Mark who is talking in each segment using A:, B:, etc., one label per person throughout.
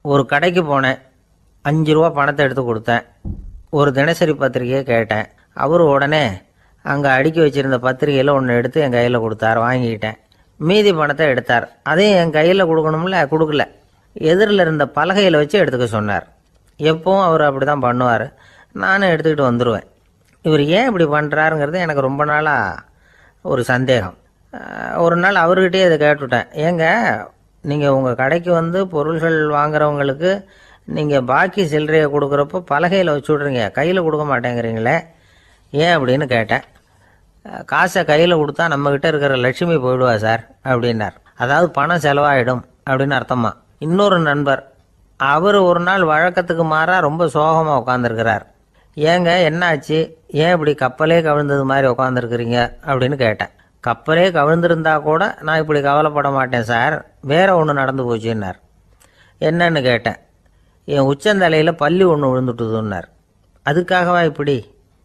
A: ஒரு கடைக்கு போனேன். 5 ரூபா பணத்தை எடுத்து கொடுத்தேன். ஒரு தினசரி பத்திரிகையை கேட்டேன். அவர் உடனே அங்கே அடுக்கி வச்சிருந்த பத்திரிகையில் ஒன்று எடுத்து என் கையில் கொடுத்தார். வாங்கிக்கிட்டேன். மீதி பணத்தை எடுத்தார். அதையும் என் கையில் கொடுக்கணும்ல, கொடுக்கல. எதிரில் இருந்த பலகையில் வச்சு எடுத்துக்க சொன்னார். எப்பவும் அவர் அப்படி தான் பண்ணுவார். நானும் எடுத்துக்கிட்டு வந்துடுவேன். இவர் ஏன் இப்படி பண்ணுறாருங்கிறது எனக்கு ரொம்ப நாளாக ஒரு சந்தேகம். ஒரு நாள் அவர்கிட்டயே இதை கேட்டுவிட்டேன். ஏங்க, நீங்கள் உங்கள் கடைக்கு வந்து பொருள்கள் வாங்குறவங்களுக்கு நீங்கள் பாக்கி சில்லறையை கொடுக்குறப்போ பலகையில் வச்சு விட்றீங்க, கையில் கொடுக்க மாட்டேங்கிறீங்களே, ஏன் அப்படின்னு கேட்டேன். காசை கையில் கொடுத்தா நம்மக்கிட்ட இருக்கிற லட்சுமி போயிடுவா சார் அப்படின்னார். அதாவது பணம் செலவாயிடும் அப்படின்னு அர்த்தமா. இன்னொரு நண்பர், அவர் ஒரு நாள் வழக்கத்துக்கு மாறாக ரொம்ப சோகமாக உட்காந்துருக்கிறார். ஏங்க என்னாச்சு, ஏன் இப்படி கப்பலே கவிழ்ந்தது மாதிரி உட்காந்துருக்குறீங்க அப்படின்னு கேட்டேன். கப்பலே கவிழ்ந்திருந்தா கூட நான் இப்படி கவலைப்பட மாட்டேன் சார், வேற ஒன்று நடந்து போச்சுன்னார். என்னன்னு கேட்டேன். என் உச்சந்தலையில் பல்லி ஒன்று விழுந்துட்டுதுன்னார். அதுக்காகவா இப்படி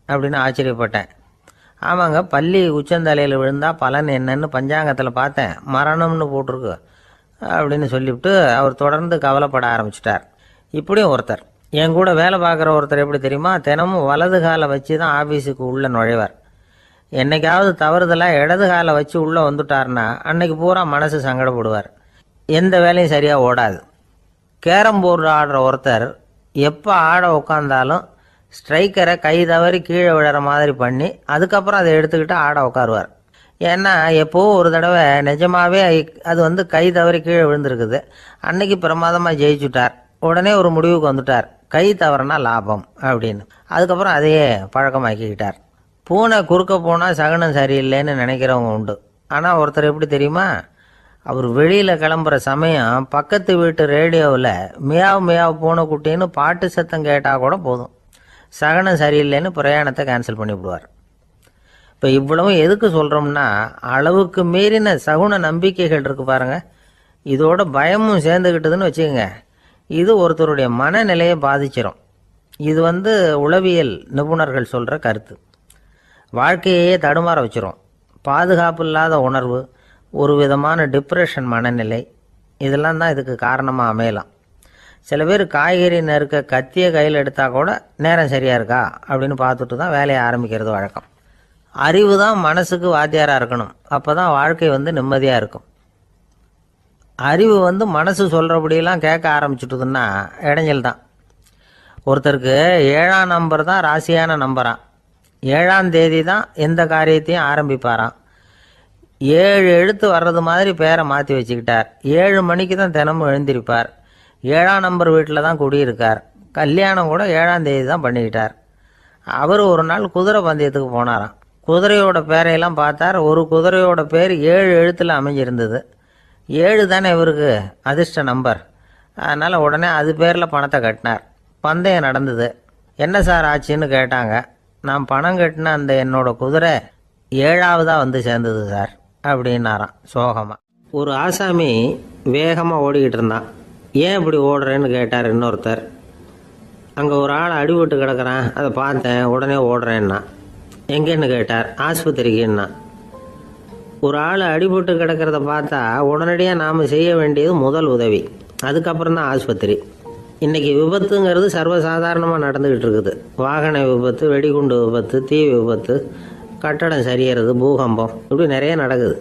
A: அப்படின்னு ஆச்சரியப்பட்டேன். ஆமாங்க, பல்லி உச்சந்தலையில் விழுந்தால் பலன் என்னன்னு பஞ்சாங்கத்தில் பார்த்தேன், மரணம்னு போட்டிருக்கு அப்படின்னு சொல்லிவிட்டு அவர் தொடர்ந்து கவலைப்பட ஆரம்பிச்சிட்டார். இப்படியும் ஒருத்தர், என் கூட வேலை பார்க்குற ஒருத்தர் எப்படி தெரியுமா, தினமும் வலது காலை வச்சு தான் ஆஃபீஸுக்கு உள்ளே நுழைவார். என்னைக்காவது தவறுதலாக இடது காலை வச்சு உள்ளே வந்துட்டார்னா அன்னைக்கு பூரா மனசு சங்கடப்படுவார். எந்த வேலையும் சரியாக ஓடாது. கேரம் போர்டு ஆடுற ஒருத்தர் எப்போ ஆட உட்காந்தாலும் ஸ்ட்ரைக்கரை கை தவறி கீழே விழுற மாதிரி பண்ணி அதுக்கப்புறம் அதை எடுத்துக்கிட்டு ஆட உட்காருவார். ஏன்னா எப்போவோ ஒரு தடவை நிஜமாகவே அது வந்து கை தவறி கீழே விழுந்திருக்குது. அன்னைக்கு பிரமாதமாக ஜெயிச்சுட்டார். உடனே ஒரு முடிவுக்கு வந்துட்டார், கை தவறுனா லாபம் அப்படின்னு. அதுக்கப்புறம் அதையே பழக்கமாக்கிக்கிட்டார். பூனை குறுக்க போனால் சகுனம் சரியில்லைன்னு நினைக்கிறவங்க உண்டு. ஆனால் ஒருத்தர் எப்படி தெரியுமா, அவர் வெளியில் கிளம்புற சமயம் பக்கத்து வீட்டு ரேடியோவில் மியாவ் மியாவ் பூனை குட்டின்னு பாட்டு சத்தம் கேட்டால் கூட போதும், சகனம் சரியில்லைன்னு பிரயாணத்தை கேன்சல் பண்ணிவிடுவார். இப்போ இவ்வளவும் எதுக்கு சொல்கிறோம்னா, அளவுக்கு மீறின சகுன நம்பிக்கைகள் இருக்குது பாருங்கள், இதோட பயமும் சேர்ந்துக்கிட்டதுன்னு வச்சுக்கோங்க, இது ஒருத்தருடைய மனநிலையை பாதிச்சிடும். இது வந்து உளவியல் நிபுணர்கள் சொல்கிற கருத்து. வாழ்க்கையே தடுமாற வச்சிரும். பாதுகாப்பு இல்லாத உணர்வு, ஒரு விதமான டிப்ரெஷன் மனநிலை, இதெல்லாம் தான் இதுக்கு காரணமாக அமையலாம். சில பேர் காய்கறி நறுக்க கத்தியை கையில் எடுத்தால் கூட நேரம் சரியாக இருக்கா அப்படின்னு பார்த்துட்டு தான் வேலையை ஆரம்பிக்கிறது வழக்கம். அறிவு தான் மனசுக்கு வாத்தியாராக இருக்கணும். அப்போ தான் வாழ்க்கை வந்து நிம்மதியாக இருக்கும். அறிவு வந்து மனசு சொல்கிறபடியெல்லாம் கேட்க ஆரம்பிச்சுட்டுதுன்னா இடைஞ்சல் தான். ஒருத்தருக்கு 7ஆம் நம்பர் தான் ராசியான நம்பரான். 7ஆம் தேதி தான் எந்த காரியத்தையும் ஆரம்பிப்பாராம். 7 எழுத்து வர்றது மாதிரி பேரை மாற்றி வச்சுக்கிட்டார். 7 மணிக்கு தான் தினமும் எழுந்திருப்பார். 7ஆம் நம்பர் வீட்டில் தான் குடியிருக்கார். கல்யாணம் கூட 7ஆம் தேதி தான் பண்ணிக்கிட்டார். அவர் ஒரு நாள் குதிரை பந்தயத்துக்கு போனாராம். குதிரையோட பேரையெல்லாம் பார்த்தார். ஒரு குதிரையோட பேர் 7 எழுத்தில் அமைஞ்சிருந்தது. 7 தானே இவருக்கு அதிர்ஷ்ட நம்பர். அதனால் உடனே அது பேரில் பணத்தை கட்டினார். பந்தயம் நடந்தது. என்ன சார் ஆச்சுன்னு கேட்டாங்க. நான் பணம் கட்டின அந்த என்னோட குதிரை 7ஆவதாக வந்து சேர்ந்தது சார் அப்படின்னாராம் சோகமாக. ஒரு ஆசாமி வேகமாக ஓடிக்கிட்டு இருந்தான். ஏன் இப்படி ஓடுறேன்னு கேட்டார் இன்னொருத்தர். அங்கே ஒரு ஆள் அடிபட்டு கிடக்கிறான், அதை பார்த்தேன், உடனே ஓடுறேன்னா. எங்கேன்னு கேட்டார். ஆஸ்பத்திரிக்குன்னா. ஒரு ஆள் அடிபட்டு கிடக்கிறத பார்த்தா உடனடியாக நாம் செய்ய வேண்டியது முதல் உதவி, அதுக்கப்புறம் தான் ஆஸ்பத்திரி. இன்றைக்கி விபத்துங்கிறது சர்வசாதாரணமாக நடந்துக்கிட்டு இருக்குது. வாகன விபத்து, வெடிகுண்டு விபத்து, தீ விபத்து, கட்டடம் சரியறது, பூகம்பம், இப்படி நிறைய நடக்குது.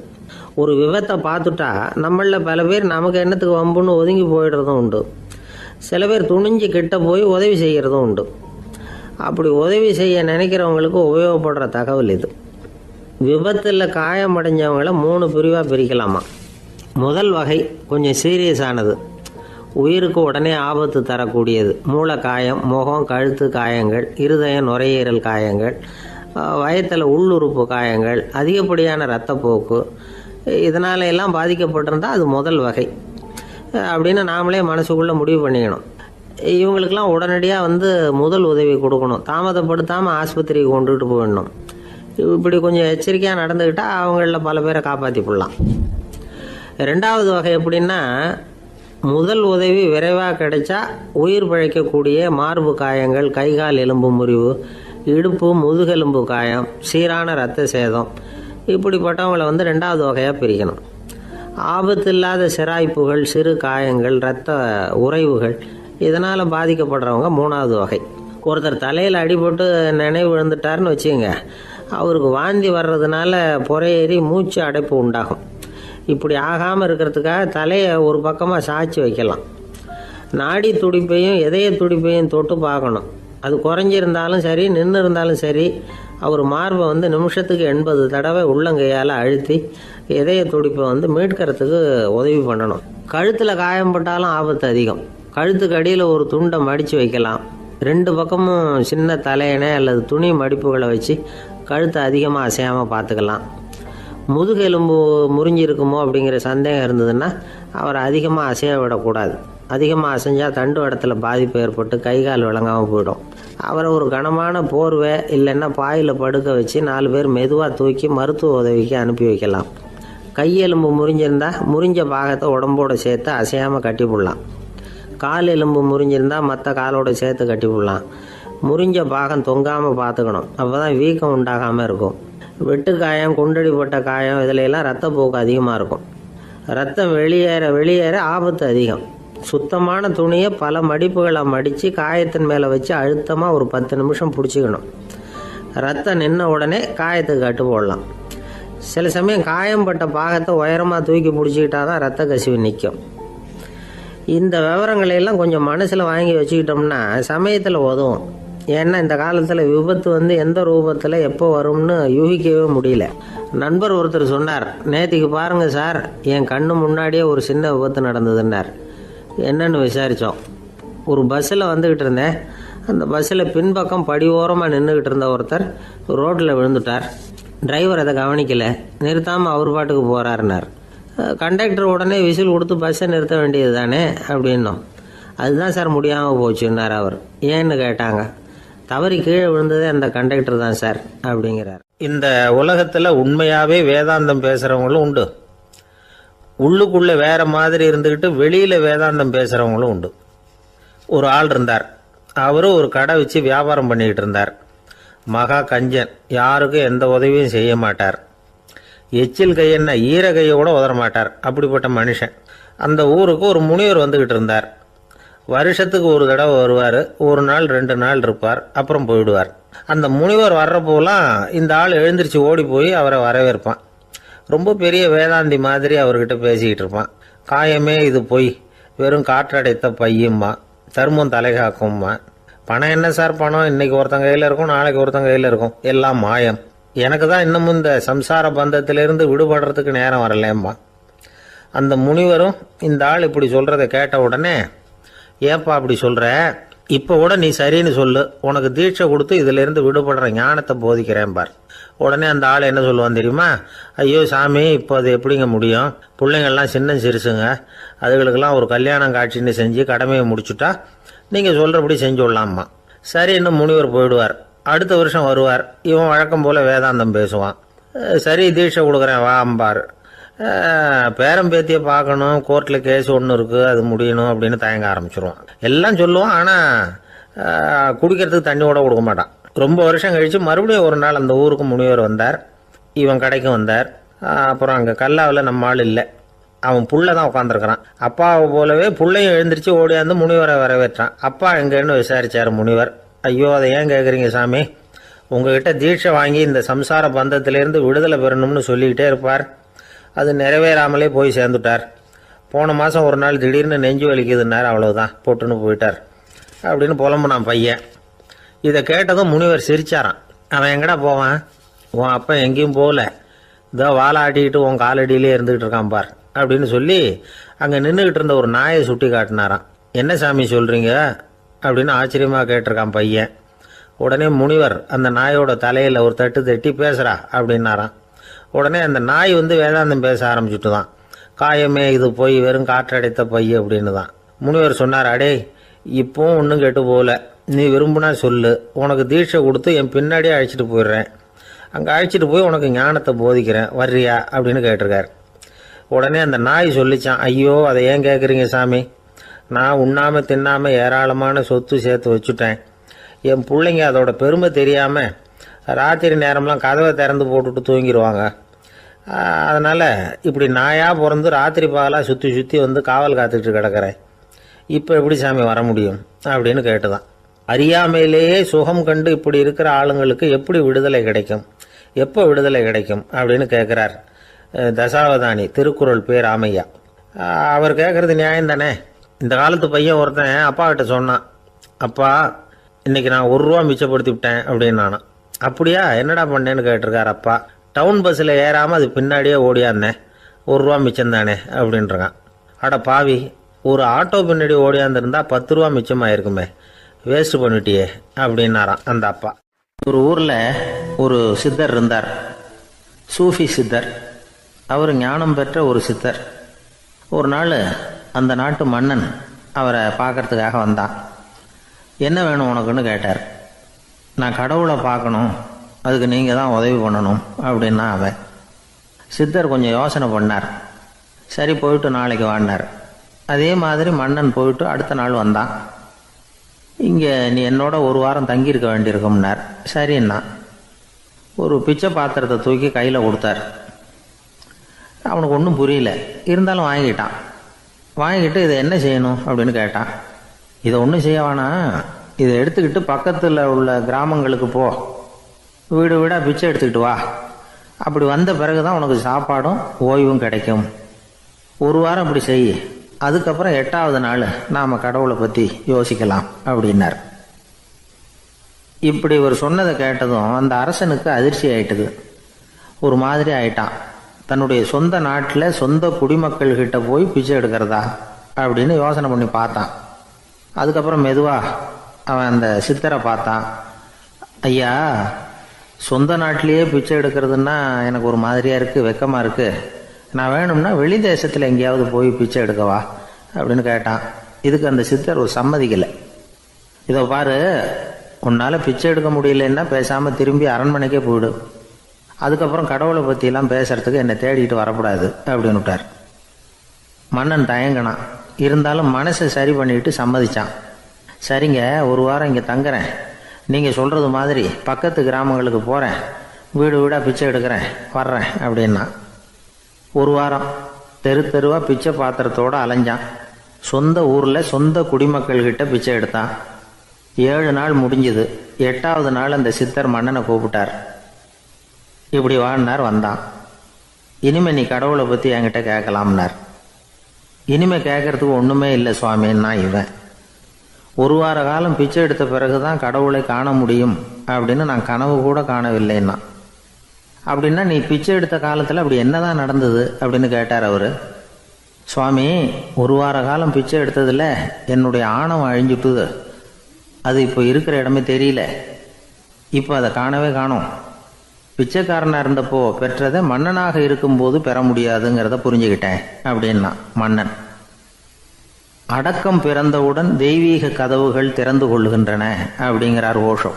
A: ஒரு விபத்தை பார்த்துட்டா நம்மளில் பல பேர் நமக்கு என்னத்துக்கு வம்புன்னு ஒதுங்கி போயிடுறதும் உண்டு. சில பேர் துணிஞ்சு கிட்ட போய் உதவி செய்கிறதும் உண்டு. அப்படி உதவி செய்ய நினைக்கிறவங்களுக்கு உபயோகப்படுற தகவல் இது. விபத்தில் காயமடைஞ்சவங்களை 3 பிரிவாக பிரிக்கலாமா. முதல் வகை கொஞ்சம் சீரியஸானது, உயிருக்கு உடனே ஆபத்து தரக்கூடியது. மூளை காயம், முகம், கழுத்து காயங்கள், இருதயம், நுரையீரல் காயங்கள், வயத்தில் உள்ளுறுப்பு காயங்கள், அதிகப்படியான இரத்தப்போக்கு, இதனால எல்லாம் பாதிக்கப்பட்டிருந்தால் அது முதல் வகை அப்படின்னு நாமளே மனசுக்குள்ளே முடிவு பண்ணிக்கணும். இவங்களுக்கெல்லாம் உடனடியாக வந்து முதல் உதவி கொடுக்கணும். தாமதப்படுத்தாமல் ஆஸ்பத்திரிக்கு கொண்டுகிட்டு போயிடணும். இப்படி கொஞ்சம் எச்சரிக்கையாக நடந்துக்கிட்டால் அவங்களில் பல பேரை காப்பாற்றி போடலாம். 2வது வகை எப்படின்னா, முதல் உதவி விரைவாக கிடைச்சா உயிர் பிழைக்கக்கூடிய மார்பு காயங்கள், கைகால் எலும்பு முறிவு, இடுப்பு முதுகெலும்பு காயம், சீரான இரத்த சேதம், இப்படிப்பட்டவங்களை வந்து 2வது வகையாக பிரிக்கணும். ஆபத்து இல்லாத சிராய்ப்புகள், சிறு காயங்கள், இரத்த உறைவுகள் இதனால் பாதிக்கப்படுறவங்க 3வது வகை. ஒருத்தர் தலையில் அடிபட்டு நினைவு விழுந்துட்டாருன்னு வச்சுங்க, அவருக்கு வாந்தி வர்றதுனால புறையேறி மூச்சு அடைப்பு உண்டாகும். இப்படி ஆகாமல் இருக்கிறதுக்காக தலையை ஒரு பக்கமாக சாய்ச்சி வைக்கலாம். நாடி துடிப்பையும் இதய துடிப்பையும் தொட்டு பார்க்கணும். அது குறைஞ்சிருந்தாலும் சரி, நின்று இருந்தாலும் சரி, அவர் மார்பை நிமிஷத்துக்கு 80 தடவை உள்ளங்கையால் அழுத்தி இதய துடிப்பை மீட்கிறதுக்கு உதவி பண்ணணும். கழுத்தில் காயம்பட்டாலும் ஆபத்து அதிகம். கழுத்துக்கு அடியில் ஒரு துண்டை மடித்து வைக்கலாம். 2 பக்கமும் சின்ன தலையணை அல்லது துணி மடிப்புகளை வச்சு கழுத்தை அதிகமாக அசையாமல் பார்த்துக்கலாம். முதுகெலும்பு முறிஞ்சிருக்குமோ அப்படிங்கிற சந்தேகம் இருந்ததுன்னா அவரை அதிகமாக அசைய விடக்கூடாது. அதிகமாக அசைஞ்சால் தண்டு இடத்துல பாதிப்பு ஏற்பட்டு கை கால் விளங்காமல் போயிடும். அவரை ஒரு கனமான போர்வை இல்லைன்னா பாயில் படுக்க வச்சு 4 பேர் மெதுவாக தூக்கி மருத்துவ உதவிக்கு அனுப்பி வைக்கலாம். கையெலும்பு முறிஞ்சிருந்தால் முறிஞ்ச பாகத்தை உடம்போடு சேர்த்து அசையாமல் கட்டி போடலாம். கால் எலும்பு முறிஞ்சிருந்தால் மற்ற காலோடு சேர்த்து கட்டி போடலாம். முறிஞ்ச பாகம் தொங்காமல் பார்த்துக்கணும். அப்போ தான் வீக்கம் உண்டாகாமல் இருக்கும். வெட்டு காயம், குண்டடிப்பட்ட காயம் இதிலெல்லாம் ரத்தப்போக்கு அதிகமாக இருக்கும். ரத்தம் வெளியேற ஆபத்து அதிகம். சுத்தமான துணியை பல மடிப்புகளை மடித்து காயத்தின் மேலே வச்சு அழுத்தமாக ஒரு 10 நிமிஷம் பிடிச்சிக்கணும். ரத்தம் நின்ன உடனே காயத்துக்கு கட்டு போடலாம். சில சமயம் காயம்பட்ட பாகத்தை உயரமாக தூக்கி பிடிச்சிக்கிட்டா தான் ரத்த கசிவு நிற்கும். இந்த விவரங்களையெல்லாம் கொஞ்சம் மனசில் வாங்கி வச்சுக்கிட்டோம்னா சமயத்தில் உதவும். ஏன்னா இந்த காலத்தில் விபத்து எந்த ரூபத்தில் எப்போ வரும்னு யூகிக்கவே முடியல. நண்பர் ஒருத்தர் சொன்னார், நேற்றுக்கு பாருங்கள் சார், என் கண்ணு முன்னாடியே ஒரு சின்ன விபத்து நடந்ததுன்னார். என்னன்னு விசாரித்தோம். ஒரு பஸ்ஸில் வந்துக்கிட்டு இருந்தேன். அந்த பஸ்ஸில் பின்பக்கம் படி ஓரமாக நின்றுக்கிட்டு இருந்த ஒருத்தர் ரோட்டில் விழுந்துட்டார். டிரைவர் அதை கவனிக்கலை, நிறுத்தாமல் அவர் பாட்டுக்கு போகிறாருனார். கண்டக்டர் உடனே விசில் கொடுத்து பஸ்ஸை நிறுத்த வேண்டியது தானே அப்படின்னோம். அதுதான் சார் முடியாமல் போச்சுன்னார் அவர். ஏன்னு கேட்டாங்க. தவறி கீழே விழுந்ததே அந்த கண்டக்டர் தான் சார் அப்படிங்கிறார். இந்த உலகத்தில் உண்மையாகவே வேதாந்தம் பேசுகிறவங்களும் உண்டு. உள்ளுக்குள்ளே வேற மாதிரி இருந்துக்கிட்டு வெளியில் வேதாந்தம் பேசுகிறவங்களும் உண்டு. ஒரு ஆள் இருந்தார். அவரும் ஒரு கடை வச்சு வியாபாரம் பண்ணிக்கிட்டு இருந்தார். மகா கஞ்சன், யாருக்கும் எந்த உதவியும் செய்ய மாட்டார். எச்சில் கையென்ன ஈர கையை கூட உதற மாட்டார். அப்படிப்பட்ட மனுஷன். அந்த ஊருக்கு ஒரு முனிவர் வந்துக்கிட்டு இருந்தார். வருஷத்துக்கு ஒரு தடவை வருவார். 1 நாள் 2 நாள் இருப்பார், அப்புறம் போயிடுவார். அந்த முனிவர் வர்றப்போலாம் இந்த ஆள் எழுந்திரிச்சு ஓடி போய் அவரை வரவேற்பான். ரொம்ப பெரிய வேதாந்தி மாதிரி அவர்கிட்ட பேசிக்கிட்டு இருப்பான். காயமே இது பொய், வெறும் காற்றடைத்த பையும்மா, தர்மம் தலைகாக்கும்மா. பணம் என்ன சார் பணம், இன்னைக்கு ஒருத்தன் கையில் இருக்கும், நாளைக்கு ஒருத்தன் கையில் இருக்கும், எல்லாம் மாயம். எனக்கு தான் இன்னமும் இந்த சம்சார பந்தத்திலிருந்து விடுபடுறதுக்கு நேரம் வரலேம்மா. அந்த முனிவரும் இந்த ஆள் இப்படி சொல்கிறத கேட்ட உடனே, ஏப்பா அப்படி சொல்கிற, இப்போ கூட நீ சரின்னு சொல்லு, உனக்கு தீட்சை கொடுத்து இதிலிருந்து விடுபடுற ஞானத்தை போதிக்கிறேன் பார். உடனே அந்த ஆள் என்ன சொல்லுவான் தெரியுமா? ஐயோ சாமி, இப்போ அது எப்படிங்க முடியும்? பிள்ளைங்கள்லாம் சின்ன சிறுசுங்க, அதுகளுக்கெல்லாம் ஒரு கல்யாணம் காட்சின்னு செஞ்சு கடமையை முடிச்சுட்டா நீங்கள் சொல்கிறபடி செஞ்சு விடலாமா. சரி, இன்னும் முனிவர் போயிடுவார். அடுத்த வருஷம் வருவார். இவன் வழக்கம் போல் வேதாந்தம் பேசுவான். சரி, தீட்சை கொடுக்குறேன் வா அம்பார். பேரம்பேத்தியை பார்க்கணும், கோர்ட்டில் கேஸ் ஒன்று இருக்குது, அது முடியணும் அப்படின்னு தயங்க ஆரம்பிச்சிருவான். எல்லாம் சொல்லுவான், ஆனால் குடிக்கிறதுக்கு தண்ணி கூட கொடுக்க மாட்டான். ரொம்ப வருஷம் கழித்து மறுபடியும் ஒரு நாள் அந்த ஊருக்கு முனிவர் வந்தார். இவன் கடைக்கும் வந்தார். அப்புறம் அங்கே கல்லாவில் நம்ம ஆள் இல்லை, அவன் புள்ள தான் உட்காந்துருக்கிறான். அப்பாவை போலவே புள்ளையும் எழுந்திரிச்சு ஓடியாந்து முனிவரை வரவேற்றான். அப்பா எங்கன்னு விசாரிச்சார் முனிவர். ஐயோ, அதை ஏன் கேட்குறீங்க சாமி, உங்ககிட்ட தீட்சை வாங்கி இந்த சம்சார பந்தத்திலேருந்து விடுதலை பெறணும்னு சொல்லிக்கிட்டே இருப்பார். அது நிறைவேறாமலே போய் சேர்ந்துட்டார். போன மாதம் ஒரு நாள் திடீர்னு நெஞ்சு வலிக்குதுன்னார், அவ்வளவுதான் போட்டுன்னு போயிட்டார் அப்படின்னு புலம்புனான் பையன். இதை கேட்டதும் முனிவர் சிரிச்சாரான். அவன் எங்கடா போவான், உன் அப்பா எங்கேயும் போகல, இதோ வாழை ஆட்டிக்கிட்டு உன் காலடியிலே இருந்துகிட்டு இருக்கான் பார் அப்படின்னு சொல்லி அங்கே நின்றுக்கிட்டு இருந்த ஒரு நாயை சுட்டி காட்டினாரான். என்ன சாமி சொல்கிறீங்க அப்படின்னு ஆச்சரியமாக கேட்டிருக்கான் பையன். உடனே முனிவர் அந்த நாயோட தலையில் ஒரு தட்டு தட்டி பேசுகிறா அப்படின்னாரான். உடனே அந்த நாய் வேதாந்தம் பேச ஆரம்பிச்சுட்டு தான். காயமே இது போய் வெறும் காற்றடைத்த பை அப்படின்னு தான். முனிவர் சொன்னார், அடே இப்போவும் ஒன்றும் கெட்டு போகல, நீ விரும்புனா சொல்லு, உனக்கு தீட்சை கொடுத்து என் பின்னாடியே அழைச்சிட்டு போயிடுறேன், அங்கே அழைச்சிட்டு போய் உனக்கு ஞானத்தை போதிக்கிறேன், வர்றியா அப்படின்னு கேட்டிருக்கார். உடனே அந்த நாய் சொல்லிச்சான், ஐயோ அதை ஏன் கேட்குறீங்க சாமி, நான் உண்ணாமல் தின்னாமல் ஏராளமான சொத்து சேர்த்து வச்சுட்டேன். என் பிள்ளைங்க அதோட பெருமை தெரியாமல் ராத்திரி நேரம்லாம் கதவை திறந்து போட்டுட்டு தூங்கிடுவாங்க. அதனால் இப்படி நாயாக பிறந்து ராத்திரி பகலாக சுற்றி சுற்றி வந்து காவல் காத்துக்கிட்டு கிடக்கிறேன். இப்போ எப்படி சாமி வர முடியும் அப்படின்னு கேட்டுதான். அறியாமையிலேயே சுகம் கண்டு இப்படி இருக்கிற ஆளுங்களுக்கு எப்படி விடுதலை கிடைக்கும், எப்போ விடுதலை கிடைக்கும் அப்படின்னு கேட்குறார் தசாவதானி திருக்குறள் பேர் ராமையா. அவர் கேட்குறது நியாயம் தானே. இந்த காலத்து பையன் ஒருத்தன் அப்பா கிட்ட சொன்னான், அப்பா இன்னைக்கு நான் 1 ரூபா மிச்சப்படுத்தி விட்டேன் அப்படின்னு. நானும் அப்படியா என்னடா பண்ணேன்னு கேட்டிருக்கார் அப்பா. டவுன் பஸ்ஸில் ஏறாமல் அது பின்னாடியே ஓடியாந்தேன், 1 ரூபா மிச்சம் தானே அப்படின்றான். அட பாவி, ஒரு ஆட்டோ பின்னாடி ஓடியாந்துருந்தா 10 ரூபா மிச்சமாயிருக்குமே, வேஸ்ட் பண்ணிட்டியே அப்படின்னாராம் அந்த அப்பா. ஒரு ஊரில் ஒரு சித்தர் இருந்தார், சூஃபி சித்தர். அவர் ஞானம் பெற்ற ஒரு சித்தர். ஒரு நாள் அந்த நாட்டு மன்னன் அவரை பார்க்கறதுக்காக வந்தான். என்ன வேணும் உனக்குன்னு கேட்டார். நான் கடவுளை பார்க்கணும், அதுக்கு நீங்கள் தான் உதவி பண்ணணும் அப்படின்னா அவன். சித்தர் கொஞ்சம் யோசனை பண்ணார். சரி போயிட்டு நாளைக்கு வாடினார். அதே மாதிரி மன்னன் போயிட்டு அடுத்த நாள் வந்தான். இங்கே நீ என்னோட 1 வாரம் தங்கியிருக்க வேண்டியிருக்கும்னார். சரின்னா ஒரு பிச்சை பாத்திரத்தை தூக்கி கையில் கொடுத்தார். அவனுக்கு ஒன்றும் புரியல, இருந்தாலும் வாங்கிட்டான். வாங்கிட்டு இதை என்ன செய்யணும் அப்படின்னு கேட்டான். இதை ஒன்றும் செய்ய வேணாம், இதை எடுத்துக்கிட்டு பக்கத்தில் உள்ள கிராமங்களுக்கு போ, வீடு வீடாக பிச்சை எடுத்துக்கிட்டு வா. அப்படி வந்த பிறகு தான் உனக்கு சாப்பாடும் ஓய்வும் கிடைக்கும். 1 வாரம் இப்படி செய், அதுக்கப்புறம் 8வது நாள் நாம் கடவுளை பற்றி யோசிக்கலாம் அப்படின்னார். இப்படி ஒரு சொன்னதை கேட்டதும் அந்த அரசனுக்கு அதிர்ச்சி ஆயிட்டுது. ஒரு மாதிரி ஆயிட்டான். தன்னுடைய சொந்த நாட்டில் சொந்த குடிமக்கள்கிட்ட போய் பிச்சை எடுக்கிறதா அப்படின்னு யோசனை பண்ணி பார்த்தான். அதுக்கப்புறம் மெதுவாக அவன் அந்த சித்தரை பார்த்தான். ஐயா, சொந்த நாட்டிலேயே பிச்சை எடுக்கிறதுன்னா எனக்கு ஒரு மாதிரியாக இருக்குது, வெக்கமாக இருக்குது. நான் வேணும்னா வெளி தேசத்தில் எங்கேயாவது போய் பிச்சை எடுக்கவா அப்படின்னு கேட்டான். இதுக்கு அந்த சித்தர் ஒரு சம்மதிக்கலை. இதோ பாரு, உன்னால் பிச்சை எடுக்க முடியலன்னா பேசாமல் திரும்பி அரண்மனைக்கே போயிடு, அதுக்கப்புறம் கடவுளை பற்றியெல்லாம் பேசுறதுக்கு என்னை தேடிட்டு வரக்கூடாது அப்படின்னு விட்டார். மன்னன் தயங்கினான். இருந்தாலும் மனசை சரி பண்ணிட்டு சம்மதிச்சான். சரிங்க, 1 வாரம் இங்கே தங்குறேன், நீங்கள் சொல்கிறது மாதிரி பக்கத்து கிராமங்களுக்கு போகிறேன், வீடு வீடாக பிச்சை எடுக்கிறேன், வர்றேன் அப்படின்னா. 1 வாரம் தெரு தெருவாக பிச்சை பாத்திரத்தோடு அலைஞ்சான். சொந்த ஊரில் சொந்த குடிமக்கள்கிட்ட பிச்சை எடுத்தான். 7 நாள் முடிஞ்சுது. 8வது நாள் அந்த சித்தர் மன்னனை கூப்பிட்டார். இப்படி வாழ்னார். வந்தான். இனிமே நீ கடவுளை பற்றி என்கிட்ட கேட்கலாம்னார். இனிமே கேட்கறதுக்கு ஒன்றுமே இல்லை சுவாமின்னா இவன். 1 வார காலம் பிச்சை எடுத்த பிறகு தான் கடவுளை காண முடியும் அப்படின்னு நான் கனவு கூட காணவில்லைன்னா. அப்படின்னா நீ பிச்சை எடுத்த காலத்தில் அப்படி என்னதான் நடந்தது அப்படின்னு கேட்டார் அவர். சுவாமி, 1 வார காலம் பிச்சை எடுத்ததில் என்னுடைய ஆணவம் அழிஞ்சுட்டுது. அது இப்போ இருக்கிற இடமே தெரியல. இப்போ அதை காணவே காணோம். பிச்சைக்காரனாக இருந்தப்போ பெற்றதை மன்னனாக இருக்கும்போது பெற முடியாதுங்கிறத புரிஞ்சுக்கிட்டேன் அப்படின்னா மன்னன். அடக்கம் பிறந்தவுடன் தெய்வீக கதவுகள் திறந்து கொள்ளுகின்றன அப்படிங்கிறார் ஓஷோ.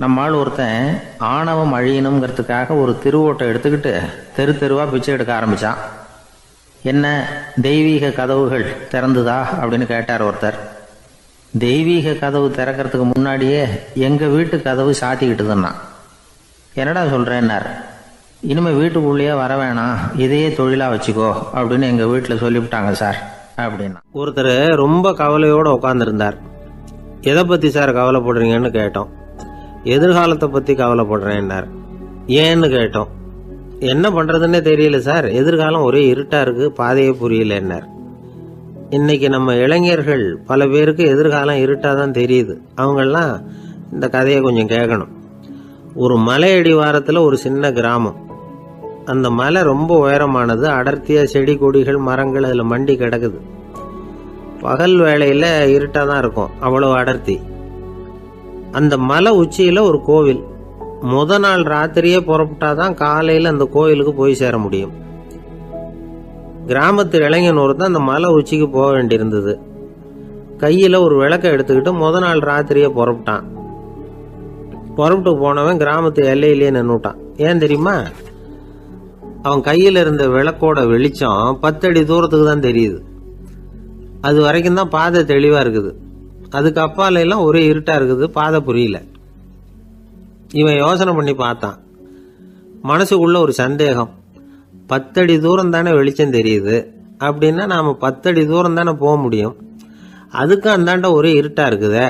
A: நம்மால் ஒருத்தன் ஆணவம் அழியணுங்கிறதுக்காக ஒரு திருவோட்டை எடுத்துக்கிட்டு தெரு தெருவாக பிச்சை எடுக்க ஆரம்பித்தான். என்ன தெய்வீக கதவுகள் திறந்துதா அப்படின்னு கேட்டார் ஒருத்தர். தெய்வீக கதவு திறக்கிறதுக்கு முன்னாடியே எங்கள் வீட்டு கதவு சாத்திக்கிட்டுதுன்னா. என்னடா சொல்கிறேன்னார். இனிமேல் வீட்டுக்குள்ளேயே வர வேணாம், இதையே தொழிலாக வச்சுக்கோ அப்படின்னு எங்கள் வீட்டில் சொல்லிவிட்டாங்க சார் அப்படின்னா. ஒருத்தர் ரொம்ப கவலையோடு உட்காந்துருந்தார். எதை பற்றி சார் கவலைப்படுறீங்கன்னு கேட்டோம். எதிர்காலத்தை பற்றி கவலைப்படுறேன்னார். ஏன்னு கேட்டோம். என்ன பண்ணுறதுன்னே தெரியல சார், எதிர்காலம் ஒரே இருட்டாக இருக்குது, பாதையே புரியலன்னார். இன்னைக்கு நம்ம இளைஞர்கள் பல பேருக்கு எதிர்காலம் இருட்டாக தான் தெரியுது. அவங்கெல்லாம் இந்த கதையை கொஞ்சம் கேட்கணும். ஒரு மலை அடிவாரத்தில் ஒரு சின்ன கிராமம். அந்த மலை ரொம்ப உயரமானது. அடர்த்தியாக செடி கொடிகள் மரங்கள் அதில் மண்டி கிடக்குது. பகல் வேளையில் இருட்டாக தான் இருக்கும், அவ்வளோ அடர்த்தி. அந்த மலை உச்சியில் ஒரு கோவில். நாள் ராத்திரியே புறப்பட்டாதான் காலையில் அந்த கோயிலுக்கு போய் சேர முடியும். கிராமத்து இளைஞன் ஒருத்தன் அந்த மலை உச்சிக்கு போக வேண்டியிருந்தது. கையில் ஒரு விளக்கை எடுத்துக்கிட்டு நாள் ராத்திரியே புறப்பட்டான். புறப்பட்டு போனவன் கிராமத்து எல்லையிலேயே நின்றுட்டான். ஏன் தெரியுமா? அவன் கையில் இருந்த விளக்கோட வெளிச்சம் 10 அடி தூரத்துக்கு தான் தெரியுது. அது வரைக்கும் தான் பாதை தெளிவாக இருக்குது. அதுக்கு அப்பால எல்லாம் ஒரே இருட்டாக இருக்குது, பாதை புரியல. இவன் யோசனை பண்ணி பார்த்தான்.
B: மனசுக்குள்ள ஒரு சந்தேகம், 10 அடி தூரம் தானே வெளிச்சம் தெரியுது அப்படின்னா நாம் 10 அடி தூரம் தானே போக முடியும், அதுக்கும் அந்தாண்ட ஒரே இருட்டாக இருக்குதே,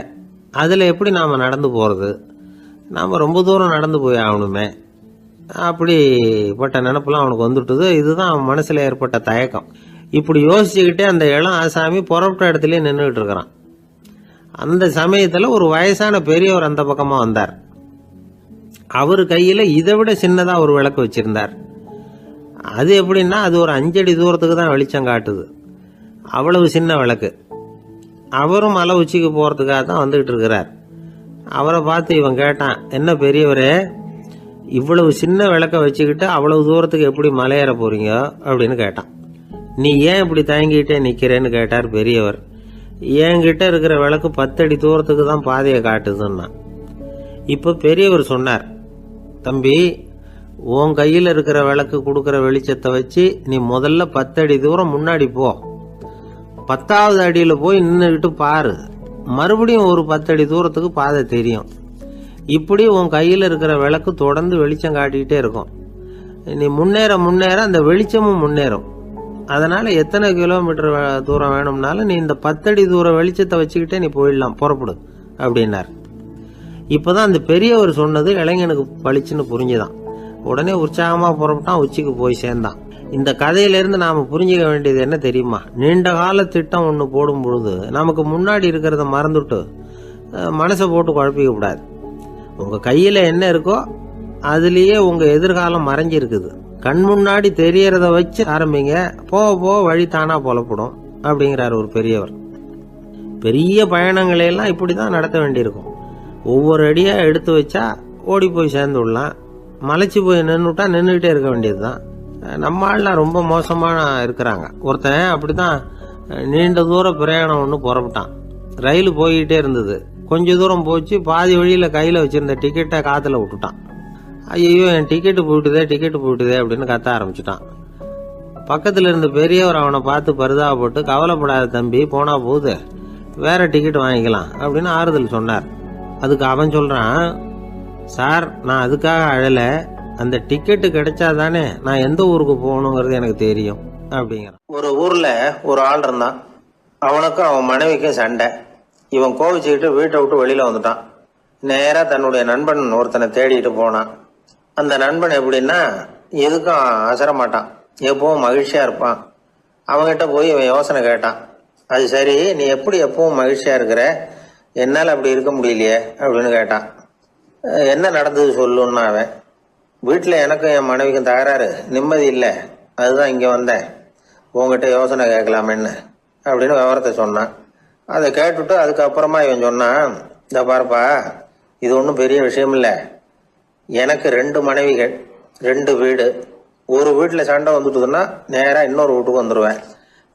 B: அதில் எப்படி நாம் நடந்து போகிறது, நாம் ரொம்ப தூரம் நடந்து போய் ஆகணுமே, அப்படிப்பட்ட நினப்பெல்லாம் அவனுக்கு வந்துவிட்டது. இதுதான் அவன் மனசில் ஏற்பட்ட தயக்கம். இப்படி யோசிச்சுக்கிட்டே அந்த இளம் ஆசாமி புறப்பட்ட இடத்துலயே நின்றுக்கிட்டு இருக்கிறான். அந்த சமயத்தில் ஒரு வயசான பெரியவர் அந்த பக்கமாக வந்தார். அவர் கையில் இதை விட சின்னதாக ஒரு விளக்கு வச்சிருந்தார். அது எப்படின்னா அது ஒரு 5 அடி தூரத்துக்கு தான் வெளிச்சம் காட்டுது, அவ்வளவு சின்ன விளக்கு. அவரும் மலை உச்சிக்கு போகிறதுக்காக தான் வந்துக்கிட்டு இருக்கிறார். அவரை பார்த்து இவன் கேட்டான், என்ன பெரியவரே, இவ்வளவு சின்ன விளக்க வச்சுக்கிட்டு அவ்வளவு தூரத்துக்கு எப்படி மலையேற போறீங்க அப்படின்னு கேட்டான். நீ ஏன் இப்படி தயங்கிட்டே நிற்கிறேன்னு கேட்டார் பெரியவர். என்கிட்ட இருக்கிற விளக்கு 10 அடி தூரத்துக்கு தான் பாதையை காட்டுதுன்னா. இப்போ பெரியவர் சொன்னார், தம்பி, உன் கையில் இருக்கிற விளக்கு கொடுக்குற வெளிச்சத்தை வச்சு நீ முதல்ல 10 அடி தூரம் முன்னாடி போ, 10வது அடியில் போய் நின்றுக்கிட்டு பாரு, மறுபடியும் ஒரு 10 அடி தூரத்துக்கு பாதை தெரியும். இப்படி உன் கையில் இருக்கிற விளக்கு தொடர்ந்து வெளிச்சம் காட்டிக்கிட்டே இருக்கும். நீ முன்னேற முன்னேற அந்த வெளிச்சமும் முன்னேறும். அதனால எத்தனை கிலோமீட்டர் தூரம் வேணும்னாலும் நீ இந்த 10 அடி தூரம் வெளிச்சத்தை வச்சுக்கிட்டே நீ போயிடலாம், புறப்படு அப்படின்னார். இப்போதான் அந்த பெரியவர் சொன்னது இளைஞனுக்கு பளிச்சுன்னு புரிஞ்சுதான். உடனே உற்சாகமாக புறப்பட்டான், உச்சிக்கு போய் சேர்ந்தான். இந்த கதையிலிருந்து நாம் புரிஞ்சுக்க வேண்டியது என்ன தெரியுமா? நீண்ட கால திட்டம் ஒன்று போடும் பொழுது நமக்கு முன்னாடி இருக்கிறத மறந்துட்டு மனசை போட்டு குழப்பிக்க கூடாது. உங்கள் கையில் என்ன இருக்கோ அதுலேயே உங்கள் எதிர்காலம் மறைஞ்சிருக்குது. கண் முன்னாடி தெரியறத வச்சு ஆரம்பிங்க, போக போக வழி தானா புலப்படும் அப்படிங்கிறார் ஒரு பெரியவர். பெரிய பயணங்களையெல்லாம் இப்படி தான் நடத்த வேண்டியிருக்கும். ஒவ்வொரு அடியாக எடுத்து வச்சா ஓடி போய் சேர்ந்து விடலாம், மலைச்சு போய் நின்றுட்டா நின்றுக்கிட்டே இருக்க வேண்டியது தான். நம்ம ஆள்லாம் ரொம்ப மோசமாக இருக்கிறாங்க. ஒருத்தன் அப்படி தான் நீண்ட தூர பிரயாணம் ஒன்று புறப்பட்டான். ரயில் போய்கிட்டே இருந்தது. கொஞ்ச தூரம் போச்சு, பாதி வழியில் கையில் வச்சுருந்த டிக்கெட்டை காற்றுல விட்டுட்டான். ஐயோ, என் டிக்கெட்டு போயிட்டுதே அப்படின்னு கத்த ஆரம்பிச்சிட்டான். பக்கத்தில் இருந்த பெரியவர் அவனை பார்த்து பரிதாபப்பட்டு, கவலைப்படாத தம்பி, போனா போகுது, வேற டிக்கெட் வாங்கிக்கலாம் அப்படின்னு ஆறுதல் சொன்னார். அதுக்கு அவன் சொல்கிறான், சார், நான் அதுக்காக அழலை, அந்த டிக்கெட்டு கிடைச்சா தானே நான் எந்த ஊருக்கு போகணுங்கிறது எனக்கு தெரியும் அப்படிங்கிறான். ஒரு ஊரில் ஒரு ஆள் இருந்தான். அவனுக்கும் அவன் மனைவிக்கும் சண்டை. இவன் கோவிச்சுக்கிட்டு வீட்டை விட்டு வெளியில் வந்துட்டான். நேராக தன்னுடைய நண்பன் ஒருத்தனை தேடிட்டு போனான். அந்த நண்பன் எப்படின்னா எதுக்கும் அசர மாட்டான், எப்பவும் மகிழ்ச்சியாக இருப்பான். அவங்ககிட்ட போய் இவன் யோசனை கேட்டான். அது சரி, நீ எப்படி எப்பவும் மகிழ்ச்சியாக இருக்கிற, என்னால் அப்படி இருக்க முடியலையே அப்படின்னு கேட்டான். என்ன நடந்தது சொல்லுன்னா அவன், வீட்டில் எனக்கும் என் மனைவிக்கும் தகராறு, நிம்மதி இல்லை, அதுதான் இங்கே வந்தேன், உங்ககிட்ட யோசனை கேட்கலாமேன்னு அப்படின்னு விவரத்தை சொன்னான். அதை கேட்டுவிட்டு அதுக்கப்புறமா இவன் சொன்னான், இந்த பாருப்பா, இது ஒன்றும் பெரிய விஷயம் இல்லை, எனக்கு 2 மனைவிகள், 2 வீடு. ஒரு வீட்டில் சண்டை வந்துட்டுதுன்னா நேராக இன்னொரு வீட்டுக்கு வந்துடுவேன்,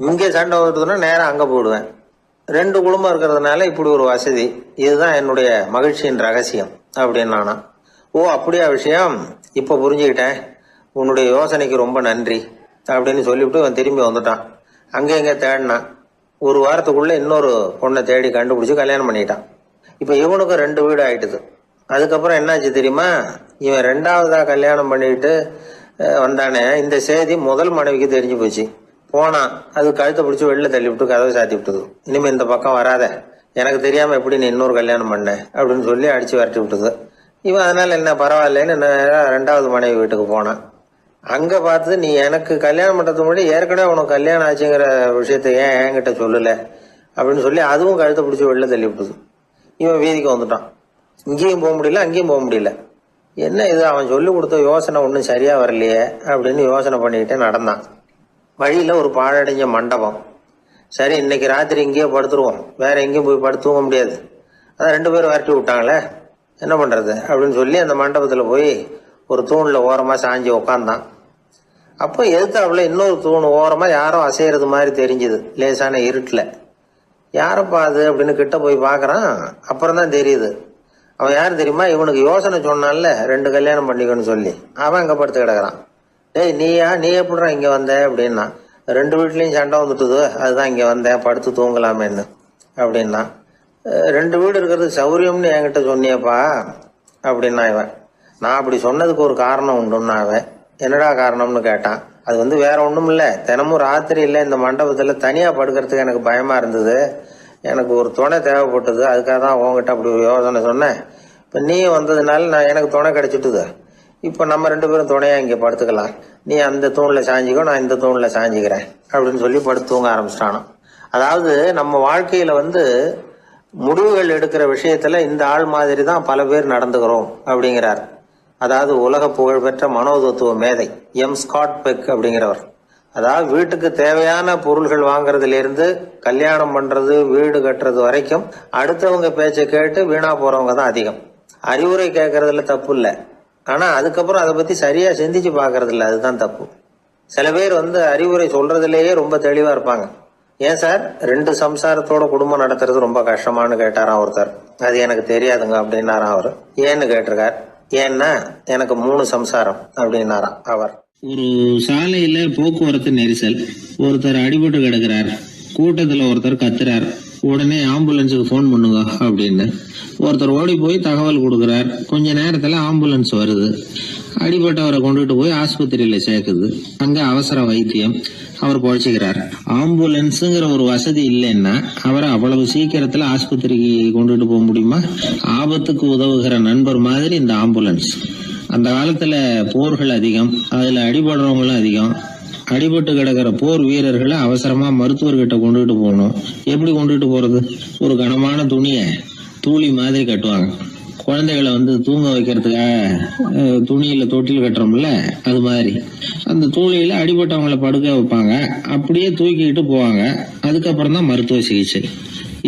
B: இங்கே சண்டை வந்துட்டுதுன்னா நேராக அங்கே போயிடுவேன். 2 குடும்பம் இருக்கிறதுனால இப்படி ஒரு வசதி, இதுதான் என்னுடைய மகிழ்ச்சியின் ரகசியம் அப்படின்னு நானா. ஓ, அப்படியா விஷயம், இப்போ புரிஞ்சுக்கிட்டேன், உன்னுடைய யோசனைக்கு ரொம்ப நன்றி அப்படின்னு சொல்லிவிட்டு இவன் திரும்பி வந்துட்டான். அங்கே இங்கே தேடினான். ஒரு வாரத்துக்குள்ளே இன்னொரு பொண்ணை தேடி கண்டுபிடிச்சி கல்யாணம் பண்ணிட்டான். இப்போ இவனுக்கும் 2 வீடு ஆயிட்டுது. அதுக்கப்புறம் என்னாச்சு தெரியுமா, இவன் 2வதாக கல்யாணம் பண்ணிட்டு வந்தானே, இந்த செய்தி முதல் மனைவிக்கு தெரிஞ்சு போச்சு. போனான், அது கழுத்தை பிடிச்சி வெளில தள்ளி விட்டு கதவை சாத்தி விட்டுது. இனிமேல் இந்த பக்கம் வராத, எனக்கு தெரியாமல் எப்படி நீ இன்னொரு கல்யாணம் பண்ண அப்படின்னு சொல்லி அடித்து விரட்டி விட்டுது. இவன் அதனால் என்ன பரவாயில்லன்னு 2வது மனைவி வீட்டுக்கு போனான். அங்கே பார்த்து, நீ எனக்கு கல்யாணம் பண்ணுறதுக்கு முன்னாடி ஏற்கனவே உனக்கு கல்யாணம் ஆச்சுங்கிற விஷயத்த ஏன் என்கிட்ட சொல்லலை அப்படின்னு சொல்லி அதுவும் கழுத்தை பிடிச்சி வெளில தள்ளி விட்டுது. இவன் வீதிக்கு வந்துட்டான். இங்கேயும் போக முடியல, அங்கேயும் போக முடியல. என்ன இது, அவன் சொல்லி கொடுத்த யோசனை ஒன்றும் சரியாக வரலையே அப்படின்னு யோசனை பண்ணிக்கிட்டே நடந்தான். வழியில் ஒரு பாழடைஞ்ச மண்டபம். சரி, இன்னைக்கு ராத்திரி இங்கேயே படுத்துருவோம், வேற எங்கேயும் போய் படுத்து தூங்க முடியாது, அதான் 2 பேரும் விரட்டி விட்டாங்களே, என்ன பண்ணுறது அப்படின்னு சொல்லி அந்த மண்டபத்தில் போய் ஒரு தூணில் ஓரமாக சாஞ்சி உக்காந்தான். அப்போ எதிர்த்தாப்புல இன்னொரு தூண் ஓரமாக யாரோ அசைகிறது மாதிரி தெரிஞ்சுது, லேசான இருட்டில். யாரப்பா அது அப்படின்னு கிட்ட போய் பார்க்குறான். அப்புறம் தான் தெரியுது, அவன் யார் தெரியுமா, இவனுக்கு யோசனை சொன்னான்ல 2 கல்யாணம் பண்ணிக்கணும்னு சொல்லி, அவன் அங்கே படுத்து கிடக்குறான். டேய், நீ எப்படிறா இங்கே வந்த அப்படின்னா, 2 வீட்லேயும் சண்டை வந்துட்டுது, அதுதான் இங்கே வந்தேன், படுத்து தூங்கலாமேன்னு அப்படின்னா. 2 வீடு இருக்கிறது சௌரியம்னு என்கிட்ட சொன்னியப்பா அப்படின்னா இவன். நான் அப்படி சொன்னதுக்கு ஒரு காரணம் உண்டுன்னு அவன். என்னடா காரணம்னு கேட்டான். அது வேற ஒன்றும் இல்லை, தினமும் ராத்திரியில் இந்த மண்டபத்தில் தனியாக படுக்கிறதுக்கு எனக்கு பயமாக இருந்தது. எனக்கு ஒரு துணை தேவைப்பட்டது, அதுக்காக தான் உங்ககிட்ட அப்படி ஒரு யோசனை சொன்னேன். இப்போ நீ வந்ததுனால எனக்கு துணை கிடைச்சிட்டுது. இப்போ நம்ம 2 பேரும் துணையாக இங்கே படுத்துக்கலாம். நீ அந்த தூணில் சாஞ்சிக்கோ, நான் இந்த தூணில் சாஞ்சிக்கிறேன் அப்படின்னு சொல்லி படுத்து தூங்க ஆரம்பிச்சிட்டானோ. அதாவது நம்ம வாழ்க்கையில் முடிவுகள் எடுக்கிற விஷயத்தில் இந்த ஆள் மாதிரி தான் பல பேர் நடந்துக்கிறோம் அப்படிங்கிறார். அதாவது உலக புகழ்பெற்ற மனோதத்துவ மேதை எம் ஸ்காட் பெக் அப்படிங்கிறவர். அதாவது வீட்டுக்கு தேவையான பொருள்கள் வாங்குறதுலேருந்து கல்யாணம் பண்ணுறது, வீடு கட்டுறது வரைக்கும் அடுத்தவங்க பேச்சை கேட்டு வீணா போகிறவங்க தான் அதிகம். அறிவுரை கேட்கறதுல தப்பு இல்லை, ஆனால் அதுக்கப்புறம் அதை பற்றி சரியாக சிந்திச்சு பார்க்கறது இல்லை, அதுதான் தப்பு. சில பேர் அறிவுரை சொல்றதுலேயே ரொம்ப தெளிவாக இருப்பாங்க. ஏன் சார் 2 சம்சாரத்தோட குடும்பம் நடத்துறது ரொம்ப கஷ்டமானு கேட்டாராம் ஒருத்தர். அது எனக்கு தெரியாதுங்க அப்படின்னாராம் அவர். ஏன்னு கேட்டிருக்கார். ஏன்னா எனக்கு 3 சம்சாரம் அப்படின்னாராம் அவர்.
C: ஒரு சாலையில போக்குவரத்து நெரிசல், ஒருத்தர் அடிபட்டு கிடக்கிறார், கூட்டத்துல ஒருத்தர் கத்துறார், உடனே ஆம்புலன்ஸுக்கு போன் பண்ணுங்க அப்படின்னு ஒருத்தர் ஓடி போய் தகவல் கொடுக்கிறார். கொஞ்ச நேரத்துல ஆம்புலன்ஸ் வருது, அடிபட்டவரை கொண்டுட்டு போய் ஆஸ்பத்திரியில சேர்க்குது. அங்க அவசர வைத்தியம், அவர் பொழைச்சிக்கிறார். ஆம்புலன்ஸுங்கிற ஒரு வசதி இல்லைன்னா அவரை அவ்வளவு சீக்கிரத்துல ஆஸ்பத்திரிக்கு கொண்டுட்டு போக முடியுமா? ஆபத்துக்கு உதவுகிற நண்பர் மாதிரி இந்த ஆம்புலன்ஸ். அந்த காலத்துல போர்கள் அதிகம், அதுல அடிபடுறவங்களும் அதிகம். அடிபட்டு கிடக்கிற போர் வீரர்களை அவசரமா மருத்துவர்கிட்ட கொண்டுட்டு போகணும். எப்படி கொண்டுட்டு போறது? ஒரு கனமான துணியை தூளி மாதிரி கட்டுவாங்க. குழந்தைகளை தூங்க வைக்கிறதுக்காக துணியில தொட்டில் கட்டுறோம்ல, அது மாதிரி அந்த தூளியில அடிபட்டவங்களை படுக்க வைப்பாங்க. அப்படியே தூக்கிட்டு போவாங்க. அதுக்கப்புறம் தான் மருத்துவ சிகிச்சை.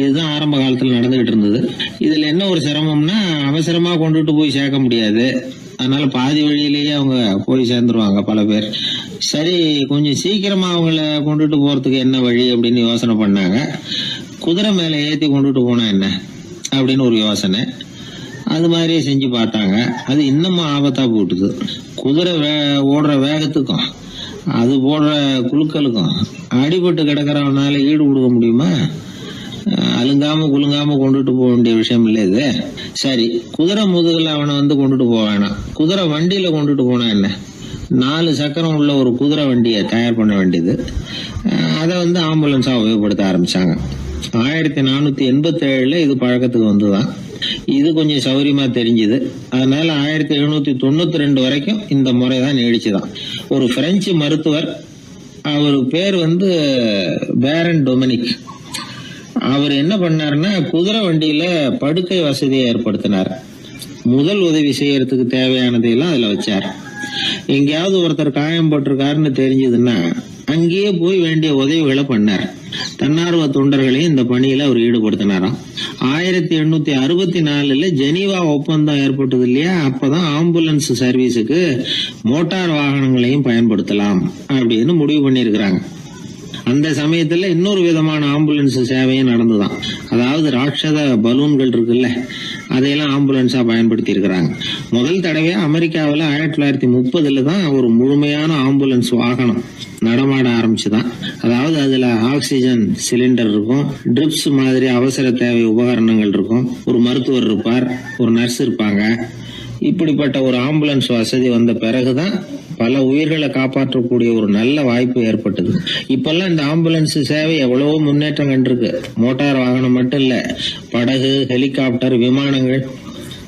C: இதுதான் ஆரம்ப காலத்துல நடந்துகிட்டு இருந்தது. இதுல என்ன ஒரு சிரமம்னா, அவசரமா கொண்டுட்டு போய் சேர்க்க முடியாது. அதனால பாதி வழியிலேயே அவங்க போய் சேர்ந்துருவாங்க பல பேர். சரி, கொஞ்சம் சீக்கிரமா அவங்கள கொண்டுட்டு போறதுக்கு என்ன வழி அப்படின்னு யோசனை பண்ணாங்க. குதிரை மேல ஏத்தி கொண்டுட்டு போனா என்ன அப்படின்னு ஒரு யோசனை. அது மாதிரியே செஞ்சு பார்த்தாங்க. அது இன்னமும் ஆபத்தா போட்டுது. குதிரை ஓடுற வேகத்துக்கும் அது போடுற குலுக்கலுக்கும் அடிபட்டு கிடக்கிறவனால ஈடு கொடுக்க முடியுமா? அலுங்காம குலுங்காம கொண்டுட்டு போக வேண்டிய விஷயம் இல்லை இது. சரி, குதிரை முதுகுல அவனை கொண்டுட்டு போக வேணாம், குதிரை வண்டியில கொண்டுட்டு போனா என்ன? 4 சக்கரம் உள்ள ஒரு குதிரை வண்டியை தயார் பண்ண வேண்டியது. அதை ஆம்புலன்ஸா உபயோகப்படுத்த ஆரம்பிச்சாங்க. 1487 இது பழக்கத்துக்கு வந்துதான். இது கொஞ்சம் சௌரியமா தெரிஞ்சுது. அதனால 1792 வரைக்கும் இந்த முறை தான் நீடிச்சுதான். ஒரு பிரெஞ்சு மருத்துவர், அவர் பேர் பேரன் டொமினிக். அவர் என்ன பண்ணாருன்னா, குதிரை வண்டியில படுக்கை வசதியை ஏற்படுத்தினார். முதல் உதவி செய்யறதுக்கு தேவையானதையெல்லாம் அதுல வச்சார். எங்கேயாவது ஒருத்தர் காயம் போட்டிருக்காருன்னு தெரிஞ்சதுன்னா அங்கேயே போய் வேண்டிய உதவிகளை பண்ணார். தன்னார்வ தொண்டர்களையும் இந்த பணியில அவர் ஈடுபடுத்தினாராம். 1864 ஜெனீவா ஒப்பந்தம் ஏற்பட்டது இல்லையா, அப்பதான் ஆம்புலன்ஸ் சர்வீஸுக்கு மோட்டார் வாகனங்களையும் பயன்படுத்தலாம் அப்படின்னு முடிவு பண்ணிருக்கிறாங்க. அந்த சமயத்துல இன்னொரு விதமான ஆம்புலன்ஸ் சேவையும் நடந்துதான். அதாவது ராட்சத பலூன்கள் இருக்குல்ல, அதையெல்லாம் ஆம்புலன்ஸா பயன்படுத்தி இருக்கிறாங்க. முதல் தடவையா அமெரிக்காவில் 1930 தான் ஒரு முழுமையான ஆம்புலன்ஸ் வாகனம் நடமாட ஆரம்பிச்சுதான். அதாவது அதுல ஆக்சிஜன் சிலிண்டர் இருக்கும், ட்ரிப்ஸ் மாதிரி அவசர தேவை உபகரணங்கள் இருக்கும், ஒரு மருத்துவர் இருப்பார், ஒரு நர்ஸ் இருப்பாங்க. இப்படிப்பட்ட ஒரு ஆம்புலன்ஸ் வசதி வந்த பிறகுதான் பல உயிர்களை காப்பாற்றக்கூடிய ஒரு நல்ல வாய்ப்பு ஏற்பட்டது. இப்பெல்லாம் இந்த ஆம்புலன்ஸ் சேவை எவ்வளவோ முன்னேற்றம் கண்டிருக்கு. மோட்டார் வாகனம் மட்டும் இல்ல, படகு, ஹெலிகாப்டர், விமானங்கள்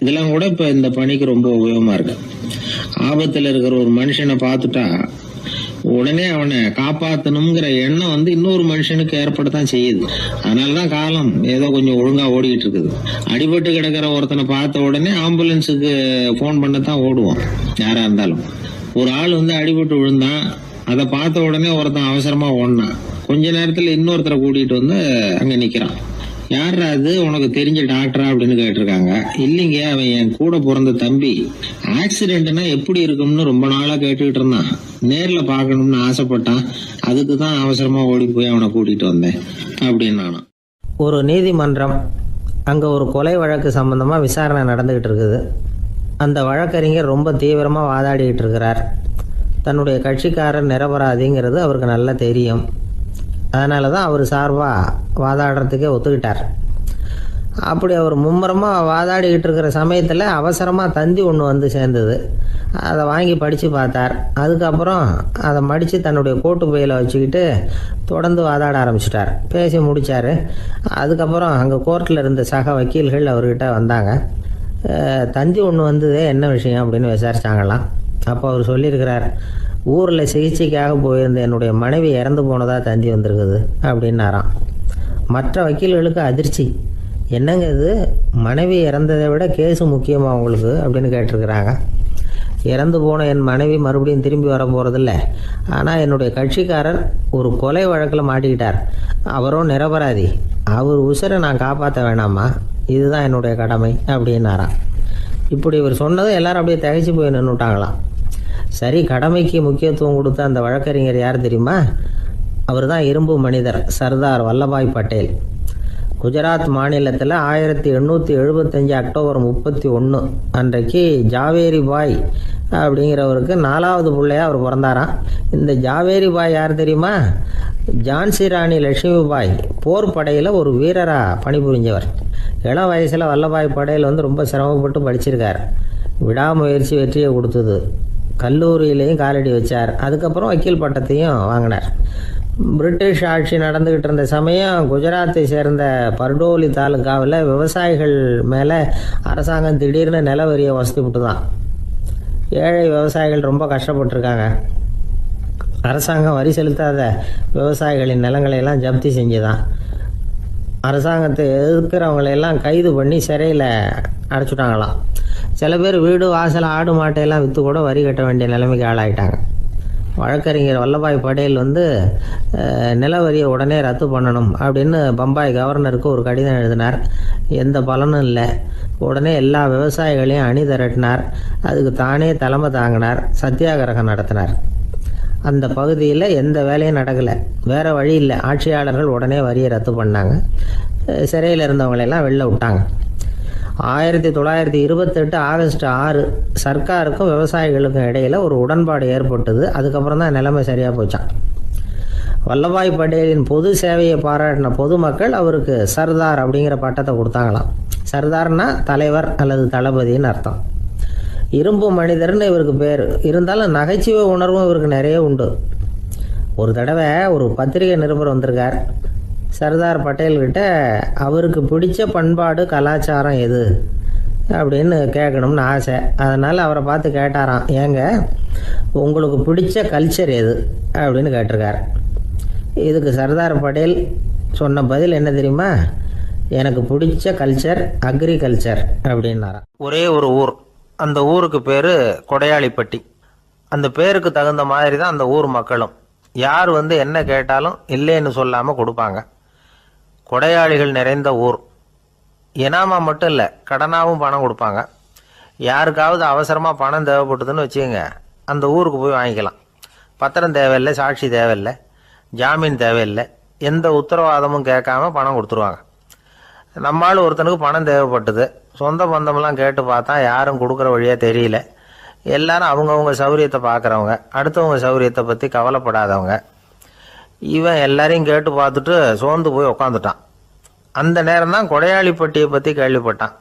C: இதெல்லாம் கூட இப்ப இந்த பணிக்கு ரொம்ப உபயோகமா இருக்கு. ஆபத்துல இருக்கிற ஒரு மனுஷனை பார்த்துட்டா உடனே அவனை காப்பாத்தணுங்கிற எண்ணம் இன்னொரு மனுஷனுக்கு ஏற்படத்தான் செய்யுது. அதனாலதான் காலம் ஏதோ கொஞ்சம் ஒழுங்கா ஓடிக்கிட்டு இருக்குது. அடிபட்டு கிடக்கிற ஒருத்தனை பார்த்த உடனே ஆம்புலன்ஸுக்கு போன் பண்ணத்தான் ஓடுவோம் யாரா இருந்தாலும். ஒரு ஆள் அடிபட்டு விழுந்தான், அதை பார்த்த உடனே ஒருத்தன் அவசரமா ஓடினான். கொஞ்ச நேரத்துல இன்னொருத்தரை கூட்டிட்டு அங்க நிக்கிறான். யாரா அது, உனக்கு தெரிஞ்ச டாக்டரா அப்படின்னு கேட்டிருக்காங்க. இல்லைங்க, அவன் என் கூட பிறந்த தம்பி. ஆக்சிடென்ட்னா எப்படி இருக்கும்னு ரொம்ப நாளா கேட்டுக்கிட்டு இருந்தான், நேர்ல பாக்கணும்னு ஆசைப்பட்டான், அதுக்கு தான் அவசரமா ஓடி போய் அவனை கூட்டிட்டு வந்தேன் அப்படின்னு நானும்.
A: ஒரு நீதிமன்றம், அங்கே ஒரு கொலை வழக்கு சம்பந்தமாக விசாரணை நடந்துக்கிட்டு இருக்குது. அந்த வழக்கறிஞர் ரொம்ப தீவிரமாக வாதாடிக்கிட்டு இருக்கிறார். தன்னுடைய கட்சிக்காரர் நிரபராதிங்கிறது அவருக்கு நல்லா தெரியும். அதனால தான் அவர் சார்பாக வாதாடுறதுக்கே ஒத்துக்கிட்டார். அப்படி அவர் மும்முரமாக வாதாடிக்கிட்டு இருக்கிற சமயத்தில் அவசரமாக தந்தி ஒன்று வந்து சேர்ந்தது. அதை வாங்கி படித்து பார்த்தார். அதுக்கப்புறம் அதை மடித்து தன்னுடைய கோட்டு பையில் வச்சுக்கிட்டு தொடர்ந்து வாதாட ஆரம்பிச்சிட்டார். பேசி முடித்தார். அதுக்கப்புறம் அங்கே கோர்ட்டில் இருந்த சக வக்கீல்கள் அவர்கிட்ட வந்தாங்க. தந்தி ஒன்று வந்ததே, என்ன விஷயம் அப்படின்னு விசாரிச்சாங்களாம். அப்போ அவர் சொல்லியிருக்கிறார், ஊரில் சிகிச்சைக்காக போயிருந்த என்னுடைய மனைவி இறந்து போனதாக தந்தி வந்திருக்குது அப்படின்னாராம். மற்ற வக்கீல்களுக்கு அதிர்ச்சி. என்னங்க இது, மனைவி இறந்ததை விட கேஸு முக்கியமாக உங்களுக்கு அப்படின்னு கேட்டிருக்கிறாங்க. இறந்து போன என் மனைவி மறுபடியும் திரும்பி வர போகிறதில்ல. ஆனால் என்னுடைய கட்சிக்காரர் ஒரு கொலை வழக்கில் மாட்டிக்கிட்டார். அவரும் நிரபராதி. அவர் உசுரை நான் காப்பாற்ற வேணாமா? இதுதான் என்னுடைய கடமை அப்படின்னாராம். இப்படி இவர் சொன்னதும் எல்லாரும் அப்படியே திகைச்சு போய் நின்றுட்டாங்களாம். சரி, கடமைக்கு முக்கியத்துவம் கொடுத்த அந்த வழக்கறிஞர் யார் தெரியுமா? அவர் தான் இரும்பு மனிதர் சர்தார் வல்லபாய் பட்டேல். குஜராத் மாநிலத்தில் 1875 அக்டோபர் 31 அன்றைக்கு ஜாவேரி பாய் அப்படிங்கிறவருக்கு 4வது பிள்ளையா அவர் பிறந்தாராம். இந்த ஜாவேரி பாய் யார் தெரியுமா? ஜான்சி ராணி லட்சுமி பாய் போர் படையில் ஒரு வீரராக பணிபுரிஞ்சவர். இளம் வயசில் வல்லபாய் பட்டேல் ரொம்ப சிரமப்பட்டு படிச்சிருக்கார். விடாமுயற்சி வெற்றியை கொடுத்தது. கல்லூரியிலையும் காலடி வச்சார். அதுக்கப்புறம் வக்கீல் பட்டத்தையும் வாங்கினார். பிரிட்டிஷ் ஆட்சி நடந்துக்கிட்டு இருந்த சமயம் குஜராத்தை சேர்ந்த பர்டோலி தாலுக்காவில் விவசாயிகள் மேலே அரசாங்கம் திடீர்னு நில வரியை வசதிப்பட்டு தான். ஏழை விவசாயிகள் ரொம்ப கஷ்டப்பட்டுருக்காங்க. அரசாங்கம் வரி செலுத்தாத விவசாயிகளின் நிலங்களையெல்லாம் ஜப்தி செஞ்சுதான். அரசாங்கத்தை எதிர்க்கிறவங்களையெல்லாம் கைது பண்ணி சிறையில் அடைச்சிட்டாங்களாம். சில பேர் வீடு வாசல் ஆடு மாட்டையெல்லாம் விற்று கூட வரி கட்ட வேண்டிய நிலைமைக்கு ஆளாயிட்டாங்க. வழக்கறிஞர் வல்லபாய் பட்டேல் நில வரியை உடனே ரத்து பண்ணணும் அப்படின்னு பம்பாய் கவர்னருக்கு ஒரு கடிதம் எழுதினார். எந்த பலனும் இல்லை. உடனே எல்லா விவசாயிகளையும் அணி திரட்டினார். அதுக்கு தானே தலைமை தாங்கினார். சத்தியாகிரகம் நடத்தினார். அந்த பகுதியில் எந்த வேலையும் நடக்கலை. வேறு வழி இல்லை. ஆட்சியாளர்கள் உடனே வரியை ரத்து பண்ணாங்க. சிறையில் இருந்தவங்களெல்லாம் வெளில விட்டாங்க. 1928 ஆகஸ்ட் 6 சர்க்காருக்கும் விவசாயிகளுக்கும் இடையில் ஒரு உடன்பாடு ஏற்பட்டது. அதுக்கப்புறம் தான் நிலைமை சரியாக போச்சான். வல்லபாய் பட்டேலின் பொது சேவையை பாராட்டின பொதுமக்கள் அவருக்கு சர்தார் அப்படிங்கிற பட்டத்தை கொடுத்தாங்களாம். சர்தார்னா தலைவர் அல்லது தளபதின்னு அர்த்தம். இரும்பு மனிதர்னு இவருக்கு பேர். இருந்தாலும் நகைச்சுவை உணர்வும் இவருக்கு நிறைய உண்டு. ஒரு தடவை ஒரு பத்திரிகை நிருபர் வந்திருக்கார். சர்தார் பட்டேல்கிட்ட அவருக்கு பிடிச்ச பண்பாடு கலாச்சாரம் எது அப்படின்னு கேட்கணும்னு ஆசை. அதனால் அவரை பார்த்து கேட்டாராம், ஏங்க உங்களுக்கு பிடிச்ச கல்ச்சர் எது அப்படின்னு கேட்டிருக்கார். இதுக்கு சர்தார் பட்டேல் சொன்ன பதில் என்ன தெரியுமா? எனக்கு பிடிச்ச கல்ச்சர் அக்ரிகல்ச்சர் அப்படின்னாராம்.
B: ஒரே ஒரு ஊர். அந்த ஊருக்கு பேர் கொடையாளிப்பட்டி. அந்த பேருக்கு தகுந்த மாதிரி தான் அந்த ஊர் மக்களும். யார் என்ன கேட்டாலும் இல்லைன்னு சொல்லாமல் கொடுப்பாங்க. கொடையாளிகள் நிறைந்த ஊர். இனாமா மட்டும் இல்லை, கடனாகவும் பணம் கொடுப்பாங்க. யாருக்காவது அவசரமாக பணம் தேவைப்பட்டதுன்னு வச்சுக்கோங்க, அந்த ஊருக்கு போய் வாங்கிக்கலாம். பத்திரம் தேவையில்லை, சாட்சி தேவையில்லை, ஜாமீன் தேவையில்லை, எந்த உத்தரவாதமும் கேட்காம பணம் கொடுத்துருவாங்க. நம்மளால் ஒருத்தனுக்கு பணம் தேவைப்பட்டது. சொந்த பந்தமெல்லாம் கேட்டு பார்த்தா யாரும் கொடுக்குற வழியாக தெரியல. எல்லாரும் அவங்கவுங்க சௌரியத்தை பார்க்குறவங்க, அடுத்தவங்க சௌரியத்தை பற்றி கவலைப்படாதவங்க. இவன் எல்லாரையும் கேட்டு பார்த்துட்டு சோர்ந்து போய் உக்காந்துட்டான். அந்த நேரம் தான் கொடையாளிப்பட்டியை பற்றி கேள்விப்பட்டான்.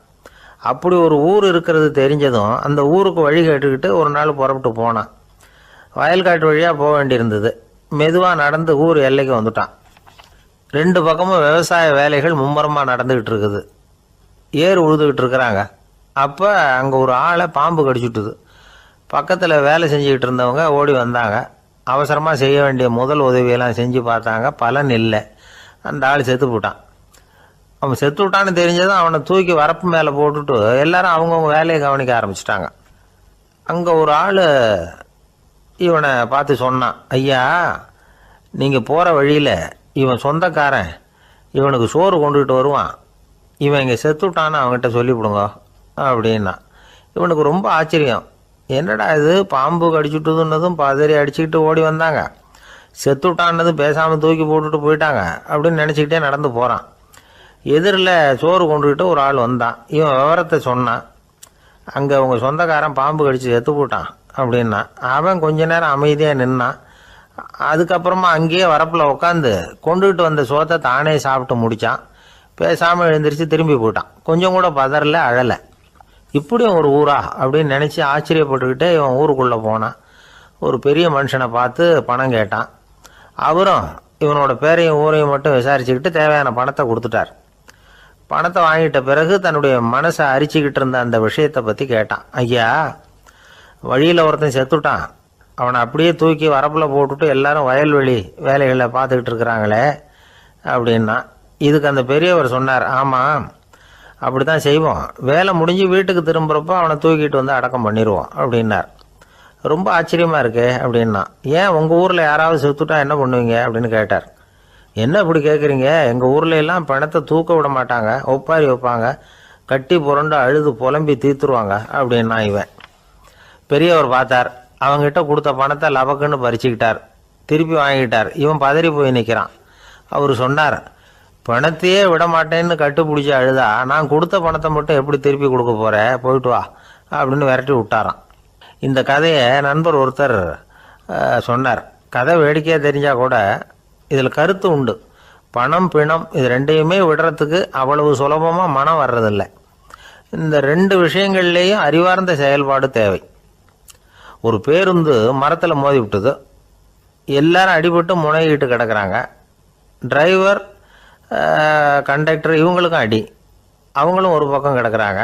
B: அப்படி ஒரு ஊர் இருக்கிறது தெரிஞ்சதும் அந்த ஊருக்கு வழி கேட்டுக்கிட்டு ஒரு நாள் புறப்பட்டு போனான். வயல்காட்டு வழியாக போக வேண்டியிருந்தது. மெதுவாக நடந்து ஊர் எல்லைக்கு வந்துட்டான். 2 பக்கமும் விவசாய வேலைகள் மும்முரமாக நடந்துக்கிட்டு இருக்குது. ஏர் உழுதுகிட்டு இருக்கிறாங்க. அப்போ அங்கே ஒரு ஆளை பாம்பு கடிச்சுட்டுது. பக்கத்தில் வேலை செஞ்சுக்கிட்டு இருந்தவங்க ஓடி வந்தாங்க. அவசரமாக செய்ய வேண்டிய முதல் உதவியெல்லாம் செஞ்சு பார்த்தாங்க. பலன் இல்லை. அந்த ஆள் செத்து போட்டான். அவன் செத்து விட்டான்னு தெரிஞ்சதும் அவனை தூக்கி வரப்பு மேலே போட்டுட்டு எல்லாரும் அவங்கவுங்க வேலையை கவனிக்க ஆரம்பிச்சிட்டாங்க. அங்கே ஒரு ஆள் இவனை பார்த்து சொன்னான், ஐயா நீங்கள் போகிற வழியில் இவன் சொந்தக்காரன் இவனுக்கு சோறு கொண்டுகிட்டு வருவான். இவன் இங்கே செத்துட்டான்னு அவங்ககிட்ட சொல்லிவிடுங்க அப்படின்னா. இவனுக்கு ரொம்ப ஆச்சரியம். என்னடா இது, பாம்பு கடிச்சுட்டுதுன்னதும் பதறி அடிச்சுக்கிட்டு ஓடி வந்தாங்க, செத்துட்டான்னதும் பேசாமல் தூக்கி போட்டுட்டு போயிட்டாங்க அப்படின்னு நினச்சிக்கிட்டே நடந்து போகிறான். எதிரில் சோறு கொண்டுக்கிட்டு ஒரு ஆள் வந்தான். இவன் விவரத்தை சொன்னான். அங்கே அவங்க சொந்தக்காரன் பாம்பு கடிச்சு செத்து போட்டான் அப்படின்னா. அவன் கொஞ்ச நேரம் அமைதியாக நின்னான். அதுக்கப்புறமா அங்கேயே வரப்பில் உட்காந்து கொண்டுகிட்டு வந்த சோத்தை தானே சாப்பிட்டு முடித்தான். பேசாமல் எழுந்திரிச்சு திரும்பி போயிட்டான். கொஞ்சம் கூட பதறல, அழலை. இப்படியும் ஒரு ஊரா அப்படின்னு நினச்சி ஆச்சரியப்பட்டுக்கிட்டே இவன் ஊருக்குள்ளே போனான். ஒரு பெரிய மனுஷனை பார்த்து பணம் கேட்டான். அவரும் இவனோட பேரையும் ஊரையும் மட்டும் விசாரிச்சுக்கிட்டு தேவையான பணத்தை கொடுத்துட்டார். பணத்தை வாங்கிட்ட பிறகு தன்னுடைய மனசை அரிச்சுக்கிட்டு இருந்த அந்த விஷயத்தை பற்றி கேட்டான். ஐயா, வழியில் ஒருத்தன் செத்துட்டான், அவனை அப்படியே தூக்கி வரப்பில் போட்டுட்டு எல்லாரும் வயல்வெளி வேலைகளை பார்த்துக்கிட்டு இருக்கிறாங்களே அப்படின்னா. இதுக்கு அந்த பெரியவர் சொன்னார், ஆமாம் அப்படி தான் செய்வோம், வேலை முடிஞ்சு வீட்டுக்கு திரும்புகிறப்போ அவனை தூக்கிட்டு வந்து அடக்கம் பண்ணிடுவோம் அப்படின்னார். ரொம்ப ஆச்சரியமாக இருக்கே அப்படின்னா. ஏன் உங்கள் ஊரில் யாராவது செத்துட்டா என்ன பண்ணுவீங்க அப்படின்னு கேட்டார். என்ன இப்படி கேட்குறீங்க, எங்கள் ஊரில் எல்லாம் பணத்தை தூக்க விட மாட்டாங்க, ஒப்பாரி வைப்பாங்க, கட்டி புரண்டு அழுது புலம்பி தீர்த்துருவாங்க அப்படின்னா இவன். பெரியவர் பார்த்தார், அவங்ககிட்ட கொடுத்த பணத்தை லபக்குன்னு பறிச்சுக்கிட்டார், திருப்பி வாங்கிட்டார். இவன் பதறி போய் நிற்கிறான். அவர் சொன்னார், பணத்தையே விட மாட்டேன்னு கட்டுப்பிடிச்சி அழுதா நான் கொடுத்த பணத்தை மட்டும் எப்படி திருப்பி கொடுக்க போகிறேன், போயிட்டு வா அப்படின்னு விரட்டி விட்டாராம். இந்த கதையை நண்பர் ஒருத்தர் சொன்னார். கதை வேடிக்கையாக தெரிஞ்சால் கூட இதில் கருத்து உண்டு. பணம் பிணம் இது ரெண்டையுமே விடுறதுக்கு அவ்வளவு சுலபமாக மனம் வர்றதில்லை. இந்த ரெண்டு விஷயங்கள்லேயும் அறிவார்ந்த செயல்பாடு தேவை. ஒரு பேருந்து மரத்தில் மோதி விட்டுது, எல்லாரும் அடிபட்டு முனைகிட்டு கிடக்கிறாங்க. டிரைவர் கண்டக்டர் இவங்களுக்கும் அடி, அவங்களும் ஒரு பக்கம் கிடக்கிறாங்க.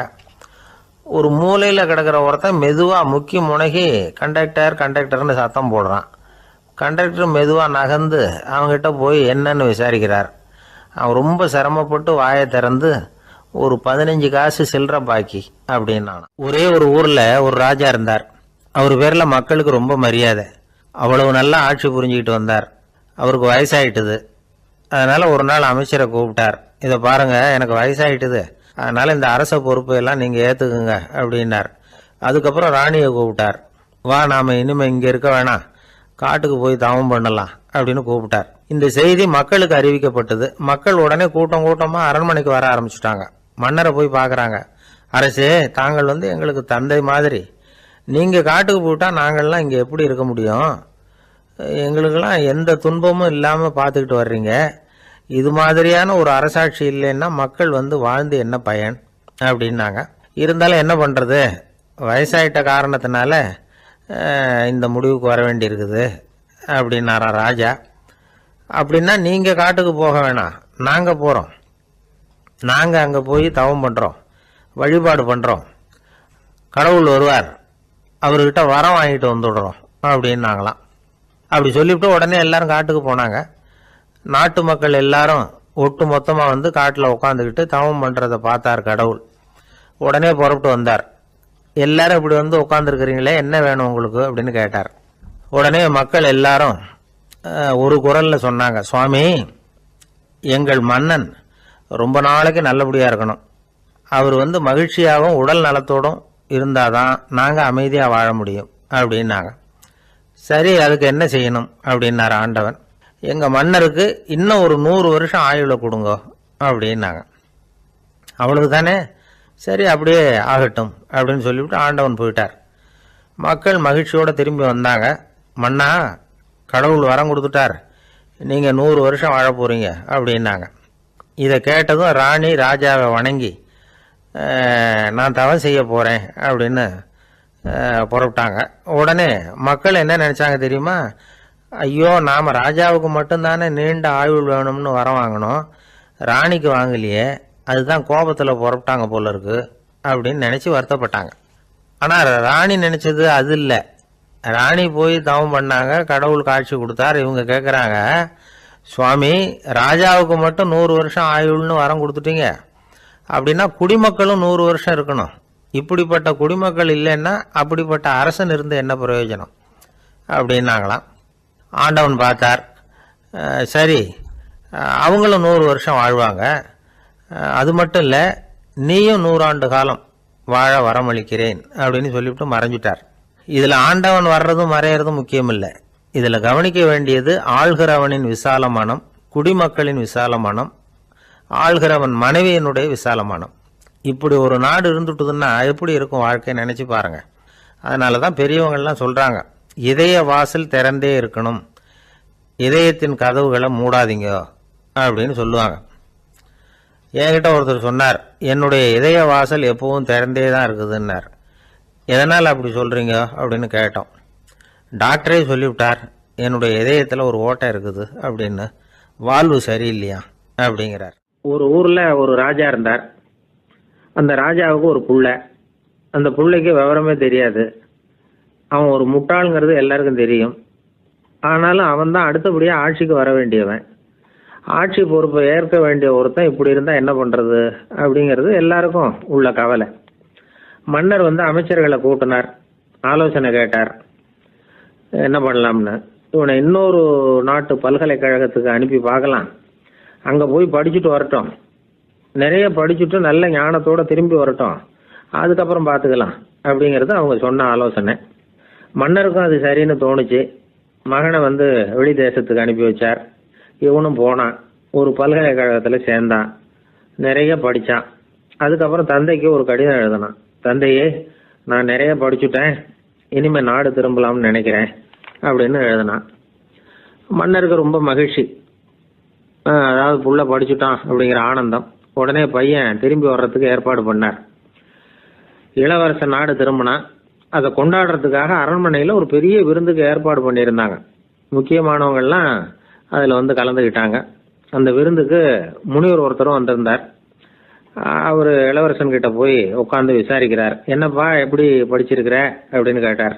B: ஒரு மூலையில் கிடக்கிற ஒருத்தன் மெதுவாக முக்கி முனகி கண்டக்டர்னு சத்தம் போடுறான். கண்டக்டர் மெதுவாக நகர்ந்து அவங்ககிட்ட போய் என்னன்னு விசாரிக்கிறார். அவன் ரொம்ப சிரமப்பட்டு வாயை திறந்து ஒரு 15 காசு சில்லற பாக்கி அப்படின்னான். ஒரே ஒரு ஊரில் ஒரு ராஜா இருந்தார். அவர் பேரில் மக்களுக்கு ரொம்ப மரியாதை. அவ்வளவு நல்லா ஆட்சி புரிஞ்சுக்கிட்டு வந்தார். அவருக்கு வயசாயிட்டுது. அதனால் ஒரு நாள் அமைச்சரை கூப்பிட்டார். இதை பாருங்கள், எனக்கு வயசாயிட்டுது, அதனால் இந்த அரச பொறுப்பையெல்லாம் நீங்கள் ஏற்றுக்குங்க அப்படின்னார். அதுக்கப்புறம் ராணியை கூப்பிட்டார். வா, நாம் இனிமேல் இங்கே இருக்க வேணாம், காட்டுக்கு போய் தவம் பண்ணலாம் அப்படின்னு கூப்பிட்டார். இந்த செய்தி மக்களுக்கு அறிவிக்கப்பட்டது. மக்கள் உடனே கூட்டம் கூட்டமாக அரண்மனைக்கு வர ஆரம்பிச்சுட்டாங்க. மன்னரை போய் பார்க்குறாங்க. அரசே, தாங்கள் எங்களுக்கு தந்தை மாதிரி, நீங்கள் காட்டுக்கு போயிட்டால் நாங்கள்லாம் இங்கே எப்படி இருக்க முடியும்? எங்களுக்கெல்லாம் எந்த துன்பமும் இல்லாமல் பார்த்துக்கிட்டு வர்றீங்க. இது மாதிரியான ஒரு அரசாட்சி இல்லைன்னா மக்கள் வாழ்ந்து என்ன பயன் அப்படின்னாங்க. இருந்தாலும் என்ன பண்ணுறது, வயசாயிட்ட காரணத்தினால இந்த முடிவுக்கு வர வேண்டியிருக்குது அப்படின்னாரா ராஜா. அப்படின்னா நீங்கள் காட்டுக்கு போக வேணாம், நாங்கள் போகிறோம். நாங்கள் அங்கே போய் தவம் பண்ணுறோம், வழிபாடு பண்ணுறோம், கடவுள் வருவார், அவர்கிட்ட வரம் வாங்கிட்டு வந்துடுறோம் அப்படின்னாங்களாம். அப்படி சொல்லிவிட்டு உடனே எல்லாரும் காட்டுக்கு போனாங்க. நாட்டு மக்கள் எல்லாரும் ஒட்டு மொத்தமாக காட்டில் உட்காந்துக்கிட்டு தவம் பண்ணுறதை பார்த்தார் கடவுள். உடனே புறப்பட்டு வந்தார். எல்லாரும் இப்படி உட்காந்துருக்கிறீங்களே, என்ன வேணும் உங்களுக்கு அப்படின்னு கேட்டார். உடனே மக்கள் எல்லாரும் ஒரு குரலில் சொன்னாங்க, சுவாமி, எங்கள் மன்னன் ரொம்ப நாளைக்கு நல்லபடியாக இருக்கணும். அவர் மகிழ்ச்சியாகவும் உடல் நலத்தோடும் இருந்தாதான் நாங்கள் அமைதியாக வாழ முடியும் அப்படின்னாங்க. சரி, அதுக்கு என்ன செய்யணும் அப்படின்னார் ஆண்டவன். எங்கள் மன்னருக்கு இன்னும் ஒரு 100 வருஷம் ஆயுளை கொடுங்க அப்படின்னாங்க. அவ்வளவு தானே, சரி அப்படியே ஆகட்டும் அப்படின்னு சொல்லிவிட்டு ஆண்டவன் போயிட்டார். மக்கள் மகிழ்ச்சியோடு திரும்பி வந்தாங்க. மன்னா, கடவுள் வரம் கொடுத்துட்டார், நீங்கள் 100 வருஷம் வாழ போகிறீங்க அப்படின்னாங்க. இதை கேட்டதும் ராணி ராஜாவை வணங்கி நான் தவம் செய்ய போகிறேன் அப்படின்னு புறப்பட்டாங்க. உடனே மக்கள் என்ன நினச்சாங்க தெரியுமா? ஐயோ, நாம் ராஜாவுக்கு மட்டும்தானே நீண்ட ஆயுள் வேணும்னு வரம் வாங்கினோம், ராணிக்கு வாங்கலையே, அதுதான் கோபத்தில் புறப்பட்டாங்க போல இருக்கு அப்படின்னு நினச்சி வருத்தப்பட்டாங்க. ஆனால் ராணி நினச்சது அது இல்லை. ராணி போய் தவம் பண்ணாங்க, கடவுள் காட்சி கொடுத்தார். இவங்க கேட்குறாங்க, சுவாமி, ராஜாவுக்கு மட்டும் 100 வருஷம் ஆயுள்னு வரம் கொடுத்துட்டீங்க, அப்படின்னா குடிமக்களும் 100 வருஷம் இருக்கணும். இப்படிப்பட்ட குடிமக்கள் இல்லைன்னா அப்படிப்பட்ட அரசன் இருந்து என்ன பிரயோஜனம் அப்படின்னாங்களாம். ஆண்டவன் பார்த்தார். சரி, அவங்களும் 100 வருஷம் வாழ்வாங்க, அது மட்டும் இல்லை, நீயும் 100 ஆண்டு காலம் வாழ வரமளிக்கிறேன் அப்படின்னு சொல்லிவிட்டு மறைஞ்சிட்டார். இதில் ஆண்டவன் வர்றதும் மறையிறதும் முக்கியம் இல்லை. இதில் கவனிக்க வேண்டியது ஆள்கிறவனின் விசால மனம், குடிமக்களின் விசால மனம், ஆள்கிறவன் மனைவியினுடைய விசால மனம். இப்படி ஒரு நாடு இருந்துட்டுதுன்னா எப்படி இருக்கும் வாழ்க்கை நினச்சி பாருங்க. அதனால தான் பெரியவங்கள்லாம் சொல்கிறாங்க, இதய வாசல் திறந்தே இருக்கணும், இதயத்தின் கதவுகளை மூடாதீங்க அப்படின்னு சொல்லுவாங்க. என்கிட்ட ஒருத்தர் சொன்னார், என்னுடைய இதய வாசல் எப்பவும் திறந்தே தான் இருக்குதுன்னார். எதனால் அப்படி சொல்கிறீங்க அப்படின்னு கேட்டோம். டாக்டரே சொல்லிவிட்டார், என்னுடைய இதயத்தில் ஒரு ஓட்டை இருக்குது அப்படின்னு, வால்வு சரியில்லையா அப்படிங்கிறார்.
A: ஒரு ஊரில் ஒரு ராஜா இருந்தார். அந்த ராஜாவுக்கு ஒரு புள்ள. அந்த புள்ளைக்கு விவரமே தெரியாது. அவன் ஒரு முட்டாளுங்கிறது எல்லாருக்கும் தெரியும். ஆனாலும் அவன் தான் அடுத்தபடியாக ஆட்சிக்கு வர வேண்டியவன். ஆட்சி பொறுப்பை ஏற்க வேண்டிய ஒருத்தன் இப்படி இருந்தால் என்ன பண்ணுறது அப்படிங்கிறது எல்லாருக்கும் உள்ள கவலை. மன்னர் அமைச்சர்களை கூட்டினார், ஆலோசனை கேட்டார் என்ன பண்ணலாம்னு. இவனை இன்னொரு நாட்டு பல்கலைக்கழகத்துக்கு அனுப்பி பார்க்கலாம், அங்கே போய் படிச்சுட்டு வரட்டும், நிறைய படிச்சுட்டு நல்ல ஞானத்தோடு திரும்பி வரட்டும், அதுக்கப்புறம் பார்த்துக்கலாம் அப்படிங்கிறது அவங்க சொன்ன ஆலோசனை. மன்னருக்கும் அது சரின்னு தோணுச்சு. மகனை வெளி தேசத்துக்கு அனுப்பி வச்சார். இவனும் போனான், ஒரு பல்கலைக்கழகத்தில் சேர்ந்தான், நிறைய படித்தான். அதுக்கப்புறம் தந்தைக்கு ஒரு கடிதம் எழுதினான். தந்தையே, நான் நிறைய படிச்சுட்டேன், இனிமேல் நாடு திரும்பலாம்னு நினைக்கிறேன் அப்படின்னு எழுதினான். மன்னருக்கு ரொம்ப மகிழ்ச்சி. அதாவது புள்ள படிச்சுட்டான் அப்படிங்கிற ஆனந்தம். உடனே பையன் திரும்பி வர்றதுக்கு ஏற்பாடு பண்ணார். இளவரசன் நாடு திரும்பினான். அதை கொண்டாடுறதுக்காக அரண்மனையில் ஒரு பெரிய விருந்துக்கு ஏற்பாடு பண்ணியிருந்தாங்க. முக்கியமானவங்கள்லாம் அதில் கலந்துக்கிட்டாங்க. அந்த விருந்துக்கு முனிவர் ஒருத்தரும் வந்திருந்தார். அவர் இளவரசன் கிட்ட போய் உட்காந்து விசாரிக்கிறார். என்னப்பா, எப்படி படிச்சிருக்கிற அப்படின்னு கேட்டார்.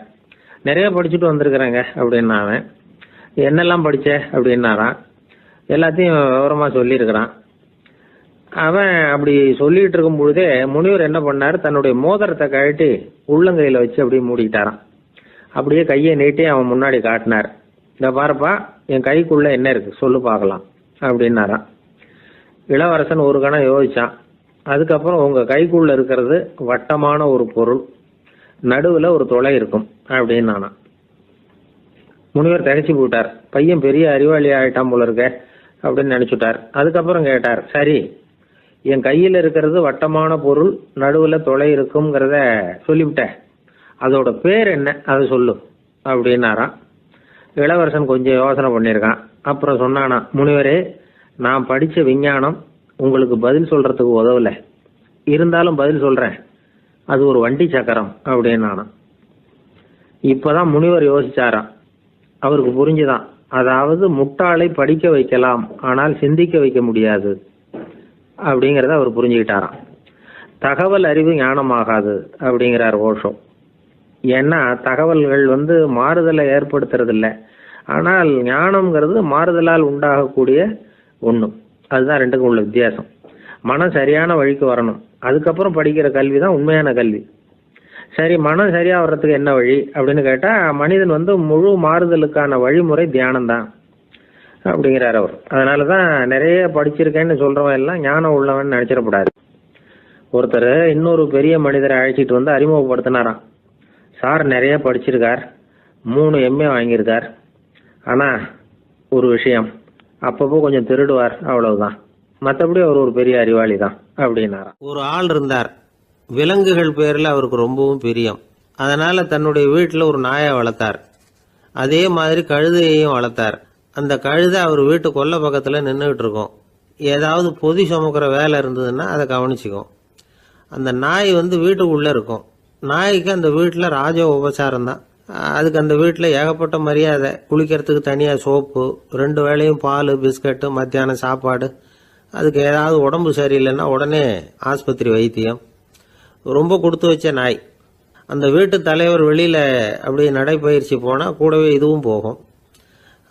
A: நிறைய படிச்சுட்டு வந்திருக்கிறேங்க அப்படின்னா. அவன் என்னெல்லாம் படித்த அப்படின்னாரான். எல்லாத்தையும் விவரமாக சொல்லியிருக்கிறான். அவன் அப்படி சொல்லிட்டு இருக்கும் பொழுதே முனிவர் என்ன பண்ணார், தன்னுடைய மோதிரத்தை கழட்டி உள்ளங்கையில் வச்சு அப்படியே மூடிக்கிட்டாரான். அப்படியே கையை நீட்டி அவன் முன்னாடி காட்டினார். இதை பாருப்பா, என் கைக்குள்ள என்ன இருக்கு சொல்லு பார்க்கலாம் அப்படின்னாரான். இளவரசன் ஒரு கணம் யோசிச்சான். அதுக்கப்புறம் உங்கள் கைக்குள்ள இருக்கிறது வட்டமான ஒரு பொருள், நடுவில் ஒரு துளை இருக்கும் அப்படின்னு நானான். முனிவர் திகைச்சு போட்டார். பையன் பெரிய அறிவாளி ஆகிட்டான் போல இருக்க அப்படின்னு நினச்சிட்டார். அதுக்கப்புறம் கேட்டார், சரி, என் கையில் இருக்கிறது வட்டமான பொருள், நடுவில் துளை இருக்குங்கிறத சொல்லிவிட்டேன், அதோட பேர் என்ன அதை சொல்லு அப்படின்னாராம். இளவரசன் கொஞ்சம் யோசனை பண்ணியிருக்கான். அப்புறம் சொன்னானா, முனிவரே, நான் படித்த விஞ்ஞானம் உங்களுக்கு பதில் சொல்கிறதுக்கு உதவலை, இருந்தாலும் பதில் சொல்கிறேன், அது ஒரு வண்டி சக்கரம் அப்படின்னானா. இப்போதான் முனிவர் யோசிச்சாராம். அவருக்கு புரிஞ்சுதான், அதாவது முட்டாளை படிக்க வைக்கலாம், ஆனால் சிந்திக்க வைக்க முடியாது அப்படிங்கிறத அவர் புரிஞ்சுக்கிட்டாராம். தகவல் அறிவு ஞானமாகாது அப்படிங்கிறார் ஓஷோ. ஏன்னா தகவல்கள் மாறுதலை ஏற்படுத்துறது இல்லை, ஆனால் ஞானம்ங்கிறது மாறுதலால் உண்டாகக்கூடிய ஒன்று. அதுதான் ரெண்டுக்கும் உள்ள வித்தியாசம். மனம் சரியான வழிக்கு வரணும், அதுக்கப்புறம் படிக்கிற கல்வி தான் உண்மையான கல்வி. சரி, மனம் சரியா வர்றதுக்கு என்ன வழி அப்படின்னு கேட்டால், மனிதன் முழு மாறுதலுக்கான வழிமுறை தியானம் தான் அப்படிங்கிறார் அவர். அதனால தான் நிறைய படிச்சிருக்கேன்னு சொல்றவன் எல்லாம் ஞானம் உள்ளவன் நினைச்சிடக்கூடாது. ஒருத்தர் இன்னொரு பெரிய மனிதரை அழைச்சிட்டு அறிமுகப்படுத்தினாராம். சார் நிறைய படிச்சிருக்கார், 3 MA வாங்கியிருக்கார், ஆனால் ஒரு விஷயம், அப்பப்போ கொஞ்சம் திருடுவார், அவ்வளவுதான், மற்றபடி அவர் ஒரு பெரிய அறிவாளி தான் அப்படின்னாராம்.
B: ஒரு ஆள் இருந்தார், விலங்குகள் பேரில் அவருக்கு ரொம்பவும் பிரியம். அதனால தன்னுடைய வீட்டில் ஒரு நாயை வளர்த்தார். அதே மாதிரி கழுதையையும் வளர்த்தார். அந்த கழுதை அவர் வீட்டு கொல்லை பக்கத்தில் நின்றுகிட்டு இருக்கும். ஏதாவது பொதி சுமக்கிற வேலை இருந்ததுன்னா அதை கவனிச்சுக்கும். அந்த நாய் வீட்டுக்குள்ளே இருக்கும். நாய்க்கு அந்த வீட்டில் ராஜ உபசாரம் தான். அதுக்கு அந்த வீட்டில் ஏகப்பட்ட மரியாதை. குளிக்கிறதுக்கு தனியாக சோப்பு, 2 வேளையும் பால், பிஸ்கட்டு, மத்தியானம் சாப்பாடு. அதுக்கு ஏதாவது உடம்பு சரியில்லைன்னா உடனே ஆஸ்பத்திரி வைத்தியம். ரொம்ப கொடுத்து வச்ச நாய். அந்த வீட்டு தலைவர் வெளியில் அப்படியே நடைப்பயிற்சி போனால் கூடவே இதுவும் போகும்.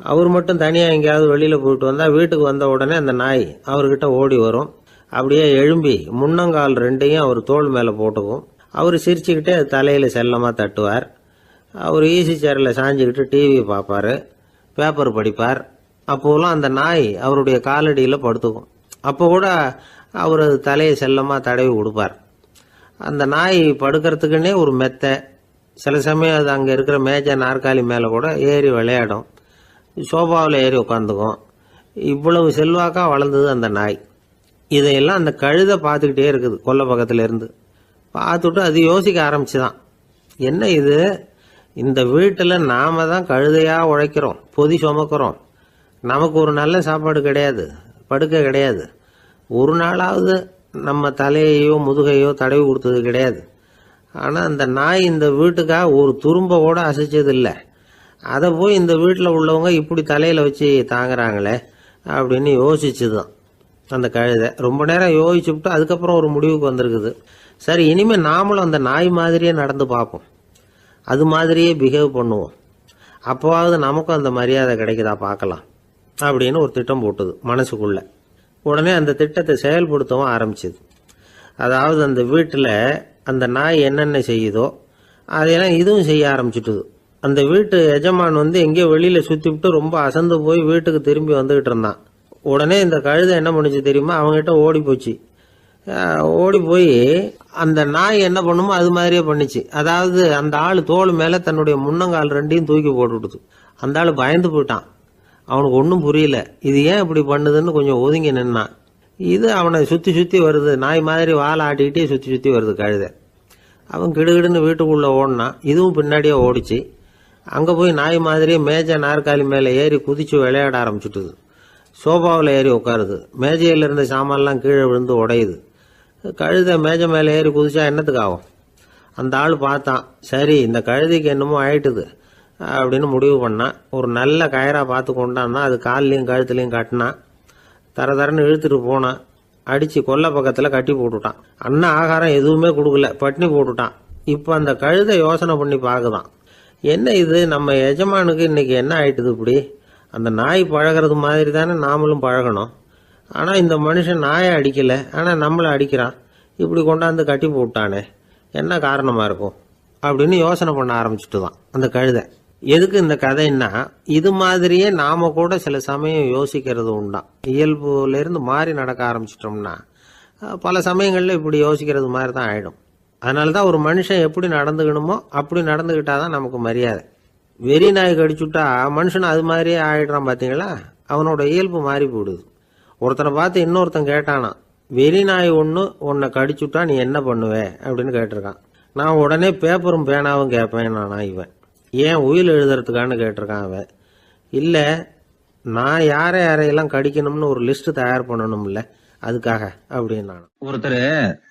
B: அவர் மட்டும் தனியாக எங்கேயாவது வெளியில் போயிட்டு வந்தால் வீட்டுக்கு வந்த உடனே அந்த நாய் அவர்கிட்ட ஓடி வரும். அப்படியே எழும்பி முன்னங்கால் 2ஐயும் அவர் தோள் மேலே போட்டுக்கும். அவர் சிரிச்சுக்கிட்டே அது தலையில் செல்லமாக தட்டுவார். அவர் ஈசி சேரில் சாஞ்சிக்கிட்டு டிவி பார்ப்பார், பேப்பர் படிப்பார். அப்போலாம் அந்த நாய் அவருடைய காலடியில் படுத்துக்கும். அப்போ கூட அவர் அது தலையை செல்லமாக தடவி கொடுப்பார். அந்த நாய் படுக்கிறதுக்குன்னே ஒரு மெத்தை, சில சமயம் அது அங்கே இருக்கிற மேஜை நாற்காலி மேலே கூட ஏறி விளையாடும், சோபாவில் ஏறி உட்காந்துக்கும். இவ்வளவு செல்வாக்காக வளர்ந்தது அந்த நாய். இதையெல்லாம் அந்த கழுதை பார்த்துக்கிட்டே இருக்குது கொல்லை பக்கத்துல இருந்து. பார்த்துட்டு அது யோசிக்க ஆரம்பிச்சுதான், என்ன இது, இந்த வீட்டில் நாம தான் கழுதையாக உழைக்கிறோம், பொதி சுமக்கிறோம், நமக்கு ஒரு நல்ல சாப்பாடு கிடையாது, படுக்கை கிடையாது, ஒரு நாளாவது நம்ம தலையையோ முதுகையோ தடவி கொடுத்தது கிடையாது. ஆனால் அந்த நாய் இந்த வீட்டுக்காக ஒரு துரும்ப கூட அசைச்சதில்லை. அதை போய் இந்த வீட்டில் உள்ளவங்க இப்படி தலையில் வச்சு தாங்குறாங்களே அப்படின்னு யோசிச்சுதான் அந்த கழுதை. ரொம்ப நேரம் யோசிச்சுவிட்டு அதுக்கப்புறம் ஒரு முடிவுக்கு வந்திருக்குது. சரி, இனிமேல் நாமளும் அந்த நாய் மாதிரியே நடந்து பார்ப்போம், அது மாதிரியே பிஹேவ் பண்ணுவோம், அப்போவாவது நமக்கும் அந்த மரியாதை கிடைக்குதா பார்க்கலாம் அப்படின்னு ஒரு திட்டம் போட்டுது மனசுக்குள்ள. உடனே அந்த திட்டத்தை செயல்படுத்தவும் ஆரம்பிச்சுது. அதாவது அந்த வீட்டில் அந்த நாய் என்னென்ன செய்யுதோ அதையெல்லாம் இதுவும் செய்ய ஆரம்பிச்சுட்டுது. அந்த வீட்டு எஜமான் எங்கேயோ வெளியில் சுற்றிவிட்டு ரொம்ப அசந்து போய் வீட்டுக்கு திரும்பி வந்துகிட்டு இருந்தான். உடனே இந்த கழுதை என்ன பண்ணுச்சு தெரியுமா, அவங்ககிட்ட ஓடி போச்சு. ஓடி போய் அந்த நாய் என்ன பண்ணுமோ அது மாதிரியே பண்ணிச்சு. அதாவது அந்த ஆள் தோள் மேலே தன்னுடைய முன்னங்கால் ரெண்டையும் தூக்கி போட்டுவிடுது. அந்த ஆள் பயந்து போயிட்டான். அவனுக்கு ஒன்றும் புரியல, இது ஏன் இப்படி பண்ணுதுன்னு கொஞ்சம் ஒதுங்கி நின்னான். இது அவனை சுற்றி சுற்றி வருது, நாய் மாதிரி வாழை ஆட்டிக்கிட்டே சுற்றி சுற்றி வருது கழுதை. அவன் கிடுகிடுன்னு வீட்டுக்குள்ளே ஓடினான். இதுவும் பின்னாடியே ஓடிச்சு. அங்கே போய் நாய் மாதிரியே மேஜை நாற்காலி மேலே ஏறி குதிச்சு விளையாட ஆரம்பிச்சுட்டுது. சோபாவில் ஏறி உட்காருது. மேஜையில் இருந்த சாமான்லாம் கீழே விழுந்து உடையுது. கழுதை மேஜை மேலே ஏறி குதிச்சா என்னத்துக்கு ஆகும்? அந்த ஆள் பார்த்தான், சரி இந்த கழுதைக்கு என்னமோ ஆயிட்டுது அப்படின்னு முடிவு பண்ணான். ஒரு நல்ல கயிறா பார்த்து கொண்டான்னா அது கால்லையும் கழுத்துலையும் கட்டினான். தரன்னு இழுத்துட்டு போனான். அடித்து கொல்லை பக்கத்தில் கட்டி போட்டுட்டான். அண்ணா ஆகாரம் எதுவுமே கொடுக்கல, பட்னி போட்டுட்டான். இப்போ அந்த கழுதை யோசனை பண்ணி பார்க்குதான், என்ன இது நம்ம எஜமானுக்கு இன்னைக்கு என்ன ஆயிட்டுது இப்படி? அந்த நாய் பழகிறது மாதிரி தானே நாமளும் பழகணும். ஆனால் இந்த மனுஷன் நாயை அடிக்கலை, ஆனால் நம்மளை அடிக்கிறான். இப்படி கொண்டாந்து கட்டி போட்டானே, என்ன காரணமாக இருக்கும் அப்படின்னு யோசனை பண்ண ஆரம்பிச்சுட்டு தான் அந்த கழுதை. எதுக்கு இந்த கதைன்னா, இது மாதிரியே நாம கூட சில சமயம் யோசிக்கிறது உண்டாம். இயல்புலேருந்து மாறி நடக்க ஆரம்பிச்சிட்டோம்னா பல சமயங்களில் இப்படி யோசிக்கிறது மாதிரி தான் ஆயிடும். அதனால தான் ஒரு மனுஷன் எப்படி நடந்துக்கணுமோ அப்படி நடந்துக்கிட்டாதான் நமக்கு மரியாதை. வெறி நாய் கடிச்சுட்டா மனுஷன் அது மாதிரியே ஆயிடுறான் பார்த்தீங்களா, அவனோட இயல்பு மாறி போடுது. ஒருத்தனை பார்த்து இன்னொருத்தன் கேட்டானா, வெறி நாய் உன்னை கடிச்சுட்டா நீ என்ன பண்ணுவே அப்படின்னு கேட்டிருக்கான். நான் உடனே பேப்பரும் பேனாவும் கேட்பேன் நானா இவன். ஏன் உயில் எழுதுறதுக்கான்னு கேட்டிருக்கான் அவன். இல்லை, நான் யாரையெல்லாம் கடிக்கணும்னு ஒரு லிஸ்ட் தயார் பண்ணணும்ல, அதுக்காக அப்படின்னு நான்.
C: ஒருத்தர்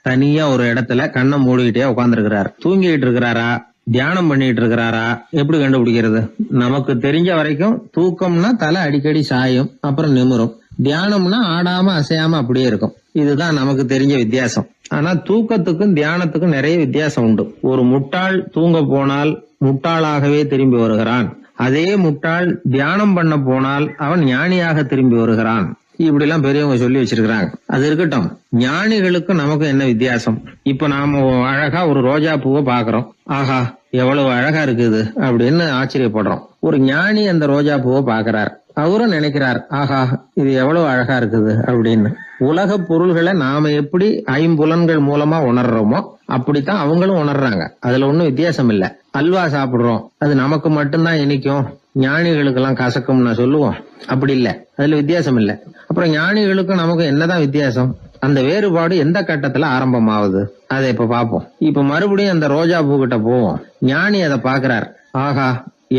C: தனியா ஒரு இடத்துல கண்ணை மூடிக்கிட்டே உட்காந்துருக்கிறார். தூங்கிட்டு இருக்கிறாரா, தியானம் பண்ணிட்டு இருக்கிறாரா, எப்படி கண்டுபிடிக்கிறது? நமக்கு தெரிஞ்ச வரைக்கும் தூக்கம்னா தலை அடிக்கடி சாயும், அப்புறம் நிமிரும். தியானம்னா ஆடாம அசையாம அப்படியே இருக்கும். இதுதான் நமக்கு தெரிஞ்ச வித்தியாசம். ஆனா தூக்கத்துக்கும் தியானத்துக்கும் நிறைய வித்தியாசம் உண்டு. ஒரு முட்டாள் தூங்க போனால் முட்டாளாகவே திரும்பி வருகிறான். அதே முட்டாள் தியானம் பண்ண போனால் அவன் ஞானியாக திரும்பி வருகிறான். இப்படி எல்லாம் பெரியவங்க சொல்லி வச்சிருக்கிறாங்க. அது இருக்கட்டும், ஞானிகளுக்கும் நமக்கும் என்ன வித்தியாசம்? இப்ப நாம அழகா ஒரு ரோஜா பூவை பாக்குறோம், ஆஹா எவ்வளவு அழகா இருக்குது அப்படின்னு ஆச்சரியப்படுறோம். ஒரு ஞானி அந்த ரோஜா பூவை பாக்குறார், அவரும் நினைக்கிறார், ஆஹா இது எவ்வளவு அழகா இருக்குது அப்படின்னு. உலக பொருள்களை நாம எப்படி ஐம்புலன்கள் மூலமா உணர்றோமோ அப்படித்தான் அவங்களும் உணர்றாங்க. அதுல ஒன்னும் வித்தியாசம் இல்ல. அல்வா சாப்பிடுறோம், அது நமக்கு மட்டும்தான் இனிக்கும், ஞானிகளுக்கு எல்லாம் கசக்கும் நான் சொல்லுவோம். அப்படி இல்ல, அதுல வித்தியாசம் இல்ல. அப்புறம் ஞானிகளுக்கும் நமக்கு என்னதான் வித்தியாசம்? அந்த வேறுபாடு எந்த கட்டத்துல ஆரம்பமாகுது அதை இப்ப பாப்போம். இப்ப மறுபடியும் அந்த ரோஜா பூ கிட்ட போவோம். ஞானி அதை பாக்குறார், ஆஹா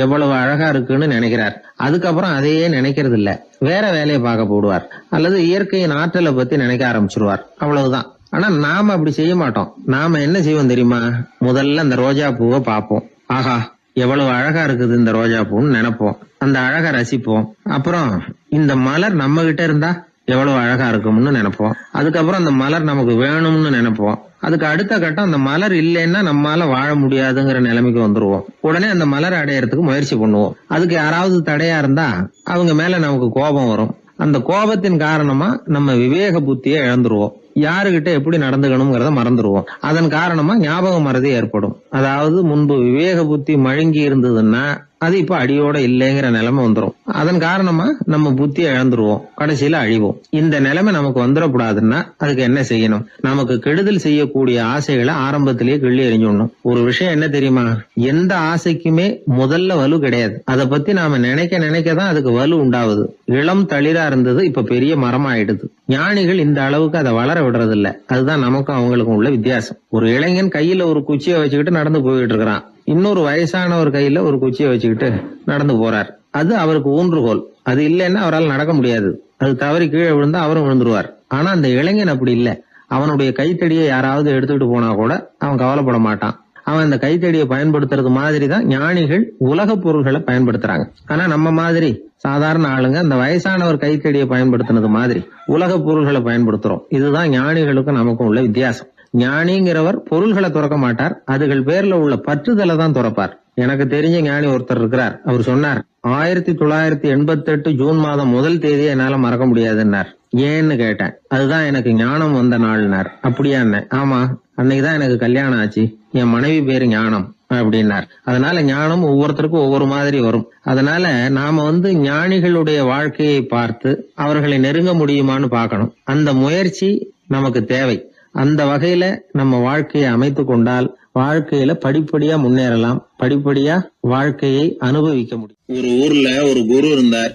C: எவ்வளவு அழகா இருக்குன்னு நினைக்கிறார். அதுக்கப்புறம் அதையே நினைக்கிறது இல்ல, வேற வேலையை பார்க்க போடுவார், அல்லது இயற்கையின் ஆற்றலை பத்தி நினைக்க ஆரம்பிச்சிருவார். அவ்வளவுதான். ஆனா நாம அப்படி செய்ய மாட்டோம். நாம என்ன செய்வோம் தெரியுமா? முதல்ல அந்த ரோஜா பூவை பார்ப்போம், ஆஹா எவ்வளவு அழகா இருக்குது இந்த ரோஜா பூன்னு நினைப்போம், அந்த அழகை ரசிப்போம். அப்புறம் இந்த மலர் நம்ம கிட்ட இருந்தா எவ்வளவு அழகா இருக்கும்னு நினைப்போம். அதுக்கப்புறம் அந்த மலர் நமக்கு வேணும்னு நினைப்போம். அதுக்கு அடுத்த கட்டம், அந்த மலர் இல்லைன்னா நம்மளால வாழ முடியாதுங்கிற நிலைமைக்கு வந்துருவோம். உடனே அந்த மலர் அடையறதுக்கு முயற்சி பண்ணுவோம். அதுக்கு யாராவது தடையா இருந்தா அவங்க மேல நமக்கு கோபம் வரும். அந்த கோபத்தின் காரணமா நம்ம விவேக புத்தியை இழந்துருவோம். யாருகிட்ட எப்படி நடந்துக்கணுங்கிறத மறந்துடுவோம். அதன் காரணமா ஞாபக மறதி ஏற்படும். அதாவது முன்பு விவேக புத்தி மழுங்கி இருந்ததுன்னா அது இப்ப அடியோட இல்லைங்கிற நிலைமை வந்துடும். அதன் காரணமா நம்ம புத்தியை இழந்துருவோம், கடைசியில அழிவோம். இந்த நிலைமை நமக்கு வந்துடக்கூடாதுன்னா அதுக்கு என்ன செய்யணும்? நமக்கு கெடுதல் செய்யக்கூடிய ஆசைகளை ஆரம்பத்திலேயே கிள்ளி எறிஞ்சிடணும். ஒரு விஷயம் என்ன தெரியுமா? எந்த ஆசைக்குமே முதல்ல வலு கிடையாது. அதை பத்தி நாம நினைக்கதான் அதுக்கு வலு உண்டாகுது. இளம் தளிரா இருந்தது இப்ப பெரிய மரமா ஆயிடுது. ஞானிகள் இந்த அளவுக்கு அதை வளர விடுறது இல்ல. அதுதான் நமக்கும் அவங்களுக்கும் உள்ள வித்தியாசம். ஒரு இளைஞன் கையில ஒரு குச்சியை வச்சுக்கிட்டு நடந்து போயிட்டு இருக்கிறான். இன்னொரு வயசானவர் கையில ஒரு குச்சியை வச்சுக்கிட்டு நடந்து போறார். அது அவருக்கு ஊன்றுகோல். அது இல்லைன்னா அவரால் நடக்க முடியாது. அது தவறி கீழே விழுந்தா அவரும் விழுந்துருவார். ஆனா அந்த இளைஞன் அப்படி இல்ல. அவனுடைய கைத்தடியை யாராவது எடுத்துட்டு போனா கூட அவன் கவலைப்பட மாட்டான். அவன் அந்த கைத்தடியை பயன்படுத்துறது மாதிரி தான் ஞானிகள் உலக பொருள்களை பயன்படுத்துறாங்க. ஆனா நம்ம மாதிரி சாதாரண ஆளுங்க அந்த வயசானவர் கைத்தடியை பயன்படுத்தினது மாதிரி உலக பொருள்களை பயன்படுத்துறோம். இதுதான் ஞானிகளுக்கும் நமக்கும் உள்ள வித்தியாசம். ஞானிங்கிறவர் பொருள்களை துறக்க மாட்டார், அதுகள் பேர்ல உள்ள பற்றுதலை தான் துறப்பார். எனக்கு தெரிஞ்ச ஞானி ஒருத்தர் இருக்கிறார். அவர் சொன்னார், 1988 ஜூன் மாதம் 1 தேதியை என்னால மறக்க முடியாதுன்னார். ஏன்னு கேட்டேன். அதுதான் எனக்கு ஞானம் வந்த நாள்னார். அப்படியா? ஆமா, அன்னைக்குதான் எனக்கு கல்யாணம் ஆச்சு, என் மனைவி பேரு ஞானம் அப்படின்னார். அதனால ஞானம் ஒவ்வொருத்தருக்கும் ஒவ்வொரு மாதிரி வரும். அதனால நாம ஞானிகளுடைய வாழ்க்கையை பார்த்து அவர்களை நெருங்க முடியுமான்னு பார்க்கணும். அந்த முயற்சி நமக்கு தேவை. அந்த வகையில நம்ம வாழ்க்கையை அமைத்து கொண்டால் வாழ்க்கையில படிப்படியா முன்னேறலாம், படிப்படியா வாழ்க்கையை அனுபவிக்க முடியும். ஒரு ஊர்ல ஒரு குரு இருந்தார்.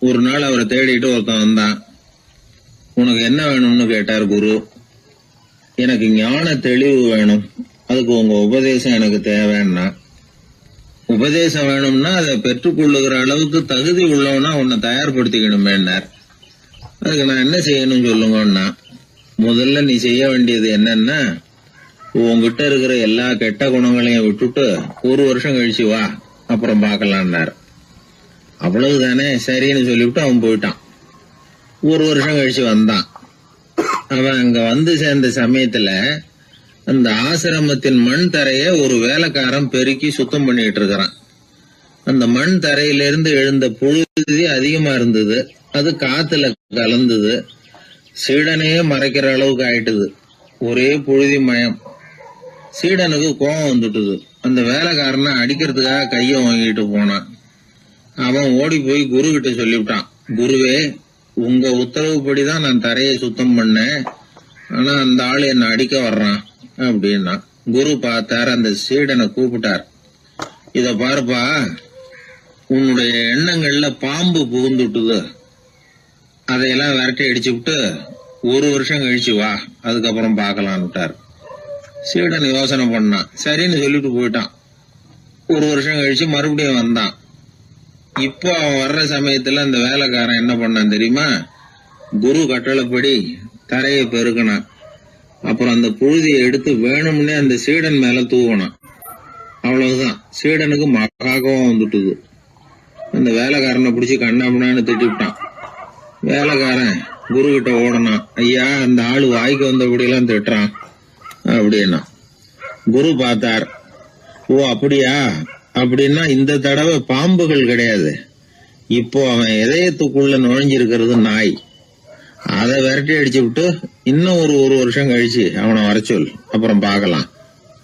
C: ஒரு நாள் அவரை தேடிட்டு ஒருத்தன் வந்தான். உனக்கு என்ன வேணும்னு கேட்டார் குரு. எனக்கு ஞான தெளிவு வேணும், அதுக்கு உங்க உபதேசம் எனக்கு தேவைன்னா. உபதேசம் வேணும்னா அதை பெற்றுக்கொள்ளுகிற அளவுக்கு தகுதி உள்ளவனா உன்னை தயார்படுத்திக்கணுமேன்னார். அதுக்கு நான் என்ன செய்யணும் சொல்லுங்கன்னா, முதல்ல நீ செய்ய வேண்டியது என்னன்னா, உங்ககிட்ட இருக்கிற எல்லா கெட்ட குணங்களையும் விட்டுட்டு 1 வருஷம் கழிச்சு வா, அப்புறம் பார்க்கலான்னார். அவ்வளவுதானே, சரின்னு சொல்லிவிட்டு அவன் போயிட்டான். 1 வருஷம் கழிச்சு வந்தான். அவன் அங்க வந்து சேர்ந்த சமயத்துல அந்த ஆசிரமத்தின் மண் தரைய ஒரு வேலைக்காரன் பெருக்கி சுத்தம் பண்ணிட்டு இருக்கிறான். அந்த மண் தரையிலிருந்து எழுந்த புழுதி அதிகமா இருந்தது. அது காத்துல கலந்தது. சீடனையே மறைக்கிற அளவுக்கு ஆயிட்டுது. ஒரே புழுதி மயம். சீடனுக்கு கோபம் வந்துட்டுது. அந்த வேலைக்காரனை அடிக்கிறதுக்காக கைய வாங்கிட்டு போனான். அவன் ஓடி போய் குரு கிட்ட சொல்லிவிட்டான், குருவே, உங்க உத்தரவுப்படிதான் நான் தரையை சுத்தம் பண்ணேன், ஆனா அந்த ஆளு என்ன அடிக்க வர்றான் அப்படின்னா. குரு பார்த்தார், அந்த சீடனை கூப்பிட்டார். இத பாருப்பா, உன்னுடைய எண்ணங்கள்ல பாம்பு புகுந்துட்டுது, அதையெல்லாம் விரட்டி அடிச்சுவிட்டு 1 வருஷம் கழிச்சு வா, அதுக்கப்புறம் பார்க்கலான்னுட்டார். சீடன் யோசனை பண்ணான். சரின்னு சொல்லிட்டு போயிட்டான். 1 வருஷம் கழிச்சு மறுபடியும் வந்தான். இப்போ அவன் வர்ற சமயத்துல அந்த வேலைக்காரன் என்ன பண்ணான் தெரியுமா? குரு கட்டளைப்படி தரையை பெருக்கினான். அப்புறம் அந்த புழுதியை எடுத்து வேணும்னே அந்த சீடன் மேல தூவினான். அவ்வளவுதான், சீடனுக்கு மகாகோவம் வந்துட்டுது. அந்த வேலைக்காரனை பிடிச்சி கண்ணாமண்ணான்னு திட்டிவிட்டான். வேலைக்காரன் குரு கிட்ட ஓடனான். ஐயா, அந்த ஆளு வாய்க்கு வந்தபடி எல்லாம் திட்டுறான் அப்படின்னா. குரு பார்த்தார். ஓ அப்படியா? அப்படின்னா இந்த தடவை பாம்புகள் கிடையாது, இப்போ அவன் இதயத்துக்குள்ள நுழைஞ்சிருக்கிறது நாய். அதை விரட்டி அடிச்சு விட்டு இன்னும் ஒரு வருஷம் கழிச்சு அவனை வர சொல், அப்புறம் பார்க்கலாம்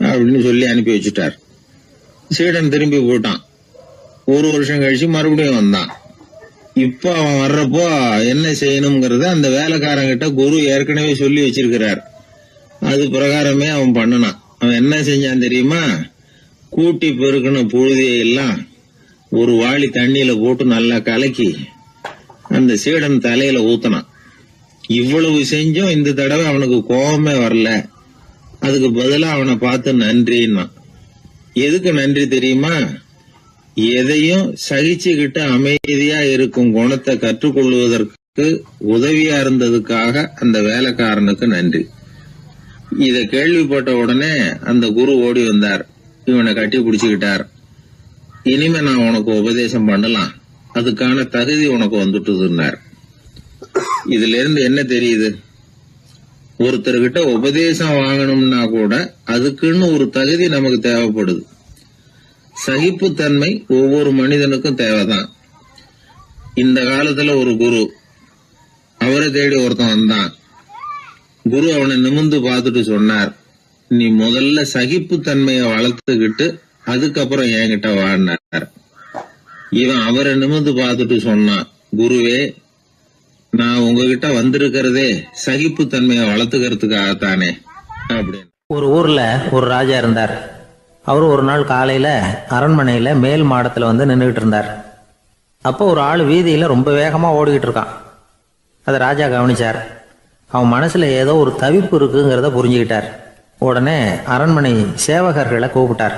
C: அப்படின்னு சொல்லி அனுப்பி வச்சுட்டார். சீடன் திரும்பி போயிட்டான். 1 வருஷம் கழிச்சு மறுபடியும் வந்தான். இப்போ அவன் வர்றப்போ என்ன செய்யணுங்கிறத அந்த வேலைக்காரங்கிட்ட குரு ஏற்கனவே சொல்லி வச்சிருக்கிறார். அது பிரகாரமே அவன் பண்ணனான். அவன் என்ன செஞ்சான் தெரியுமா? கூட்டி பெருக்கணும் புழுதியை எல்லாம் ஒரு வாளி தண்ணியில போட்டு நல்லா கலக்கி அந்த சீடன் தலையில ஊத்தினான். இவ்வளவு செஞ்சும் இந்த தடவை அவனுக்கு கோபமே வரல. அதுக்கு பதிலா அவனை பார்த்து நன்றின்னா. எதுக்கு நன்றி தெரியுமா? எதையும் சகிச்சுக்கிட்டு அமைதியா இருக்கும் குணத்தை கற்றுக்கொள்வதற்கு உதவியா இருந்ததுக்காக அந்த வேலைக்காரனுக்கு நன்றி. இத கேள்விப்பட்ட உடனே அந்த குரு ஓடி வந்தார். இவனை கட்டி பிடிச்சுக்கிட்டார். இனிமே நான் உனக்கு உபதேசம் பண்ணலாம், அதுக்கான தகுதி உனக்கு வந்துட்டுதுன்னார். இதுல இருந்து என்ன தெரியுது? ஒருத்தர்கிட்ட உபதேசம் வாங்கணும்னா கூட அதுக்குன்னு ஒரு தகுதி நமக்கு தேவைப்படுது. சகிப்புத்தன்மை ஒவ்வொரு மனிதனுக்கும் தேவைதான். இந்த காலத்துல ஒரு குரு, அவரை தேடி ஒருத்தன் வந்தான். குரு அவனை நிமிர்ந்து பார்த்துட்டு சொன்னார், நீ முதல்ல சகிப்புத்தன்மையை வளர்த்துக்கிட்டு அதுக்கப்புறம் என்கிட்ட வாடினார். இவன் அவரை நிமிர்ந்து பார்த்துட்டு சொன்னான், குருவே, நான் உங்ககிட்ட வந்திருக்கிறதே சகிப்புத்தன்மையை வளர்த்துக்கிறதுக்காகத்தானே அப்படின்னு.
A: ஒரு ஊர்ல ஒரு ராஜா இருந்தார். அவர் ஒரு நாள் காலையில அரண்மனையில மேல் மாடத்துல வந்து நின்றுகிட்டு இருந்தார். அப்போ ஒரு ஆள் வீதியில ரொம்ப வேகமா ஓடிக்கிட்டு இருக்கான். அதை ராஜா கவனிச்சார். அவன் மனசுல ஏதோ ஒரு தவிப்பு இருக்குங்கிறத புரிஞ்சுக்கிட்டார். உடனே அரண்மனை சேவகர்களை கூப்பிட்டார்.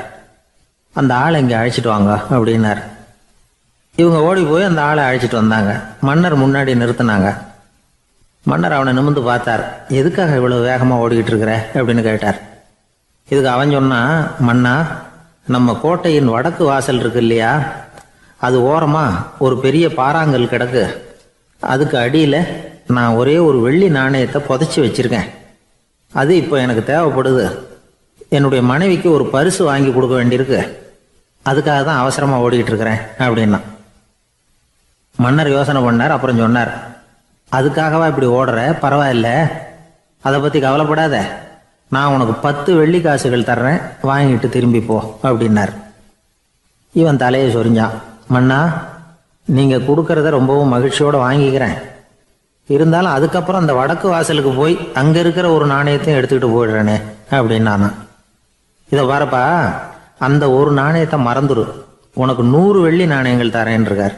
A: அந்த ஆளை இங்கே அழைச்சிட்டு வாங்க அப்படின்னார். இவங்க ஓடி போய் அந்த ஆளை அழைச்சிட்டு வந்தாங்க. மன்னர் முன்னாடி நிறுத்தினாங்க. மன்னர் அவனை நிமிர்ந்து பார்த்தார். எதுக்காக இவ்வளவு வேகமாக ஓடிக்கிட்டு இருக்கிற அப்படின்னு கேட்டார். இதுக்கு அவன் சொன்னா, மன்னா, நம்ம கோட்டையின் வடக்கு வாசல் இருக்கு இல்லையா, அது ஓரமா ஒரு பெரிய பாறாங்கல் கிடக்கு. அதுக்கு அடியில் நான் ஒரே ஒரு வெள்ளி நாணயத்தை புதைச்சி வச்சிருக்கேன். அது இப்போ எனக்கு தேவைப்படுது. என்னுடைய மனைவிக்கு ஒரு பரிசு வாங்கி கொடுக்க வேண்டியிருக்கு. அதுக்காக தான் அவசரமாக ஓடிக்கிட்டு இருக்கிறேன் அப்படின்னா. மன்னர் யோசனை பண்ணார். அப்புறம் சொன்னார், அதுக்காகவா இப்படி ஓடுற? பரவாயில்ல, அதை பற்றி கவலைப்படாத. நான் உனக்கு 10 வெள்ளி காசுகள் தர்றேன், வாங்கிட்டு திரும்பி போ அப்படின்னார். இவன் தலையை சொரிஞ்சான். மன்னா, நீங்கள் கொடுக்கறத ரொம்பவும் மகிழ்ச்சியோடு வாங்கிக்கிறேன். இருந்தாலும் அதுக்கப்புறம் அந்த வடக்கு வாசலுக்கு போய் அங்கே இருக்கிற ஒரு நாணயத்தையும் எடுத்துக்கிட்டு போயிடுறேனே அப்படின்னானா. இதை பாருப்பா, அந்த ஒரு நாணயத்தை மறந்துடு, உனக்கு 100 வெள்ளி நாணயங்கள் தரேன் இருக்கார்.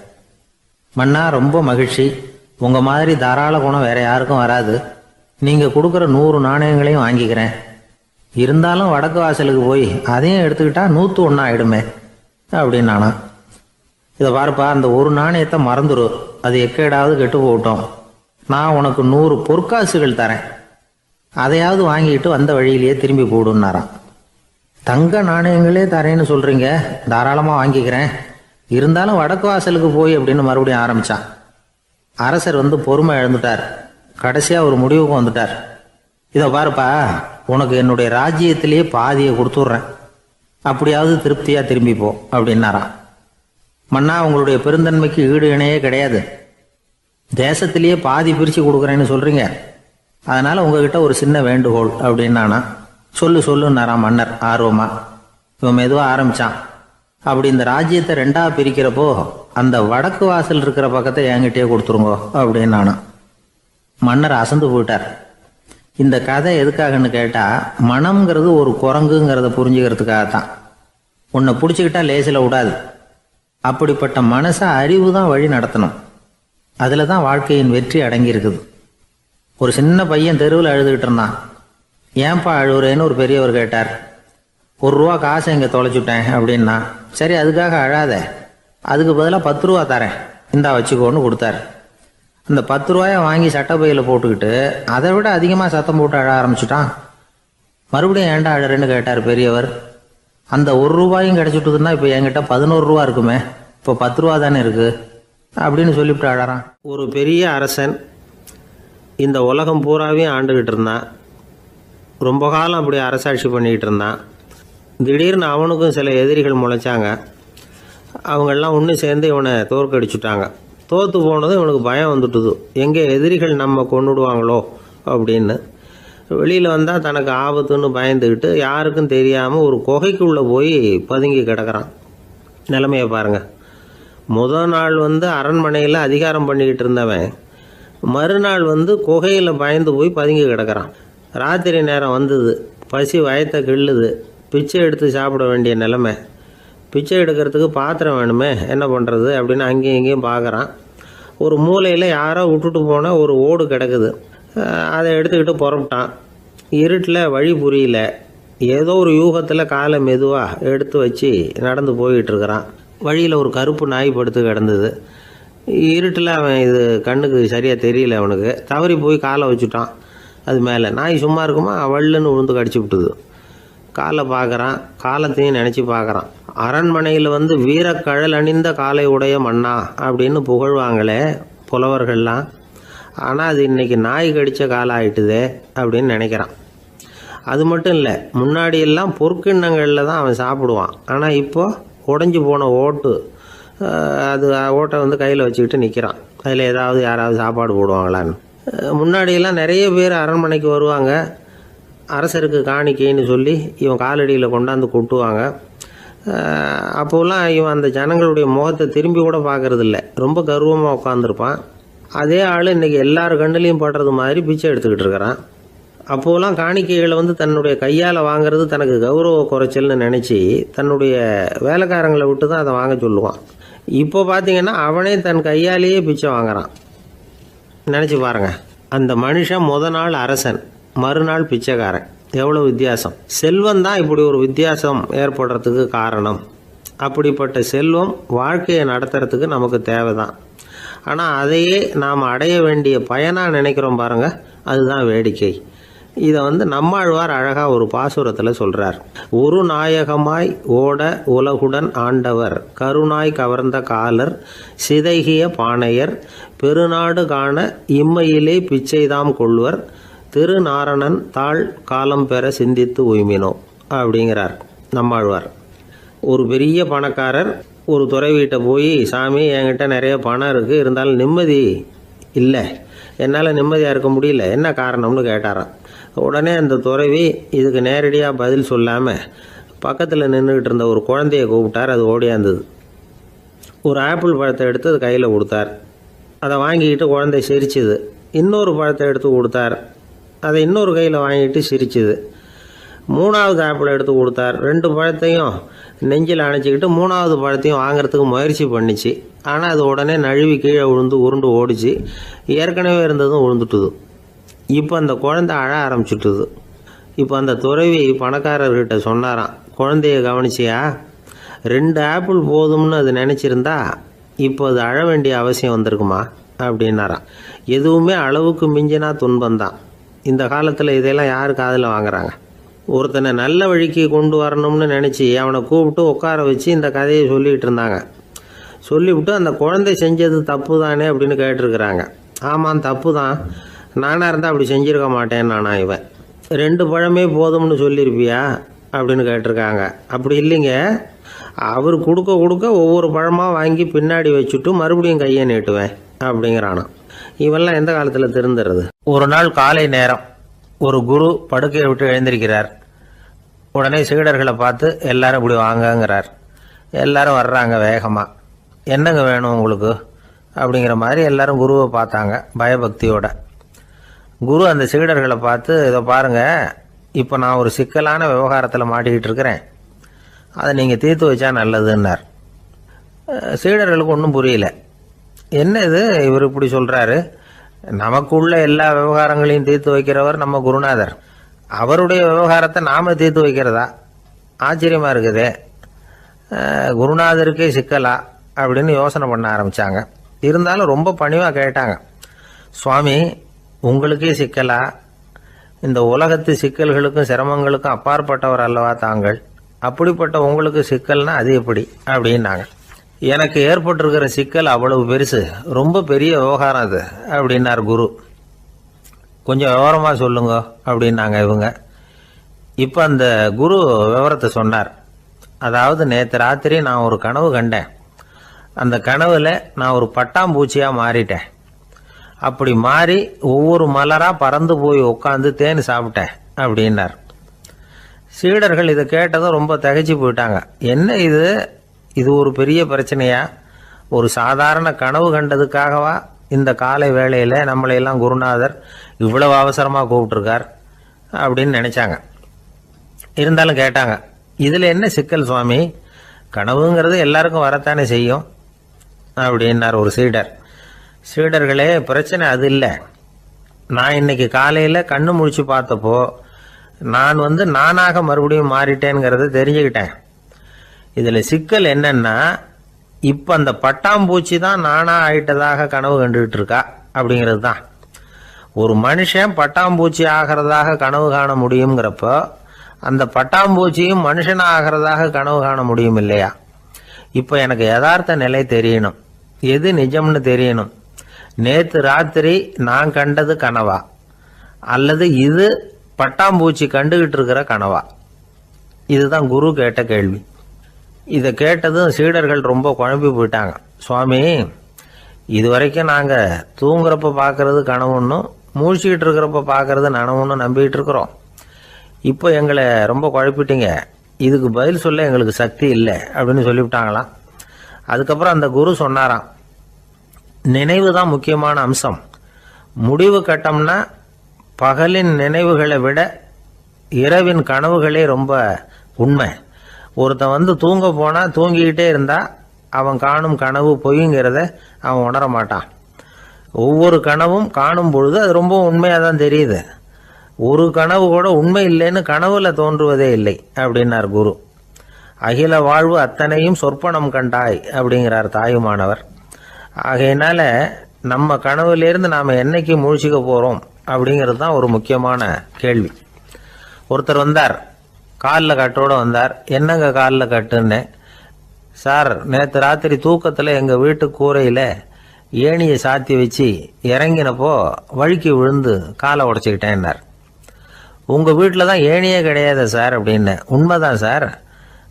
A: மன்னா, ரொம்ப மகிழ்ச்சி. உங்கள் மாதிரி தாராள குணம் வேற யாருக்கும் வராது. நீங்கள் கொடுக்குற 100 நாணயங்களையும் வாங்கிக்கிறேன். இருந்தாலும் வடக்கு வாசலுக்கு போய் அதையும் எடுத்துக்கிட்டா 101 ஆயிடுமே அப்படின்னானா. இதை பாருப்பா, அந்த ஒரு நாணயத்தை மறந்துடு, அது எக்கேடாவது கெட்டு போகட்டும். நான் உனக்கு 100 பொற்காசுகள் தரேன், அதையாவது வாங்கிட்டு வந்த வழியிலேயே திரும்பி போடுன்னாராம். தங்க நாணயங்களே தரேன்னு சொல்றீங்க, தாராளமாக வாங்கிக்கிறேன். இருந்தாலும் வடக்கு வாசலுக்கு போய் அப்படின்னு மறுபடியும் ஆரம்பிச்சான். அரசர் பொறுமை இழந்துட்டார். கடைசியாக ஒரு முடிவுக்கு வந்துட்டார். இதை பாருப்பா, உனக்கு என்னுடைய ராஜ்யத்திலேயே பாதியை கொடுத்துட்றேன், அப்படியாவது திருப்தியாக திரும்பி போ அப்படின்னாராம். மன்னா, உங்களுடைய பெருந்தன்மைக்கு ஈடு இணையே கிடையாது. தேசத்திலேயே பாதி பிரித்து கொடுக்குறேன்னு சொல்கிறீங்க, அதனால் உங்ககிட்ட ஒரு சின்ன வேண்டுகோள் அப்படின்னானா. சொல்லுன்னாராம் மன்னர் ஆர்வமா. இவன் மெதுவாக ஆரம்பித்தான். அப்படி இந்த ராஜ்யத்தை 2ஆ பிரிக்கிறப்போ அந்த வடக்கு வாசல் இருக்கிற பக்கத்தை என்கிட்டயே கொடுத்துருங்கோ அப்படின்னானா. மன்னர் அசந்து போயிட்டார். இந்த கதை எதுக்காகன்னு கேட்டால், மனம்ங்கிறது ஒரு குரங்குங்கிறத புரிஞ்சுக்கிறதுக்காகத்தான். உன்னை பிடிச்சிக்கிட்டா லேசில் விடாது. அப்படிப்பட்ட மனசை அறிவு தான் வழி நடத்தணும். அதில் தான் வாழ்க்கையின் வெற்றி அடங்கியிருக்குது. ஒரு சின்ன பையன் தெருவில் அழுதுகிட்டு இருந்தான். ஏன்பா அழுவுறேன்னு ஒரு பெரியவர் கேட்டார். 1 ரூபா காசை இங்கே தொலைச்சுட்டேன் அப்படின்னா. சரி, அதுக்காக அழாத, அதுக்கு பதிலாக 10 ரூபா தரேன், இந்தா வச்சுக்கோன்னு கொடுத்தாரு. அந்த 10 ரூபாயை வாங்கி சட்டப்பையில் போட்டுக்கிட்டு அதை விட அதிகமாக சத்தம் போட்டு அழ ஆரம்பிச்சுட்டான். மறுபடியும் ஏன்டா அழறேன்னு கேட்டார் பெரியவர். அந்த 1 ரூபாயும் கிடைச்சிட்டுதுன்னா இப்போ என்கிட்ட 11 ரூபா இருக்குமே, இப்போ 10 ரூபா தானே இருக்கு அப்படின்னு சொல்லிவிட்டு அழறான்.
B: ஒரு பெரிய அரசன் இந்த உலகம் பூராவையும் ஆண்டுகிட்டு இருந்தான். ரொம்ப காலம் அப்படி அரசாட்சி பண்ணிக்கிட்டு இருந்தான். திடீர்னு அவனுக்கும் சில எதிரிகள் முளைச்சாங்க. அவங்கெல்லாம் ஒன்று சேர்ந்து இவனை தோற்கடிச்சுட்டாங்க. தோற்று போனதும் இவனுக்கு பயம் வந்துட்டுது, எங்கே எதிரிகள் நம்ம கொண்டுடுவாங்களோ அப்படின்னு. வெளியில் வந்தால் தனக்கு ஆபத்துன்னு பயந்துக்கிட்டு யாருக்கும் தெரியாமல் ஒரு குகைக்குள்ளே போய் பதுங்கி கிடக்கிறான். நிலைமையை பாருங்கள். முதல் நாள் அரண்மனையில் அதிகாரம் பண்ணிக்கிட்டு இருந்தவன் மறுநாள் குகையில் பயந்து போய் பதுங்கி கிடக்கிறான். ராத்திரி நேரம் வந்தது, பசி வயத்தை கிள்ளுது, பிச்சை எடுத்து சாப்பிட வேண்டிய நிலைமை. பிச்சை எடுக்கிறதுக்கு பாத்திரம் வேணுமே, என்ன பண்ணுறது அப்படின்னு அங்கேயும் இங்கேயும் பார்க்குறான். ஒரு மூலையில் யாரோ விட்டுட்டு போன ஒரு ஓடு கிடக்குது. அதை எடுத்துக்கிட்டு புறப்பட்டான். இருட்டில் வழி புரியல. ஏதோ ஒரு யூகத்தில் காலை மெதுவாக எடுத்து வச்சு நடந்து போயிட்டுருக்கிறான். வழியில் ஒரு கருப்பு நாய் படுத்து கிடந்தது. இருட்டில் அவன் இது கண்ணுக்கு சரியாக தெரியல. அவனுக்கு தவறி போய் காலை வச்சுட்டான். அது மேலே நாய் சும்மா இருக்குமா, வள்ளுன்னு விழுந்து கடிச்சு விட்டுது. காலை பார்க்குறான், காலத்தையும் நினச்சி பார்க்குறான். அரண்மனையில் வீரக்கழல் அணிந்த காலை உடைய மன்னா அப்படின்னு புகழ்வாங்களே புலவர்கள்லாம். ஆனால் அது இன்றைக்கி நாய் கடித்த காலம் ஆகிட்டுதே அப்படின்னு நினைக்கிறான். அது மட்டும் இல்லை, முன்னாடியெல்லாம் பொற்கிண்ணங்களில் தான் அவன் சாப்பிடுவான். ஆனால் இப்போது உடஞ்சி போன ஓட்டு, அது ஓட்டை கையில் வச்சுக்கிட்டு நிற்கிறான். அதில் யாராவது சாப்பாடு போடுவாங்களான்னு. முன்னாடியெல்லாம் நிறைய பேர் அரண்மனைக்கு வருவாங்க. அரசருக்கு காணிக்கைன்னு சொல்லி இவன் காலடியில் கொண்டாந்து கொட்டுவாங்க. அப்போலாம் இவன் அந்த ஜனங்களுடைய முகத்தை திரும்பி கூட பார்க்கறதில்ல, ரொம்ப கர்வமாக உட்காந்துருப்பான். அதே ஆள் இன்றைக்கி எல்லார் கண்ணிலையும் படுறது மாதிரி பிச்சை எடுத்துக்கிட்டு இருக்கிறான். அப்போலாம் காணிக்கைகளை தன்னுடைய கையால் வாங்கிறது தனக்கு கௌரவ குறைச்சல்னு நினச்சி தன்னுடைய வேலைக்காரங்களை விட்டு தான் அதை வாங்க சொல்லுவான். இப்போ பார்த்திங்கன்னா அவனே தன் கையாலேயே பிச்சை வாங்குறான். நினச்சி பாருங்கள், அந்த மனுஷன் முதல் நாள் அரசன், மறுநாள் பிச்சைக்காரன். எவ்வளோ வித்தியாசம்! செல்வம் தான் இப்படி ஒரு வித்தியாசம் ஏற்படுறதுக்கு காரணம். அப்படிப்பட்ட செல்வம் வாழ்க்கையை நடத்துறதுக்கு நமக்கு தேவை தான். ஆனால் அதையே நாம் அடைய வேண்டிய பயனாக நினைக்கிறோம் பாருங்க, அதுதான் வேடிக்கை. இதை நம்மாழ்வார் அழகாக ஒரு பாசுரத்தில் சொல்கிறார். ஒரு நாயகமாய் ஓட உலகுடன் ஆண்டவர் கருணாய் கவர்ந்த காலர் சிதைகிய பானையர் பெருநாடு காண இம்மையிலே பிச்சைதாம் கொள்வர் திருநாரணன் தாழ் காலம் பெற சிந்தித்து உய்மினோ அப்படிங்கிறார் நம்மாழ்வார். ஒரு பெரிய பணக்காரர் ஒரு துறவிகிட்ட போய், சாமி என்கிட்ட நிறைய பணம் இருக்குது, இருந்தாலும் நிம்மதி இல்லை, என்னால் நிம்மதியாக இருக்க முடியல, என்ன காரணம்னு கேட்டாராம். உடனே அந்த துறவி இதுக்கு நேரடியாக பதில் சொல்லாமல் பக்கத்தில் நின்றுக்கிட்டு இருந்த ஒரு குழந்தைய கூப்பிட்டார். அது ஓடியாந்தது. ஒரு ஆப்பிள் பழத்தை எடுத்து அது கையில் கொடுத்தார். அதை வாங்கிக்கிட்டு குழந்தை சிரிச்சுது. இன்னொரு பழத்தை எடுத்து கொடுத்தார். அதை இன்னொரு கையில் வாங்கிட்டு சிரிச்சுது. மூணாவது ஆப்பிள் எடுத்து கொடுத்தார். 2 பழத்தையும் நெஞ்சில் அணைச்சிக்கிட்டு 3ஆவது பழத்தையும் வாங்கிறதுக்கு முயற்சி பண்ணிச்சு. ஆனால் அது உடனே நழுவி கீழே விழுந்து உருண்டு ஓடிச்சு. ஏற்கனவே இருந்ததும் விழுந்துட்டுது. இப்போ அந்த குழந்தை அழ ஆரம்பிச்சுட்டுது. இப்போ அந்த துறவி பணக்காரர்கிட்ட சொன்னாராம், குழந்தைய கவனிச்சியா, 2 ஆப்பிள் போதும்னு அது நினச்சிருந்தா இப்போ அது அழ வேண்டிய அவசியம் வந்திருக்குமா அப்படின்னாராம். எதுவுமே அளவுக்கு மிஞ்சினா துன்பந்தான். இந்த காலத்தில் இதெல்லாம் யார் காதில் வாங்குறாங்க? ஒருத்தனை நல்ல வழிக்கு கொண்டு வரணும்னு நினச்சி அவனை கூப்பிட்டு உட்கார வச்சு இந்த கதையை சொல்லிகிட்டு இருந்தாங்க. சொல்லிவிட்டு அந்த குழந்தை செஞ்சது தப்பு தானே அப்படின்னு கேட்டிருக்கிறாங்க. ஆமாம், தப்பு தான், நானாக இருந்தால் அப்படி செஞ்சுருக்க மாட்டேன் நானா இவன். 2 பழமே போதும்னு சொல்லியிருப்பியா அப்படின்னு கேட்டிருக்காங்க. அப்படி இல்லைங்க, அவர் கொடுக்க கொடுக்க ஒவ்வொரு பழமாக வாங்கி பின்னாடி வச்சுட்டு மறுபடியும் கையை நீட்டுவேன் அப்படிங்கிறானா. இவெல்லாம் எந்த காலத்தில் திருந்துறது? ஒரு நாள் காலை நேரம் ஒரு குரு படுக்கையை விட்டு எழுந்திருக்கிறார். உடனே சீடர்களை பார்த்து எல்லாரும் இப்படி வாங்கங்கிறார். எல்லாரும் வர்றாங்க வேகமாக. என்னங்க வேணும் உங்களுக்கு அப்படிங்கிற மாதிரி எல்லாரும் குருவை பார்த்தாங்க பயபக்தியோட. குரு அந்த சீடர்களை பார்த்து, இதை பாருங்கள், இப்போ நான் ஒரு சிக்கலான விவகாரத்தில் மாட்டிக்கிட்டு இருக்கிறேன், அதை நீங்கள் தீர்த்து வச்சா நல்லதுன்னார். சீடர்களுக்கு ஒன்றும் புரியல. என்ன இது இவர் இப்படி சொல்கிறாரு? நமக்குள்ள எல்லா விவகாரங்களையும் தீர்த்து வைக்கிறவர் நம்ம குருநாதர், அவருடைய விவகாரத்தை நாம் தீர்த்து வைக்கிறதா? ஆச்சரியமாக இருக்குதே, குருநாதருக்கே சிக்கலா அப்படின்னு யோசனை பண்ண ஆரம்பித்தாங்க. இருந்தாலும் ரொம்ப பணிவாக கேட்டாங்க, சுவாமி உங்களுக்கே சிக்கலா? இந்த உலகத்து சிக்கல்களுக்கும் சிரமங்களுக்கும் அப்பாற்பட்டவர் அல்லவா தாங்கள், அப்படிப்பட்ட உங்களுக்கு சிக்கல்னா அது எப்படி அப்படின்னாங்க. எனக்கு ஏற்பட்டிருக்கிற சிக்கல் அவ்வளவு பெருசு, ரொம்ப பெரிய விவகாரம் அது அப்படின்னார் குரு. கொஞ்சம் விவரமாக சொல்லுங்க அப்படின்னாங்க இவங்க. இப்போ அந்த குரு விவரத்தை சொன்னார். அதாவது நேற்று ராத்திரி நான் ஒரு கனவு கண்டேன். அந்த கனவில் நான் ஒரு பட்டாம்பூச்சியாக மாறிட்டேன். அப்படி மாறி ஒவ்வொரு மலராக பறந்து போய் உட்காந்து தேன் சாப்பிட்டேன் அப்படின்னார். சீடர்கள் இதை கேட்டதும் ரொம்ப திகைச்சு போயிட்டாங்க. என்ன இது ஒரு பெரிய பிரச்சனையா? ஒரு சாதாரண கனவு கண்டதுக்காகவா இந்த காலை வேளையில் நம்மளையெல்லாம் குருநாதர் இவ்வளவு அவசரமாக கூப்பிட்டுருக்கார் அப்படின்னு நினச்சாங்க. இருந்தாலும் கேட்டாங்க, இதில் என்ன சிக்கல் சுவாமி? கனவுங்கிறது எல்லாருக்கும் வரத்தானே செய்யும் அப்படின்னார் ஒரு சீடர். சீடர்களே, பிரச்சனை அது இல்லை. நான் இன்னைக்கு காலையில் கண்ணு முழிச்சு பார்த்தப்போ நான் நானாக மறுபடியும் மாறிட்டேங்கிறத தெரிஞ்சுக்கிட்டேன். இதில் சிக்கல் என்னன்னா, இப்போ அந்த பட்டாம்பூச்சி தான் நானாக ஆயிட்டதாக கனவு கண்டுகிட்டு இருக்கா அப்படிங்கிறது தான். ஒரு மனுஷன் பட்டாம்பூச்சி ஆகிறதாக கனவு காண முடியுங்கிறப்போ அந்த பட்டாம்பூச்சியும் மனுஷனாக ஆகிறதாக கனவு காண முடியும் இல்லையா? இப்போ எனக்கு யதார்த்த நிலை தெரியணும், எது நிஜம்னு தெரியணும். நேற்று ராத்திரி நான் கண்டது கனவா, அல்லது இது பட்டாம்பூச்சி கண்டுகிட்டு இருக்கிற கனவா? இதுதான் குரு கேட்ட கேள்வி. இதை கேட்டதும் சீடர்கள் ரொம்ப குழம்பி போயிட்டாங்க. சுவாமி, இது வரைக்கும் நாங்கள் தூங்குறப்ப பார்க்கறது கனவுன்னும் மூழ்கிட்டு இருக்கிறப்ப பார்க்கறது நனவுன்னு நம்பிக்கிட்டு இருக்கிறோம். இப்போ எங்களை ரொம்ப குழப்பிட்டீங்க, இதுக்கு பதில் சொல்ல எங்களுக்கு சக்தி இல்லை அப்படின்னு சொல்லிவிட்டாங்களாம். அதுக்கப்புறம் அந்த குரு சொன்னாராம், நினைவு தான் முக்கியமான அம்சம். முடிவு கட்டம்னா பகலின் நினைவுகளை விட இரவின் கனவுகளே ரொம்ப உண்மை. ஒருத்தன் தூங்க போனால் தூங்கிக்கிட்டே இருந்தால் அவன் காணும் கனவு பொய்ங்கிறத அவன் உணர மாட்டான். ஒவ்வொரு கனவும் காணும் பொழுது அது ரொம்ப உண்மையாக தான் தெரியுது. ஒரு கனவு கூட உண்மை இல்லைன்னு கனவுல தோன்றுவதே இல்லை அப்படின்னார் குரு. அகில வாழ்வு அத்தனையும் சொற்பனம் கண்டாய் அப்படிங்கிறார் தாயுமானவர்.
A: ஆகையினால நம்ம கனவுலேருந்து நாம் என்னைக்கு முழிச்சிக்க போகிறோம் அப்படிங்கிறது தான் ஒரு முக்கியமான கேள்வி. ஒருத்தர் வந்தார், காலில் கட்டோடு வந்தார். என்னங்க காலில் கட்டுன்னு? சார், நேற்று ராத்திரி தூக்கத்தில் எங்கள் வீட்டு கூரையில் ஏணியை சாத்தி வச்சு இறங்கினப்போ வழுக்கி விழுந்து காலை உடச்சிக்கிட்டேன்னார். உங்கள் வீட்டில் தான் ஏணியே கிடையாது சார் அப்படின்னு. உண்மைதான் சார்,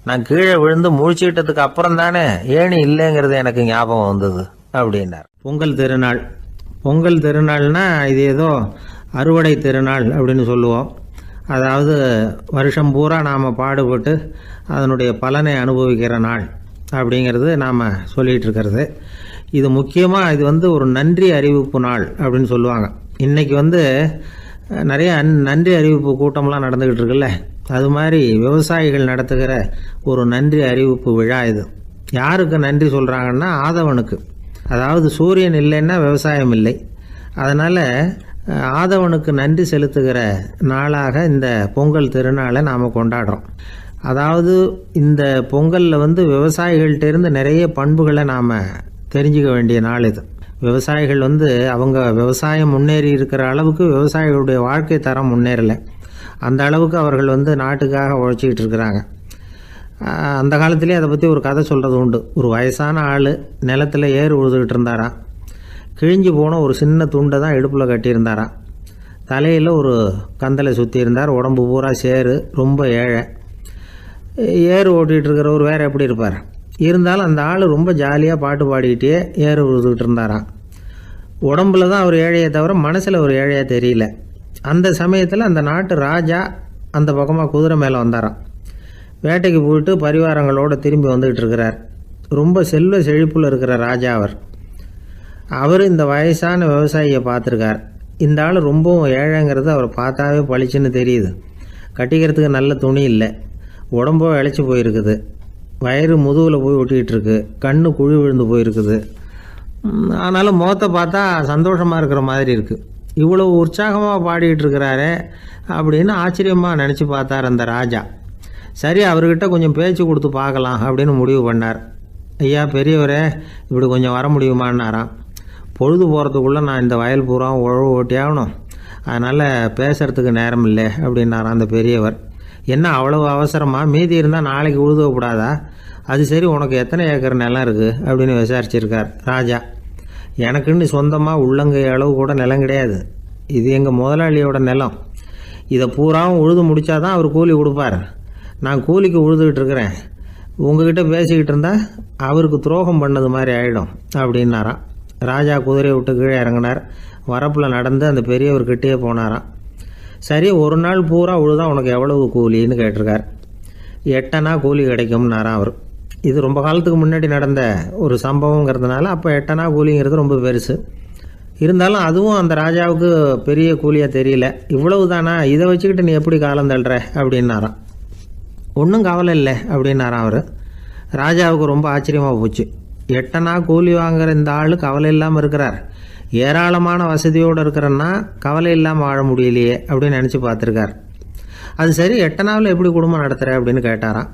A: நான் கீழே விழுந்து முழிச்சுக்கிட்டதுக்கு அப்புறம் தானே ஏணி இல்லைங்கிறது எனக்கு ஞாபகம் வந்தது அப்படின்னார்.
B: பொங்கல் திருநாள். பொங்கல் திருநாள்னா இது ஏதோ அறுவடை திருநாள் அப்படின்னு சொல்லுவோம். அதாவது வருஷம் பூரா நாம் பாடுபட்டு அதனுடைய பலனை அனுபவிக்கிற நாள் அப்படிங்கிறது நாம் சொல்லிகிட்டு இருக்கிறது. இது முக்கியமாக இது ஒரு நன்றி அறிவிப்பு நாள் அப்படின்னு சொல்லுவாங்க. இன்றைக்கி நிறைய நன்றி அறிவிப்பு கூட்டம்லாம் நடந்துக்கிட்டு இருக்குல்ல, அது மாதிரி விவசாயிகள் நடத்துகிற ஒரு நன்றி அறிவிப்பு விழா இது. யாருக்கு நன்றி சொல்கிறாங்கன்னா ஆதவனுக்கு. அதாவது சூரியன் இல்லைன்னா விவசாயம் இல்லை. அதனால் ஆதவனுக்கு நன்றி செலுத்துகிற நாளாக இந்த பொங்கல் திருநாளை நாம் கொண்டாடுறோம். அதாவது இந்த பொங்கலில் விவசாயிகள்கிட்டேருந்து நிறைய பண்புகளை நாம் தெரிஞ்சுக்க வேண்டிய நாள் இது. விவசாயிகள் அவங்க விவசாயம் முன்னேறி இருக்கிற அளவுக்கு விவசாயிகளுடைய வாழ்க்கை தரம் முன்னேறலை. அந்த அளவுக்கு அவர்கள் நாட்டுக்காக உழைச்சிக்கிட்டு இருக்கிறாங்க. அந்த காலத்திலே அதை பற்றி ஒரு கதை சொல்கிறது உண்டு. ஒரு வயசான ஆள் நிலத்தில் ஏறு உழுதுகிட்டு இருந்தாராம். கிழிஞ்சு போன ஒரு சின்ன துண்டை தான் இடுப்பில் கட்டியிருந்தாராம். தலையில் ஒரு கந்தலை சுற்றி இருந்தார். உடம்பு பூரா சேரு, ரொம்ப ஏழை. ஏறு ஓட்டிகிட்டு இருக்கிறவர் வேறு எப்படி இருப்பார்? இருந்தாலும் அந்த ஆள் ரொம்ப ஜாலியாக பாட்டு பாடிக்கிட்டே ஏறு உழுதுகிட்டு இருந்தாராம். உடம்புல தான் அவர் ஏழையை தவிர மனசில் ஒரு ஏழையாக தெரியல. அந்த சமயத்தில் அந்த நாட்டு ராஜா அந்த பக்கமாக குதிரை மேலே வந்தாராம். வேட்டைக்கு போயிட்டு பரிவாரங்களோடு திரும்பி வந்துக்கிட்டு இருக்கிறார். ரொம்ப செல்வ செழிப்பில் இருக்கிற ராஜா அவர் இந்த வயசான விவசாயியை பார்த்துருக்கார். இந்த ஆள் ரொம்பவும் ஏழைங்கிறது அவர் பார்த்தாவே பளிச்சுன்னு தெரியுது. கட்டிக்கிறதுக்கு நல்ல துணி இல்லை, உடம்போ இழைச்சி போயிருக்குது, வயிறு முதுகில் போய் ஒட்டிக்கிட்டு இருக்கு, கண்ணு குழி விழுந்து போயிருக்குது. ஆனாலும் முகத்தை பார்த்தா சந்தோஷமாக இருக்கிற மாதிரி இருக்குது. இவ்வளவு உற்சாகமாக பாடிக்கிட்டு இருக்கிறாரே அப்படின்னு ஆச்சரியமாக நினச்சி பார்த்தார் அந்த ராஜா. சரி, அவர்கிட்ட கொஞ்சம் பேச்சு கொடுத்து பார்க்கலாம் அப்படின்னு முடிவு பண்ணார். ஐயா பெரியவரே, இப்படி கொஞ்சம் வர முடியுமான்னாராம். பொழுது போகிறதுக்குள்ளே நான் இந்த வயல் பூரா உழவு ஓட்டி ஆகணும், அதனால் பேசுகிறதுக்கு நேரம் இல்லை அப்படின்னாராம் அந்த பெரியவர். என்ன அவ்வளவு அவசரமாக? மீதி இருந்தால் நாளைக்கு உழுதக்கூடாதா? அது சரி, உனக்கு எத்தனை ஏக்கர் நிலம் இருக்குது அப்படின்னு விசாரிச்சிருக்கார் ராஜா. எனக்குன்னு சொந்தமாக உள்ளங்கை அளவு கூட நிலம் கிடையாது. இது எங்கள் முதலாளியோட நிலம். இதை பூராவும் உழுது முடித்தாதான் அவர் கூலி கொடுப்பார். நான் கூலிக்கு உழுதுகிட்டு இருக்கிறேன். உங்ககிட்ட பேசிக்கிட்டு இருந்தால் அவருக்கு துரோகம் பண்ணது மாதிரி ஆகிடும் அப்படின்னாராம். ராஜா குதிரையை விட்டு கீழே இறங்கினார். வரப்பில் நடந்து அந்த பெரியவர்கிட்டே போனாராம். சரி, ஒரு நாள் பூரா உழுதா உனக்கு எவ்வளவு கூலின்னு கேட்டிருக்கார். 8 அணா கூலி கிடைக்கும்னாராம் அவர். இது ரொம்ப காலத்துக்கு முன்னாடி நடந்த ஒரு சம்பவங்கிறதுனால அப்போ 8 அணா கூலிங்கிறது ரொம்ப பெருசு. இருந்தாலும் அதுவும் அந்த ராஜாவுக்கு பெரிய கூலியாக தெரியல. இவ்வளவு தானா, இதை வச்சுக்கிட்டு நீ எப்படி காலம் தள்ளுற அப்படின்னாராம். ஒன்றும் கவலை இல்லை அப்படின்னாராம் அவர். ராஜாவுக்கு ரொம்ப ஆச்சரியமாக போச்சு. 8 அணா கூலி வாங்குகிற இந்த ஆள் கவலை இல்லாமல் இருக்கிறார், ஏராளமான வசதியோடு இருக்கிறன்னா கவலை இல்லாமல் வாழ முடியலையே அப்படின்னு நினச்சி பார்த்துருக்கார். அது சரி, 8 அணாவில் எப்படி குடும்பம் நடத்துகிற அப்படின்னு கேட்டாராம்.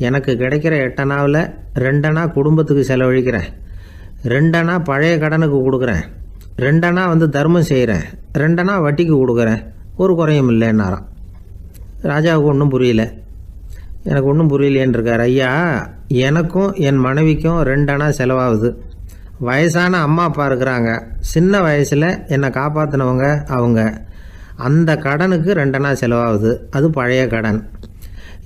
B: எனக்கு கிடைக்கிற 8 அணாவில் 2 அணா குடும்பத்துக்கு செலவழிக்கிறேன், 2 அணா பழைய கடனுக்கு கொடுக்குறேன், 2 அணா தர்மம் செய்கிறேன், 2 அணா வட்டிக்கு கொடுக்குறேன், ஒரு குறையும் இல்லைன்னாராம். ராஜாவுக்கு ஒன்றும் புரியல. எனக்கு ஒன்றும் புரியலேன்னு இருக்கார். ஐயா, எனக்கும் என் மனைவிக்கும் 2 அணா செலவாகுது. வயசான அம்மா அப்பா இருக்கிறாங்க, சின்ன வயசில் என்னை காப்பாற்றினவங்க அவங்க. அந்த கடனுக்கு 2 அணா செலவாகுது, அது பழைய கடன்.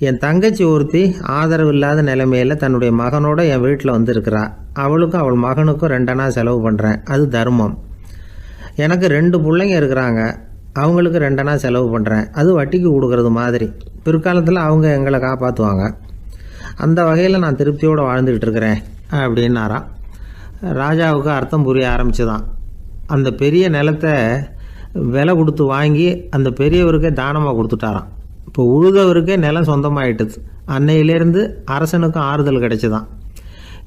B: என் தங்கச்சி ஒருத்தி ஆதரவு இல்லாத நிலைமையில் தன்னுடைய மகனோட என் வீட்டில் இருக்கிறா. அவளுக்கும் அவள் மகனுக்கும் 2 அணா செலவு பண்ணுறேன், அது தர்மம். எனக்கு 2 பிள்ளைங்க இருக்கிறாங்க, அவங்களுக்கு 2 அணா செலவு பண்ணுறேன், அது வட்டிக்கு கொடுக்கறது மாதிரி. பிற்காலத்தில் அவங்க எங்களை காப்பாற்றுவாங்க. அந்த வகையில் நான் திருப்தியோடு வாழ்ந்துக்கிட்டு இருக்கிறேன் அப்படின்னாராம். ராஜாவுக்கு அர்த்தம் புரிய ஆரம்பிச்சுதான். அந்த பெரிய நிலத்தை விலை கொடுத்து வாங்கி அந்த பெரியவருக்கே தானமாக கொடுத்துட்டாராம். இப்போ உழுதவருக்கே நிலம் சொந்தமாகிட்டுது. அன்னையிலேருந்து அரசனுக்கும் ஆறுதல் கிடைச்சிதான்.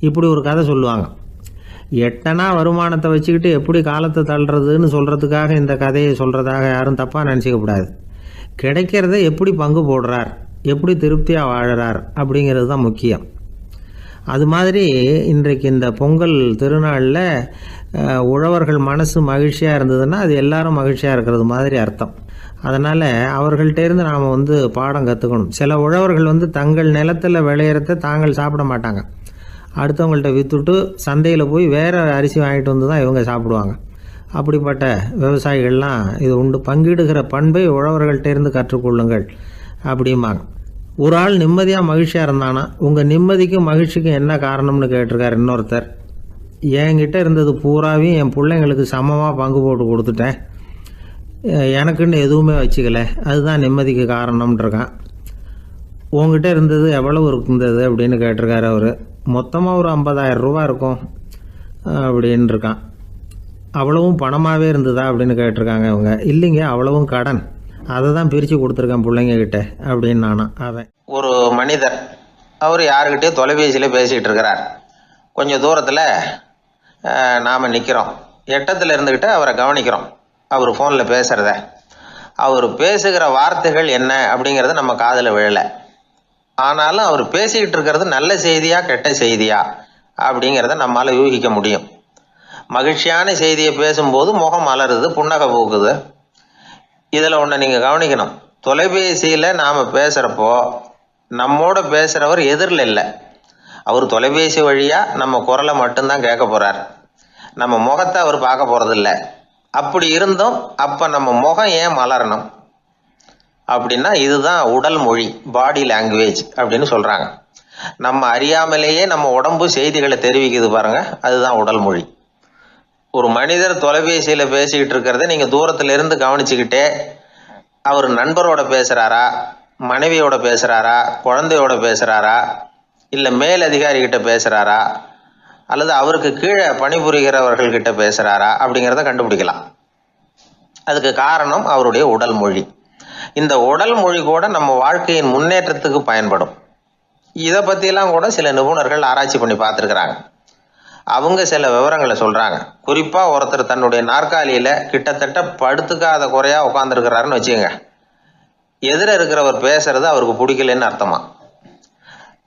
B: இப்படி ஒரு கதை சொல்லுவாங்க. 8 அணா வருமானத்தை வச்சுக்கிட்டு எப்படி காலத்தை தள்ளுறதுன்னு சொல்கிறதுக்காக இந்த கதையை சொல்கிறதாக யாரும் தப்பாக நினச்சிக்கக்கூடாது. கிடைக்கிறத எப்படி பங்கு போடுறார், எப்படி திருப்தியாக வாழறார் அப்படிங்கிறது தான் முக்கியம். அது மாதிரி இன்றைக்கு இந்த பொங்கல் திருநாளில் உழவர்கள் மனசு மகிழ்ச்சியாக இருந்ததுன்னா அது எல்லாரும் மகிழ்ச்சியாக இருக்கிறது மாதிரி அர்த்தம். அதனால் அவர்கள்ட்டேருந்து நாம் பாடம் கற்றுக்கணும். சில உழவர்கள் தங்கள் நிலத்தில் விளையிறத தாங்கள் சாப்பிட மாட்டாங்க. அடுத்தவங்கள்ட்ட விற்றுட்டு சந்தையில் போய் வேறு அரிசி வாங்கிட்டு வந்து தான் இவங்க சாப்பிடுவாங்க. அப்படிப்பட்ட விவசாயிகள்லாம் இது உண்டு. பங்கிடுகிற பண்பை உழவர்கள்ட்டேருந்து கற்றுக்கொள்ளுங்கள் அப்படிம்பாங்க. ஒரு ஆள் நிம்மதியாக மகிழ்ச்சியாக இருந்தானா உங்கள் நிம்மதிக்கும் மகிழ்ச்சிக்கும் என்ன காரணம்னு கேட்டிருக்கார் இன்னொருத்தர். என்கிட்ட இருந்தது பூராவையும் என் பிள்ளைங்களுக்கு சமமாக பங்கு போட்டு கொடுத்துட்டேன், எனக்குன்னு எதுவுமே வச்சுக்கல, அதுதான் நிம்மதிக்கு காரணம்ன்றிருக்கான். உங்ககிட்ட இருந்தது எவ்வளவு இருந்தது அப்படின்னு கேட்டிருக்காரு அவர். மொத்தமாக ஒரு 50,000 ரூபா இருக்கும் அப்படின்னு இருக்கான். அவ்வளவும் பணமாகவே இருந்ததா அப்படின்னு கேட்டிருக்காங்க அவங்க. இல்லைங்க, அவ்வளவும் கடன், அதை தான் பிரித்து கொடுத்துருக்கேன் பிள்ளைங்க கிட்ட அப்படின்னு நானா. அவன்
A: ஒரு மனிதர் அவர் யாருக்கிட்டே தொலைபேசியில் பேசிகிட்டு இருக்கிறார். கொஞ்சம் தூரத்தில் நாம் நிற்கிறோம். எட்டத்தில் இருந்துக்கிட்டு அவரை கவனிக்கிறோம். அவர் ஃபோனில் பேசுகிறத, அவர் பேசுகிற வார்த்தைகள் என்ன அப்படிங்கிறது நம்ம காதில் விழலை. ஆனாலும் அவர் பேசிக்கிட்டு இருக்கிறது நல்ல செய்தியா கெட்ட செய்தியா அப்படிங்கிறத நம்மளால் யூகிக்க முடியும். மகிழ்ச்சியான செய்தியை பேசும்போது முகம் மலருது, புன்னகை போக்குது. இதில் ஒன்று நீங்கள் கவனிக்கணும். தொலைபேசியில் நாம் பேசுகிறப்போ நம்மோட பேசுகிறவர் எதிரில் இல்லை. அவர் தொலைபேசி வழியாக நம்ம குரலை மட்டும்தான் கேட்க போகிறார், நம்ம முகத்தை அவர் பார்க்க போகிறதில்ல. அப்படி இருந்தும் அப்போ நம்ம முகம் ஏன் மலரணும் அப்படின்னா இதுதான் உடல் மொழி, பாடி லாங்குவேஜ் அப்படின்னு சொல்கிறாங்க. நம்ம அறியாமலேயே நம்ம உடம்பு செய்திகளை தெரிவிக்குது பாருங்க, அதுதான் உடல் மொழி. ஒரு மனிதர் தொலைபேசியில் பேசிக்கிட்டு இருக்கிறத நீங்கள் தூரத்தில் இருந்து கவனிச்சுக்கிட்டே அவர் நண்பரோட பேசுகிறாரா, மனைவியோட பேசுகிறாரா, குழந்தையோட பேசுகிறாரா, இல்லை மேல் அதிகாரிகிட்ட பேசுகிறாரா, அல்லது அவருக்கு கீழே பணிபுரிகிறவர்கள்கிட்ட பேசுகிறாரா அப்படிங்கிறத கண்டுபிடிக்கலாம். அதுக்கு காரணம் அவருடைய உடல் மொழி. இந்த உடல் மொழி கூட நம்ம வாழ்க்கையின் முன்னேற்றத்துக்கு பயன்படும். இதை பற்றியெல்லாம் கூட சில நிபுணர்கள் ஆராய்ச்சி பண்ணி பார்த்துருக்குறாங்க. அவங்க சில விவரங்களை சொல்கிறாங்க. குறிப்பாக ஒருத்தர் தன்னுடைய நாற்காலியில் கிட்டத்தட்ட படுத்துக்காத குறையாக உட்காந்துருக்கிறாருன்னு வச்சுக்கோங்க. எதிர இருக்கிறவர் பேசுறது அவருக்கு பிடிக்கலன்னு அர்த்தமா.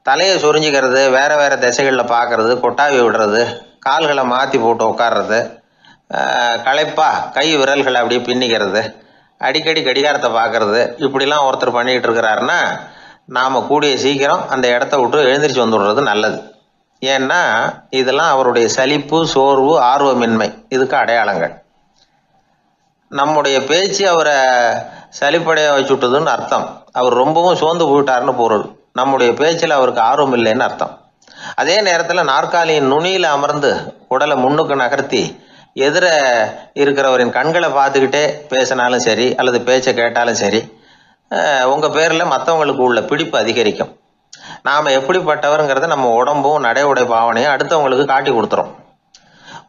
A: தலையை சொரிஞ்சிக்கிறது, வேறு வேறு திசைகளில் பார்க்கறது, கொட்டாவி விடுறது, கால்களை மாற்றி போட்டு உட்கார்றது, களைப்பா கை விரல்களை அப்படியே பின்னிக்கிறது, அடிக்கடி கடிகாரத்தை பார்க்கறது, இப்படிலாம் ஒருத்தர் பண்ணிக்கிட்டு இருக்கிறாருன்னா நாம் கூடிய சீக்கிரம் அந்த இடத்த விட்டு எழுந்திரிச்சு வந்துடுறது நல்லது. ஏன்னா இதெல்லாம் அவருடைய சலிப்பு, சோர்வு, ஆர்வமின்மை இதுக்கு அடையாளங்கள். நம்முடைய பேச்சு அவரை சலிப்படைய வச்சுட்டுதுன்னு அர்த்தம். அவர் ரொம்பவும் சோர்ந்து போயிட்டாருன்னு பொருள். நம்முடைய பேச்சில் அவருக்கு ஆர்வம் இல்லைன்னு அர்த்தம். அதே நேரத்தில் நாற்காலியின் நுனியில் அமர்ந்து உடலை முன்னுக்கு நகர்த்தி எதிர இருக்கிறவரின் கண்களை பார்த்துக்கிட்டே பேசினாலும் சரி அல்லது பேச்சை கேட்டாலும் சரி, உங்கள் பேரில் மற்றவங்களுக்கு உள்ள பிடிப்பு அதிகரிக்கும். நாம் எப்படிப்பட்டவருங்கிறத நம்ம உடம்பும் நடை உடை பாவனையும் அடுத்தவங்களுக்கு காட்டி கொடுத்துரும்.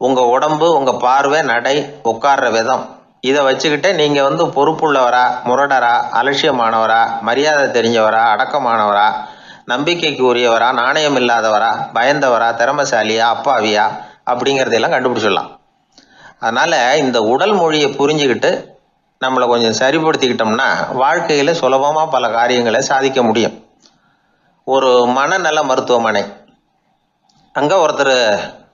A: உங்கள் உடம்பு, உங்கள் பார்வை, நடை, உட்கார்ற விதம், இதை வச்சுக்கிட்டே நீங்கள் பொறுப்புள்ளவரா, முரடரா, அலட்சியமானவரா, மரியாதை தெரிஞ்சவரா, அடக்கமானவரா, நம்பிக்கைக்கு உரியவரா, நாணயம் இல்லாதவரா, பயந்தவரா, திறமைசாலியா, அப்பாவியா அப்படிங்கிறதையெல்லாம் கண்டுபிடிச்சிடலாம். அதனால் இந்த உடல் மொழியை புரிஞ்சுக்கிட்டு நம்மளை கொஞ்சம் சரிப்படுத்திக்கிட்டோம்னா வாழ்க்கையில் சுலபமாக பல காரியங்களை சாதிக்க முடியும். ஒரு மனநல மருத்துவமனை, அங்கே ஒருத்தர்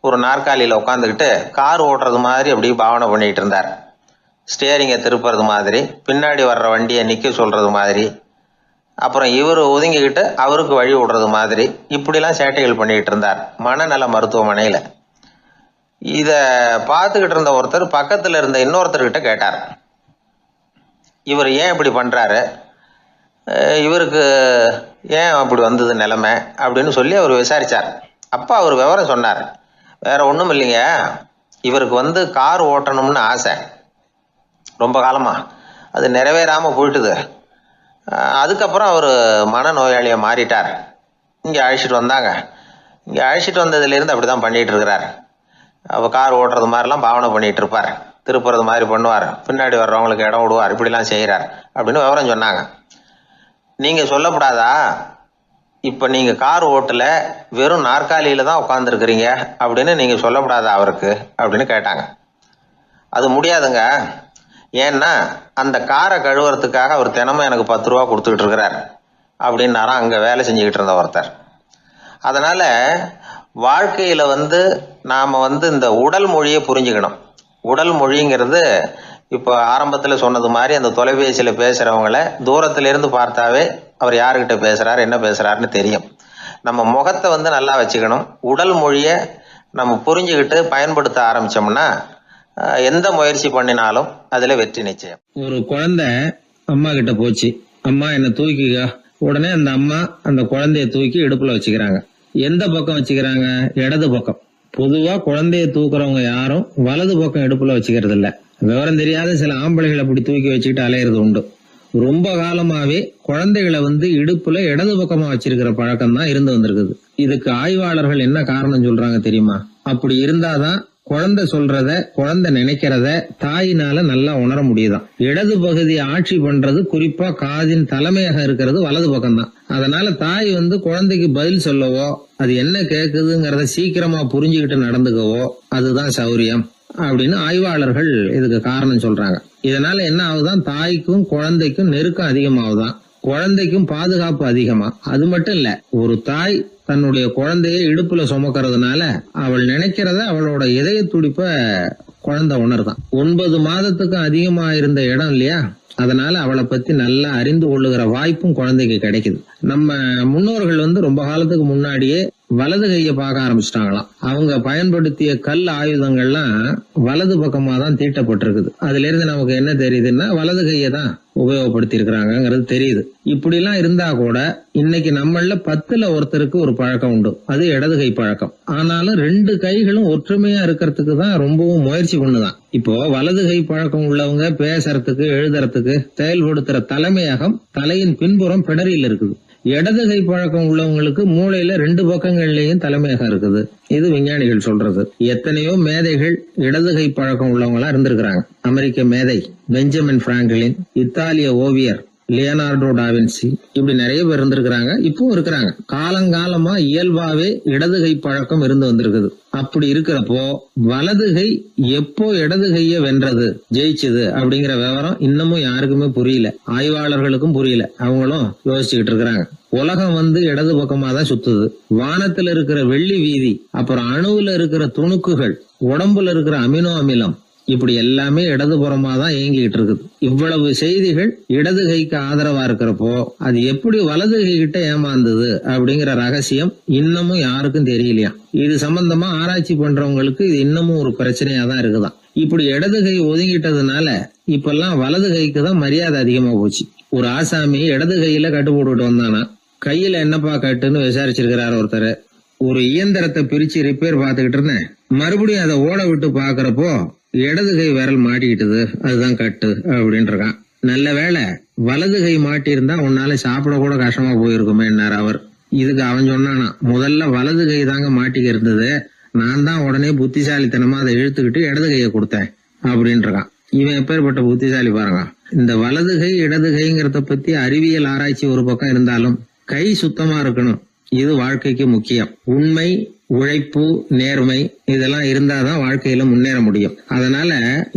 A: ஒரு நாற்காலியில் உட்காந்துக்கிட்டு கார் ஓட்டுறது மாதிரி அப்படி பாவனை பண்ணிகிட்டு இருந்தார். ஸ்டியரிங்கை திருப்புறது மாதிரி, பின்னாடி வர்ற வண்டியை நிற்க சொல்கிறது மாதிரி, அப்புறம் இவர் ஒதுங்கிக்கிட்டு அவருக்கு வழி விடுறது மாதிரி, இப்படிலாம் சேட்டைகள் பண்ணிக்கிட்டு இருந்தார் மனநல மருத்துவமனையில். இதை பார்த்துக்கிட்டு இருந்த ஒருத்தர் பக்கத்தில் இருந்த இன்னொருத்தர்கிட்ட கேட்டார், இவர் ஏன் இப்படி பண்ணுறாரு, இவருக்கு ஏன் அப்படி வந்தது நிலைமை அப்படின்னு சொல்லி அவர் விசாரித்தார். அப்போ அவர் விவரம் சொன்னார். வேற ஒன்றும் இல்லைங்க, இவருக்கு கார் ஓட்டணும்னு ஆசை ரொம்ப காலமாக, அது நிறைவேறாமல் போயிட்டுது. அதுக்கப்புறம் அவர் மனநோயாளியாக மாறிட்டார். இங்கே அழைச்சிட்டு வந்தாங்க. இங்கே அழைச்சிட்டு வந்ததுலேருந்து அப்படி தான் பண்ணிகிட்டு இருக்கிறார். அவர் கார் ஓட்டுறது மாதிரிலாம் பாவனை பண்ணிகிட்டு இருப்பார், திருப்புறது மாதிரி பண்ணுவார், பின்னாடி வர்றவங்களுக்கு இடம் விடுவார், இப்படிலாம் செய்கிறார் அப்படின்னு விவரம் சொன்னாங்க. நீங்கள் சொல்லப்படாதா, இப்போ நீங்கள் கார் ஓட்டலை, வெறும் நாற்காலியில் தான் உட்காந்துருக்குறீங்க அப்படின்னு நீங்கள் சொல்லப்படாதா அவருக்கு அப்படின்னு கேட்டாங்க. அது முடியாதுங்க, ஏன்னா அந்த காரை கழுவுறதுக்காக அவர் தினமும் எனக்கு 10 ரூபா கொடுத்துக்கிட்டு இருக்கிறார் அப்படின்னாராம் அங்கே வேலை செஞ்சுக்கிட்டு இருந்த ஒருத்தர். அதனால்
B: வாழ்க்கையில நாம இந்த உடல் மொழியை புரிஞ்சுக்கணும். உடல் மொழிங்கிறது இப்போ ஆரம்பத்தில் சொன்னது மாதிரி அந்த தொலைபேசியில் பேசுகிறவங்கள தூரத்துல இருந்து பார்த்தாவே அவர் யாருக்கிட்ட பேசுகிறார் என்ன பேசுகிறாருன்னு தெரியும். நம்ம முகத்தை நல்லா வச்சுக்கணும். உடல் மொழியை நம்ம புரிஞ்சுக்கிட்டு பயன்படுத்த ஆரம்பித்தோம்னா எந்த முயற்சி பண்ணினாலும் அதில் வெற்றி நிச்சயம்.
C: ஒரு குழந்தை அம்மா கிட்ட போச்சு, அம்மா என்னை தூக்கிக்க. உடனே அந்த அம்மா அந்த குழந்தைய தூக்கி இடுப்புல வச்சுக்கிறாங்க. எந்த பக்கம் வச்சுக்கிறாங்க? இடது பக்கம். பொதுவா குழந்தைய தூக்குறவங்க யாரும் வலது பக்கம் இடுப்புல வச்சுக்கிறது இல்ல. விவரம் தெரியாத சில ஆம்பளைகளை அப்படி தூக்கி வச்சுக்கிட்டு அலையிறது உண்டு. ரொம்ப காலமாவே குழந்தைகளை இடுப்புல இடது பக்கமா வச்சிருக்கிற பழக்கம் தான் இருந்து வந்திருக்குது. இதுக்கு ஆய்வாளர்கள் என்ன காரணம் சொல்றாங்க தெரியுமா? அப்படி இருந்தாதான் குழந்தை சொல்றத குழந்தை நினைக்கிறத தாயினால நல்லா உணர முடியுதாம். இடது பகுதியை ஆட்சி பண்றது குறிப்பா காதின் தலைமையாக இருக்கிறது வலது பக்கம் தான். அதனால தாய் குழந்தைக்கு பதில் சொல்லவோ அது என்ன கேக்குதுங்கிறத சீக்கிரமா புரிஞ்சுக்கிட்டு நடந்துக்கவோ அதுதான் சௌரியம் அப்படின்னு ஆய்வாளர்கள் இதுக்கு காரணம் சொல்றாங்க. இதனால என்ன ஆகுதான், தாய்க்கும் குழந்தைக்கும் நெருக்கம் அதிகமாகுதான், குழந்தைக்கும் பாதுகாப்பு அதிகமா. அது மட்டும் இல்ல, ஒரு தாய் தன்னுடைய குழந்தைய இடுப்புல சுமக்கிறதுனால அவள் நினைக்கிறத அவளோட இதய துடிப்ப குழந்தை உணர்தான். 9 மாதத்துக்கும் அதிகமா இருந்த இடம் இல்லையா, அதனால அவளை பத்தி நல்லா அறிந்து கொள்ளுகிற வாய்ப்பும் குழந்தைக்கு கிடைக்குது. நம்ம முன்னோர்கள் ரொம்ப காலத்துக்கு முன்னாடியே வலது கையை பார்க்க ஆரம்பிச்சிட்டாங்களாம். அவங்க பயன்படுத்திய கல் ஆயுதங்கள்லாம் வலது பக்கமா தான் தீட்டப்பட்டிருக்குது. அதுல இருந்து நமக்கு என்ன தெரியுதுன்னா வலது கையை தான் உபயோகப்படுத்தி இருக்கிறாங்கிறது தெரியுது. இப்படி எல்லாம் இருந்தா கூட இன்னைக்கு நம்மள 10ல் ஒருத்தருக்கு ஒரு பழக்கம் உண்டு, அது இடது கை பழக்கம். ஆனாலும் 2 கைகளும் ஒற்றுமையா இருக்கிறதுக்கு தான் ரொம்பவும் முயற்சி பண்ணுதான். இப்போ வலது கை பழக்கம் உள்ளவங்க பேசுறதுக்கு எழுதுறதுக்கு செயல்படுத்துற தலைமையகம் தலையின் பின்புறம் பிடரியில் இருக்குது. இடது கை பழக்கம் உள்ளவங்களுக்கு மூளையில 2 பக்கங்கள்லயும் தலைமையகம் இருக்குது. இது விஞ்ஞானிகள் சொல்றது. எத்தனையோ மேதைகள் இடது கை பழக்கம் உள்ளவங்களா இருந்திருக்கிறாங்க. அமெரிக்க மேதை பெஞ்சமின் பிராங்க்லின், இத்தாலிய ஓவியர் லியோனார்டோ டாவின்சி, இப்படி நிறைய பேர் இருந்திருக்கிறாங்க, இப்போ இருக்கிறாங்க. காலங்காலமா இயல்பாவே இடது கை பழக்கம் இருந்து வந்திருக்குது. அப்படி இருக்கிறப்போ வலது கை எப்போ இடது கைய வென்றது, ஜெயிச்சது அப்படிங்கிற விவரம் இன்னமும் யாருக்குமே புரியல, ஆய்வாளர்களுக்கும் புரியல. அவங்களும் யோசிச்சுக்கிட்டு இருக்கிறாங்க. உலகம் இடது பக்கமா தான் சுத்துது. வானத்துல இருக்கிற வெள்ளி வீதி, அப்புறம் அணுவுல இருக்கிற துணுக்குகள், உடம்புல இருக்கிற அமினோ அமிலம், இப்படி எல்லாமே இடதுபுறமா தான் இயங்கிட்டு இருக்குது. இவ்வளவு செய்திகள் இடது கைக்கு ஆதரவா இருக்கிறப்போ அது எப்படி வலது கை கிட்ட ஏமாந்தது அப்படிங்கிற ரகசியம் இன்னமும் யாருக்கும் தெரியலையா. இது சம்பந்தமா ஆராய்ச்சி பண்றவங்களுக்கு இது இன்னமும் ஒரு பிரச்சனையா தான் இருக்குதான். இப்படி இடது கை ஒதுங்கிட்டதுனால இப்பெல்லாம் வலது கைக்கு தான் மரியாதை அதிகமா போச்சு. ஒரு ஆசாமி இடது கையில கட்டு போட்டுட்டு வந்தானா, கையில என்னப்பா கட்டுன்னு விசாரிச்சிருக்கிறார் ஒருத்தர். ஒரு இயந்திரத்தை பிரிச்சு ரிப்பேர் பார்த்துக்கிட்டு இருந்தேன், மறுபடியும் அதை ஓட விட்டு பாக்குறப்போ இடது கை விரல் மாட்டிக்கிட்டது, அதுதான் கட்டு அப்படின்னு இருக்கான். நல்ல வேளை வலது கை மாட்டி இருந்தா உன்னால சாப்பிட கூட கஷ்டமா போயிருக்குமே அவர். இதுக்கு அவன் சொன்னானா, முதல்ல வலது கை தாங்க மாட்டிக்க இருந்தது, நான் தான் உடனே புத்திசாலித்தனமா அதை இழுத்துக்கிட்டு இடது கையை கொடுத்தேன் அப்படின்னு இருக்கான். இவன் எப்பேற்பட்ட புத்திசாலி பாருங்க. இந்த வலது கை இடது கைங்கிறத பத்தி அறிவியல் ஆராய்ச்சி ஒரு பக்கம் இருந்தாலும் கை சுத்தமா இருக்கணும், இது வாழ்க்கைக்கு முக்கியம். உண்மை, உழைப்பு, நேர்மை இதெல்லாம் இருந்தாதான் வாழ்க்கையில முன்னேற முடியும். அதனால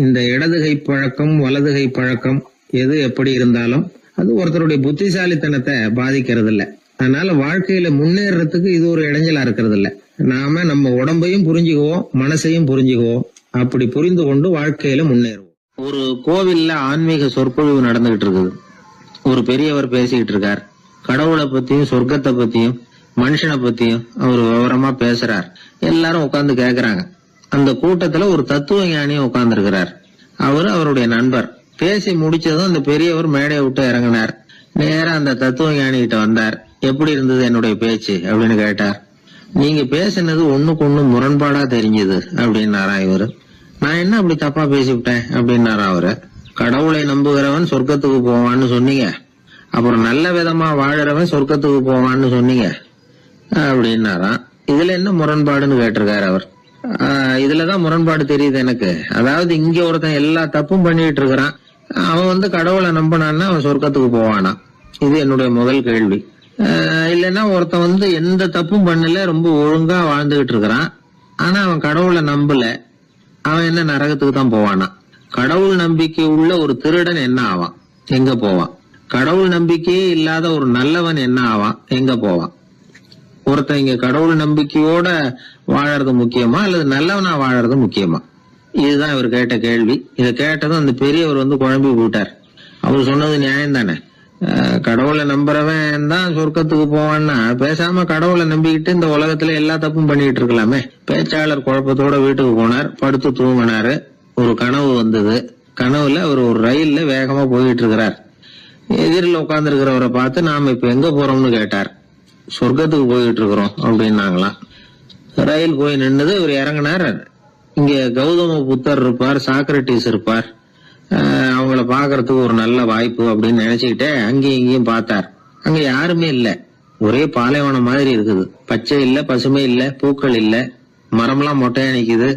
C: இந்த இடது கை பழக்கம் வலது கை பழக்கம் எது எப்படி இருந்தாலும் அது ஒருத்தருடைய புத்திசாலித்தனத்தை பாதிக்கிறது இல்ல. அதனால வாழ்க்கையில முன்னேறதுக்கு இது ஒரு இடைஞ்சலா இருக்கிறது இல்ல. நாம நம்ம உடம்பையும் புரிஞ்சுக்குவோம், மனசையும் புரிஞ்சுக்குவோம். அப்படி புரிந்து கொண்டு வாழ்க்கையில முன்னேறுவோம்.
B: ஒரு கோவில்ல ஆன்மீக சொற்பொழிவு நடந்துகிட்டு இருக்குது. ஒரு பெரியவர் பேசிக்கிட்டு இருக்கார். கடவுளை பத்தியும் சொர்க்கத்தை பத்தியும் மனுஷனை பத்தியும் அவர் விவரமா பேசுறார். எல்லாரும் உட்கார்ந்து கேக்குறாங்க. அந்த கூட்டத்துல ஒரு தத்துவ ஞானியும் உட்கார்ந்து இருக்கிறார். அவருடைய நண்பர். பேசி முடிச்சதும் அந்த பெரியவர் மேடையை விட்டு இறங்கினார். நேரா அந்த தத்துவ ஞானி கிட்ட வந்தார். எப்படி இருந்தது என்னுடைய பேச்சு அப்படின்னு கேட்டார். நீங்க பேசினது ஒண்ணுக்கு ஒண்ணு முரண்பாடா தெரிஞ்சது அப்படின்னாரா இவரு. நான் என்ன அப்படி தப்பா பேசிவிட்டேன் அப்படின்னாரா அவரு. கடவுளை நம்புகிறவன் சொர்க்கத்துக்கு போவான்னு சொன்னீங்க, அப்புறம் நல்ல விதமா வாழறவன் சொர்க்கத்துக்கு போவான்னு சொன்னீங்க அப்படின்னாராம். இதுல என்ன முரண்பாடுன்னு கேட்டிருக்காரு அவர். இதுலதான் முரண்பாடு தெரியுது எனக்கு. அதாவது இங்க ஒருத்தன் எல்லா தப்பும் பண்ணிட்டு இருக்கிறான், அவன் கடவுளை நம்பினான்னா அவன் சொர்க்கத்துக்கு போவானா, இது என்னுடைய முதல் கேள்வி. இல்லைன்னா ஒருத்தன் எந்த தப்பும் பண்ணல, ரொம்ப ஒழுங்கா வாழ்ந்துகிட்டு இருக்கிறான், ஆனா அவன் கடவுளை நம்பல, அவன் என்ன நரகத்துக்கு தான் போவானா. கடவுள் நம்பிக்கை உள்ள ஒரு திருடன் என்ன ஆவான், எங்க போவான். கடவுள் நம்பிக்கையே இல்லாத ஒரு நல்லவன் என்ன ஆவான், எங்க போவான்.
C: ஒருத்தன் இங்க கடவுள் நம்பிக்கையோட வாழறது முக்கியமா அல்லது நல்லவனா வாழறது முக்கியமா? இதுதான் இவர் கேட்ட கேள்வி. இதை கேட்டதும் அந்த பெரியவர் குழம்பி போட்டார். அவர் சொன்னது நியாயம் தானே. கடவுளை நம்புறவன் தான் சொர்க்கத்துக்கு போவான்னா பேசாம கடவுளை நம்பிக்கிட்டு இந்த உலகத்துல எல்லா தப்பும் பண்ணிட்டு இருக்கலாமே. பேச்சாளர் குழப்பத்தோட வீட்டுக்கு போனார், படுத்து தூங்கினாரு. ஒரு கனவு வந்தது. கனவுல அவர் ஒரு ரயில்ல வேகமா போயிட்டு இருக்கிறார். எதிரில் உட்கார்ந்து இருக்கிறவரை பார்த்து நாம இப்ப எங்க போறோம்னு கேட்டார். சொர்க்கத்துக்கு போயிட்டு இருக்கிறோம் அப்படின்னாங்களாம். ரயில் போய் நின்னுது. இவர் இறங்கினார். இங்க கௌதம புத்தர் இருப்பார், சாக்ரட்டிஸ் இருப்பார், அவங்கள பாக்குறதுக்கு ஒரு நல்ல வாய்ப்பு அப்படின்னு நினைச்சுக்கிட்டே அங்கேயும் இங்கேயும் பார்த்தார். அங்க யாருமே இல்ல. ஒரே பாலைவனம் மாதிரி இருக்குது. பச்சை இல்ல, பசுமை இல்ல, பூக்கள் இல்ல, மரம்லாம் மொட்டையா நிக்குது.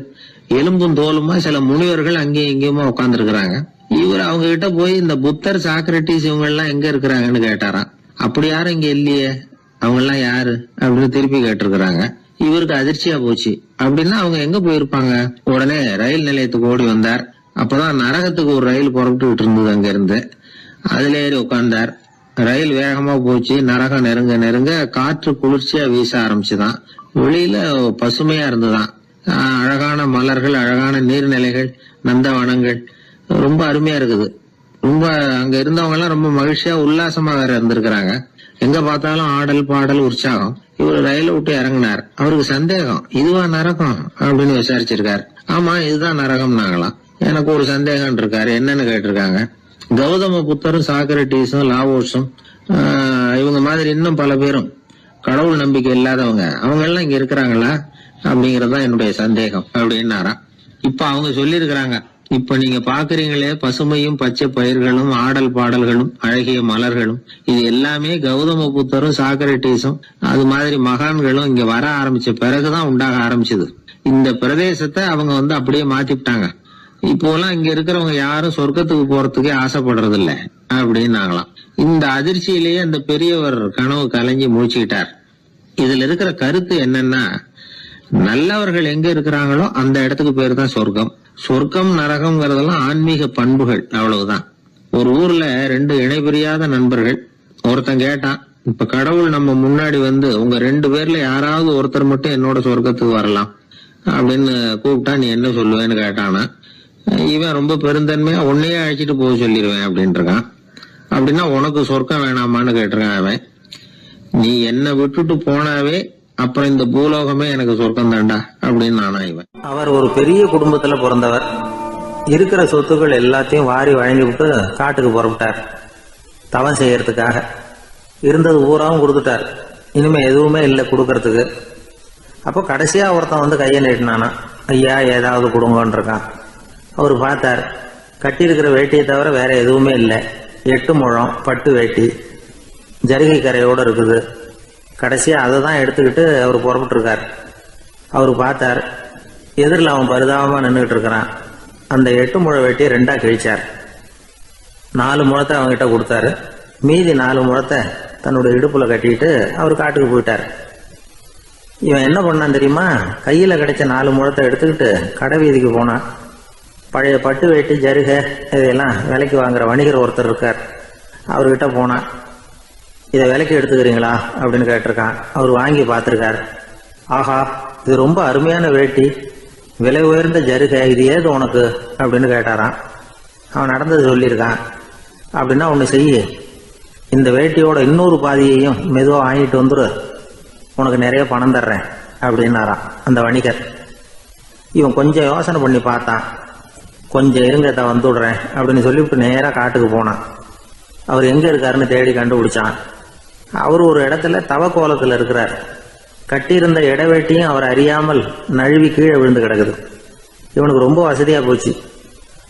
C: எலும்பும் தோலுமா சில முனிவர்கள் அங்கேயும் இங்கேயுமா உட்கார்ந்து இருக்கிறாங்க. இவர் அவங்க கிட்ட போய் இந்த புத்தர், சாக்ரட்டிஸ் இவங்க எல்லாம் எங்க இருக்கிறாங்கன்னு கேட்டாராம். அப்படி யாரும் இங்க இல்லையே, அவங்க எல்லாம் யாரு அப்படின்னு திருப்பி கேட்டிருக்கிறாங்க. இவருக்கு அதிர்ச்சியா போச்சு. அப்படின்னா அவங்க எங்க போயிருப்பாங்க? உடனே ரயில் நிலையத்துக்கு ஓடி வந்தார். அப்பதான் நரகத்துக்கு ஒரு ரயில் புறப்பட்டு இருந்தது. அங்க இருந்து அதுல ஏறி உட்கார்ந்தார். ரயில் வேகமா போச்சு. நரகம் நெருங்க நெருங்க காற்று குளிர்ச்சியா வீச ஆரம்பிச்சுதான். வெளியில பசுமையா இருந்துதான். அழகான மலர்கள், அழகான நீர்நிலைகள், நந்தவனங்கள், ரொம்ப அருமையா இருக்குது. ரொம்ப அங்க இருந்தவங்க எல்லாம் ரொம்ப மகிழ்ச்சியா உல்லாசமா வேற இருந்திருக்கிறாங்க. எங்க பார்த்தாலும் ஆடல் பாடல் உற்சாகம். இவர் ரயில விட்டு இறங்கினார். அவருக்கு சந்தேகம், இதுவா நரகம் அப்படின்னு விசாரிச்சிருக்காரு. ஆமா, இதுதான் நரகம் நாங்களாம். எனக்கு ஒரு சந்தேகம் இருக்காரு. என்னன்னு கேட்டிருக்காங்க. கௌதம புத்தரும், சாக்ரட்டிஸும், லாவோஸும் இவங்க மாதிரி இன்னும் பல பேரும் கடவுள் நம்பிக்கை இல்லாதவங்க, அவங்க எல்லாம் இங்க இருக்கிறாங்களா அப்படிங்கறதுதான் என்னுடைய சந்தேகம் அப்படின்னாராம். இப்ப அவங்க சொல்லியிருக்கிறாங்க, இப்ப நீங்க பாக்குறீங்களே பசுமையும் பச்சை பயிர்களும் ஆடல் பாடல்களும் அழகிய மலர்களும், இது எல்லாமே கௌதம புத்தரும் சாக்ரட்டிஸும் அது மாதிரி மகான்களும் இங்க வர ஆரம்பிச்ச பிறகுதான் உண்டாக ஆரம்பிச்சது. இந்த பிரதேசத்தை அவங்க அப்படியே மாத்திவிட்டாங்க. இப்போலாம் இங்க இருக்கிறவங்க யாரும் சொர்க்கத்துக்கு போறதுக்கே ஆசைப்படுறது இல்ல அப்படின்னாங்களாம். இந்த அதிர்ச்சியிலேயே அந்த பெரியவர் கனவு கலைஞ்சி மூச்சுக்கிட்டார். இதுல இருக்கிற கருத்து என்னன்னா, நல்லவர்கள் எங்க இருக்கிறாங்களோ அந்த இடத்துக்கு பேர் தான் சொர்க்கம். சொர்க்கம் நரகம்ங்கிறதெல்லாம் ஆன்மீக பண்புகள், அவ்வளவுதான். ஒரு ஊர்ல ரெண்டு இணைபிரியாத நண்பர்கள். ஒருத்தன் கேட்டான், இப்ப கடவுள் நம்ம முன்னாடி உங்க ரெண்டு பேர்ல யாராவது ஒருத்தர் மட்டும் என்னோட சொர்க்கத்துக்கு வரலாம் அப்படின்னு கூப்பிட்டா நீ என்ன சொல்லுவேன்னு கேட்டானா. இவன் ரொம்ப பெருந்தன்மையா உன்னையே அழைச்சிட்டு போக சொல்லிடுவேன் அப்படின்ட்டு இருக்கான். அப்படின்னா உனக்கு சொர்க்கம் வேணாமான்னு கேட்டிருக்கான் அவன். நீ என்னை விட்டுட்டு போனாவே அப்புறம் இந்த பூலோகமே எனக்கு சொர்க்கம் தாண்டா அப்படின்னு நானா இவன்.
A: அவர் ஒரு பெரிய குடும்பத்துல பிறந்தவர். இருக்கிற சொத்துக்கள் எல்லாத்தையும் வாரி வழங்கி விட்டு காட்டுக்கு புறப்பட்டார் தவம் செய்யறதுக்காக. இருந்தது பூராவும் கொடுத்துட்டார். இனிமே எதுவுமே இல்லை கொடுக்கறதுக்கு. அப்போ கடைசியா ஒருத்தன் கையை நீட்டினானா, ஐயா ஏதாவது கொடுங்கன்னு இருக்கான். அவர் பார்த்தார், கட்டியிருக்கிற வேட்டியை தவிர வேற எதுவுமே இல்லை. 8 முழம் பட்டு வேட்டி, ஜரிகை கரையோடு இருக்குது. கடைசியா அதை தான் எடுத்துக்கிட்டு அவர் புறப்பட்டு இருக்கார். அவர் பார்த்தார், எதிரில் அவன் பரிதாபமா நின்றுட்டு இருக்கிறான். அந்த 8 முழ வேட்டியை 2ஆ கிழிச்சார். 4 முழத்தை அவங்ககிட்ட கொடுத்தாரு. மீதி 4 முழத்தை தன்னுடைய இடுப்புல கட்டிட்டு அவர் காட்டுக்கு போயிட்டார். இவன் என்ன பண்ணான் தெரியுமா? கையில கிடைச்ச 4 முழத்தை எடுத்துக்கிட்டு கடை வீதிக்கு போனான். பழைய பட்டு வேட்டி, ஜருகை இதெல்லாம் விலைக்கு வாங்குற வணிகர் ஒருத்தர் இருக்கார். அவர்கிட்ட போனான். இதை விலைக்கு எடுத்துக்கிறீங்களா அப்படின்னு கேட்டிருக்கான். அவர் வாங்கி பார்த்துருக்கார். ஆஹா, இது ரொம்ப அருமையான வேட்டி, விலை உயர்ந்த ஜருகை, இது ஏது உனக்கு அப்படின்னு கேட்டாரான். அவன் நடந்தது சொல்லியிருக்கான். அப்படின்னா ஒன்று செய்ய, இந்த வேட்டியோட இன்னொரு பாதியையும் மெதுவாக வாங்கிட்டு வந்துரு, உனக்கு நிறைய பணம் தர்றேன் அப்படின்னாரான் அந்த வணிகர். இவன் கொஞ்சம் யோசனை பண்ணி பார்த்தான். கொஞ்சம் இருங்கத்த வந்துடுறேன் அப்படின்னு சொல்லிவிட்டு நேராக காட்டுக்கு போனான். அவர் எங்கே இருக்காருன்னு தேடி கண்டுபிடிச்சான். அவர் ஒரு இடத்துல தவக்கோலத்தில் இருக்கிறார். கட்டியிருந்த இடவேட்டியும் அவர் அறியாமல் நழுவி கீழே விழுந்து கிடக்குது. இவனுக்கு ரொம்ப வசதியாக போச்சு.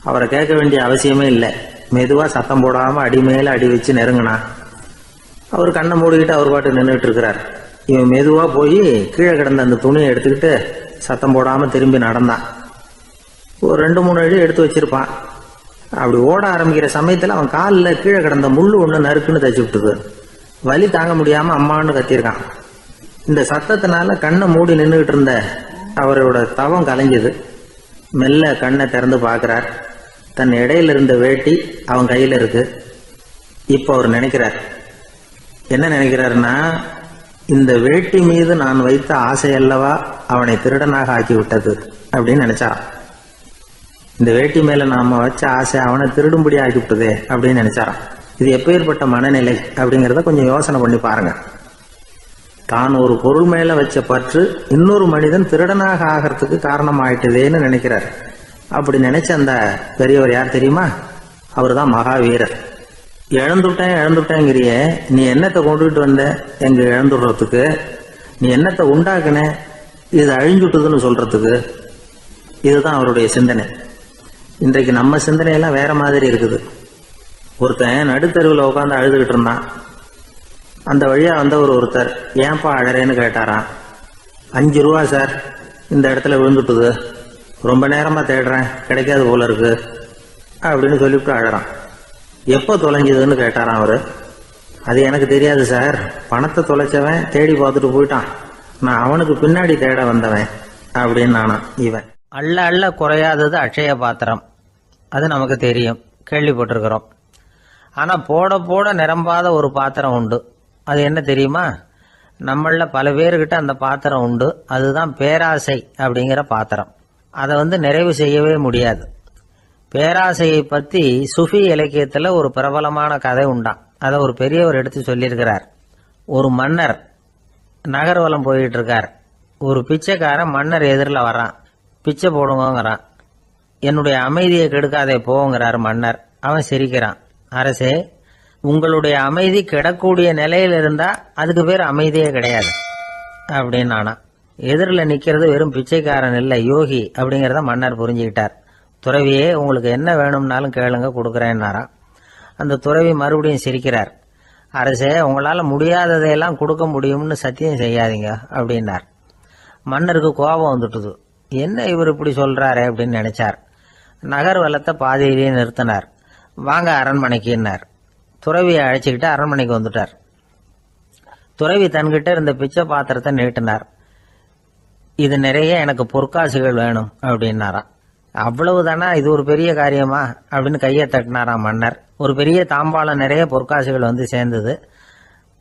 A: அவரை கேட்க வேண்டிய அவசியமே இல்லை. மெதுவாக சத்தம் போடாமல் அடி மேலே அடி வச்சு நெருங்கினான். அவர் கண்ணை மூடிக்கிட்டு அவர் பாட்டு நின்றுட்டு இருக்கிறார். இவன் மெதுவாக போய் கீழே கிடந்த அந்த துணியை எடுத்துக்கிட்டு சத்தம் போடாமல் திரும்பி நடந்தான். ஒரு 2-3 அடி எடுத்து வச்சிருப்பான். அப்படி ஓட ஆரம்பிக்கிற சமயத்தில் அவன் காலில் கீழே கிடந்த முள்ளு ஒன்று நறுக்குன்னு தச்சு விட்டுது. வலி தாங்க முடியாமல் அம்மான்னு கத்திருக்கான். இந்த சத்தத்தினால கண்ணை மூடி நின்றுகிட்டு இருந்த அவரோட தவம் கலைஞ்சது. மெல்ல கண்ணை திறந்து பார்க்குறார். தன் இடையில இருந்த வேட்டி அவன் கையில் இருக்கு. இப்போ அவர் நினைக்கிறார், என்ன நினைக்கிறாருன்னா, இந்த வேட்டி மீது நான் வைத்த ஆசையல்லவா அவனை திருடனாக ஆக்கிவிட்டது அப்படின்னு நினைச்சாராம். இந்த வேட்டி மேல நாம வச்ச ஆசை அவனை திருடும்படி ஆக்கிவிட்டதே அப்படின்னு நினைச்சாராம். இது எப்பேற்பட்ட மனநிலை அப்படிங்கிறத கொஞ்சம் யோசனை பண்ணி பாருங்க. தான் ஒரு பொருள் மேல வச்ச பற்று இன்னொரு மனிதன் திருடனாக ஆகிறதுக்கு காரணம் ஆயிட்டுதேன்னு நினைக்கிறார். அப்படி நினைச்ச அந்த பெரியவர் யார் தெரியுமா? அவர் தான் மகாவீரர். இழந்துட்டேங்கிறிய, நீ என்னத்தை கொண்டுகிட்டு வந்த எங்க இழந்துடுறதுக்கு? நீ என்னத்தை உண்டாக்குன இது அழிஞ்சுட்டுதுன்னு சொல்றதுக்கு? இதுதான் அவருடைய சிந்தனை. இன்றைக்கு நம்ம சிந்தனையெல்லாம் வேற மாதிரி இருக்குது. ஒருத்தன் நடுத்தருவில் உட்காந்து அழுதுகிட்டு இருந்தான். அந்த வழியா வந்தவர் ஒருத்தர், ஏன்பா அழறேன்னு கேட்டாராம். 5 ரூபா சார், இந்த இடத்துல விழுந்துட்டுது, ரொம்ப நேரமா தேடுறேன், கிடைக்காது போல இருக்கு அப்படின்னு சொல்லிவிட்டு அழறான். எப்போ தொலைஞ்சதுன்னு கேட்டாராம் அவரு. அது எனக்கு தெரியாது சார், பணத்தை தொலைச்சவன் தேடி பார்த்துட்டு போயிட்டான், நான் அவனுக்கு பின்னாடி தேட வந்தவன் அப்படின்னு நானா. இவன் அள்ள அள்ள குறையாதது அட்சய பாத்திரம், அது நமக்கு தெரியும், கேள்விப்பட்டிருக்கிறோம். ஆனா போட போட நிரம்பாத ஒரு பாத்திரம் உண்டு. அது என்ன தெரியுமா? நம்மள பல பேர்கிட்ட அந்த பாத்திரம் உண்டு. அதுதான் பேராசை அப்படிங்கிற பாத்திரம். அதை நிறைவு செய்யவே முடியாது. பேராசையை பத்தி சுஃபி இலக்கியத்துல ஒரு பிரபலமான கதை உண்டாம். அதை ஒரு பெரியவர் எடுத்து சொல்லியிருக்கிறார். ஒரு மன்னர் நகர்வலம் போயிட்டு இருக்கார். ஒரு பிச்சைக்காரன் மன்னர் எதிரில் வரான். பிச்சை போடுங்கிறான். என்னுடைய அமைதியை கெடுக்காதே போங்கிறார் மன்னர். அவன் சிரிக்கிறான். அரசே, உங்களுடைய அமைதி கெடக்கூடிய நிலையில் இருந்தா அதுக்கு பேர் அமைதியே கிடையாது அப்படின்னு ஆனா. எதிரில் நிக்கிறது வெறும் பிச்சைக்காரன் இல்லை, யோகி அப்படிங்கிறத மன்னர் புரிஞ்சுக்கிட்டார். துறவியே, உங்களுக்கு என்ன வேணும்னாலும் கேளுங்க, கொடுக்குறேன்னாராம். அந்த துறவி மறுபடியும் சிரிக்கிறார். அரசே, உங்களால் முடியாததையெல்லாம் கொடுக்க முடியும்னு சத்தியம் செய்யாதீங்க அப்படின்னார். மன்னருக்கு கோபம் வந்துட்டுது. என்ன இவர் இப்படி சொல்றாரு அப்படின்னு நினைச்சார். நகர்வலத்தை பாதியிலேயே நிறுத்தினார். வாங்க அரண்மனைக்குன்னார். துறவியை அழைச்சிக்கிட்டு அரண்மனைக்கு வந்துட்டார். துறவி தன்கிட்ட இருந்த பிச்சை பாத்திரத்தை நீட்டினார். இது நிறைய எனக்கு பொற்காசுகள் வேணும் அப்படின்னாராம். அவ்வளவுதானா, இது ஒரு பெரிய காரியமா அப்படின்னு கையை தட்டினாராம் மன்னர். ஒரு பெரிய தாம்பாளம் நிறைய பொற்காசுகள் வந்து சேர்ந்தது.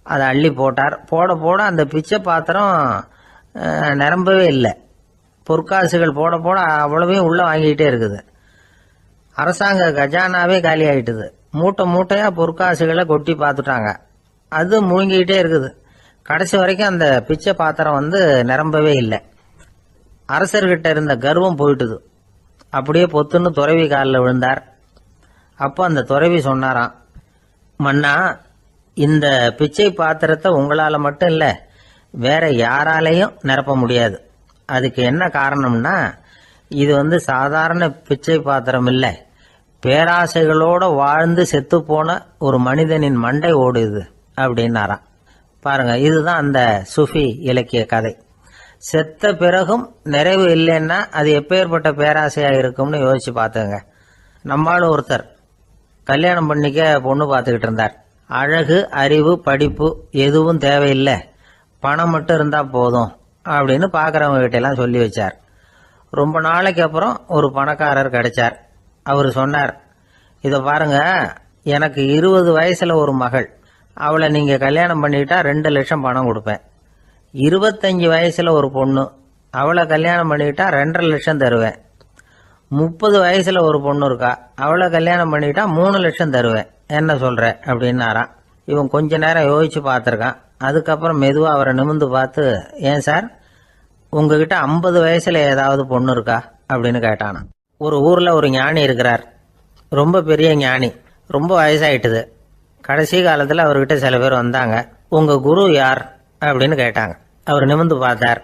A: அதை அள்ளி போட்டார். போட போட அந்த பிச்சை பாத்திரம் நிரம்பவே இல்லை. பொற்காசுகள் போட போட அவ்வளவையும் உள்ள வாங்கிக்கிட்டே இருக்குது. அரசாங்க கஜானாவே காலி ஆயிட்டுது. மூட்டை மூட்டையா பொற்காசுகளை கொட்டி பார்த்துட்டாங்க. அது முழுங்கிக்கிட்டே இருக்குது. கடைசி வரைக்கும் அந்த பிச்சை பாத்திரம் நிரம்பவே இல்லை. அரசர்கிட்ட இருந்த கர்வம் போயிட்டுது. அப்படியே பொத்துன்னு துறவி காலில் விழுந்தார். அப்போ அந்த துறவி சொன்னாராம், மன்னா, இந்த பிச்சை பாத்திரத்தை உங்களால மட்டும் இல்லை, வேற யாராலையும் நிரப்ப முடியாது. அதுக்கு என்ன காரணம்னா, இது சாதாரண பிச்சை பாத்திரம் இல்லை, பேராசைகளோட வாழ்ந்து செத்து போன ஒரு மனிதனின் மண்டை ஓடுது அப்படின்னாராம். பாருங்க, இதுதான் அந்த சுஃபி இலக்கிய கதை. செத்த பிறகும் நிறைவு இல்லைன்னா அது எப்பேற்பட்ட பேராசையா இருக்கும்னு யோசிச்சு பார்த்துங்க. நம்மால் ஒருத்தர் கல்யாணம் பண்ணிக்க பொண்ணு பார்த்துக்கிட்டு இருந்தார். அழகு, அறிவு, படிப்பு எதுவும் தேவையில்லை, பணம் மட்டும் இருந்தா போதும் அப்படின்னு பார்க்குறவங்க கிட்ட எல்லாம் சொல்லி வச்சார். ரொம்ப நாளைக்கு அப்புறம் ஒரு பணக்காரர் கிடைச்சார். அவர் சொன்னார், இதை பாருங்க, எனக்கு 20 வயசுல ஒரு மகள், அவளை நீங்க கல்யாணம் பண்ணிட்டா 2 லட்சம் பணம் கொடுப்பேன். 25 வயசுல ஒரு பொண்ணு, அவளை கல்யாணம் பண்ணிட்டா 2.5 லட்சம் தருவேன். 30 வயசுல ஒரு பொண்ணு இருக்கா, அவளை கல்யாணம் பண்ணிட்டா 3 லட்சம் தருவேன். என்ன சொல்ற அப்படின்னாராம். இவன் கொஞ்ச நேரம் யோசிச்சு பார்த்துருக்கான். அதுக்கப்புறம் மெதுவா அவரை நிமிர்ந்து பார்த்து, ஏன் சார், உங்ககிட்ட 50 வயசுல ஏதாவது பொண்ணு இருக்கா அப்படின்னு கேட்டானா. ஒரு ஊர்ல ஒரு ஞானி இருக்கிறார். ரொம்ப பெரிய ஞானி. ரொம்ப வயசாயிட்டுது. கடைசி காலத்துல அவர்கிட்ட சில பேர் வந்தாங்க. உங்க குரு யார் அப்படின்னு கேட்டாங்க. அவர் நிமிர்ந்து பார்த்தார்.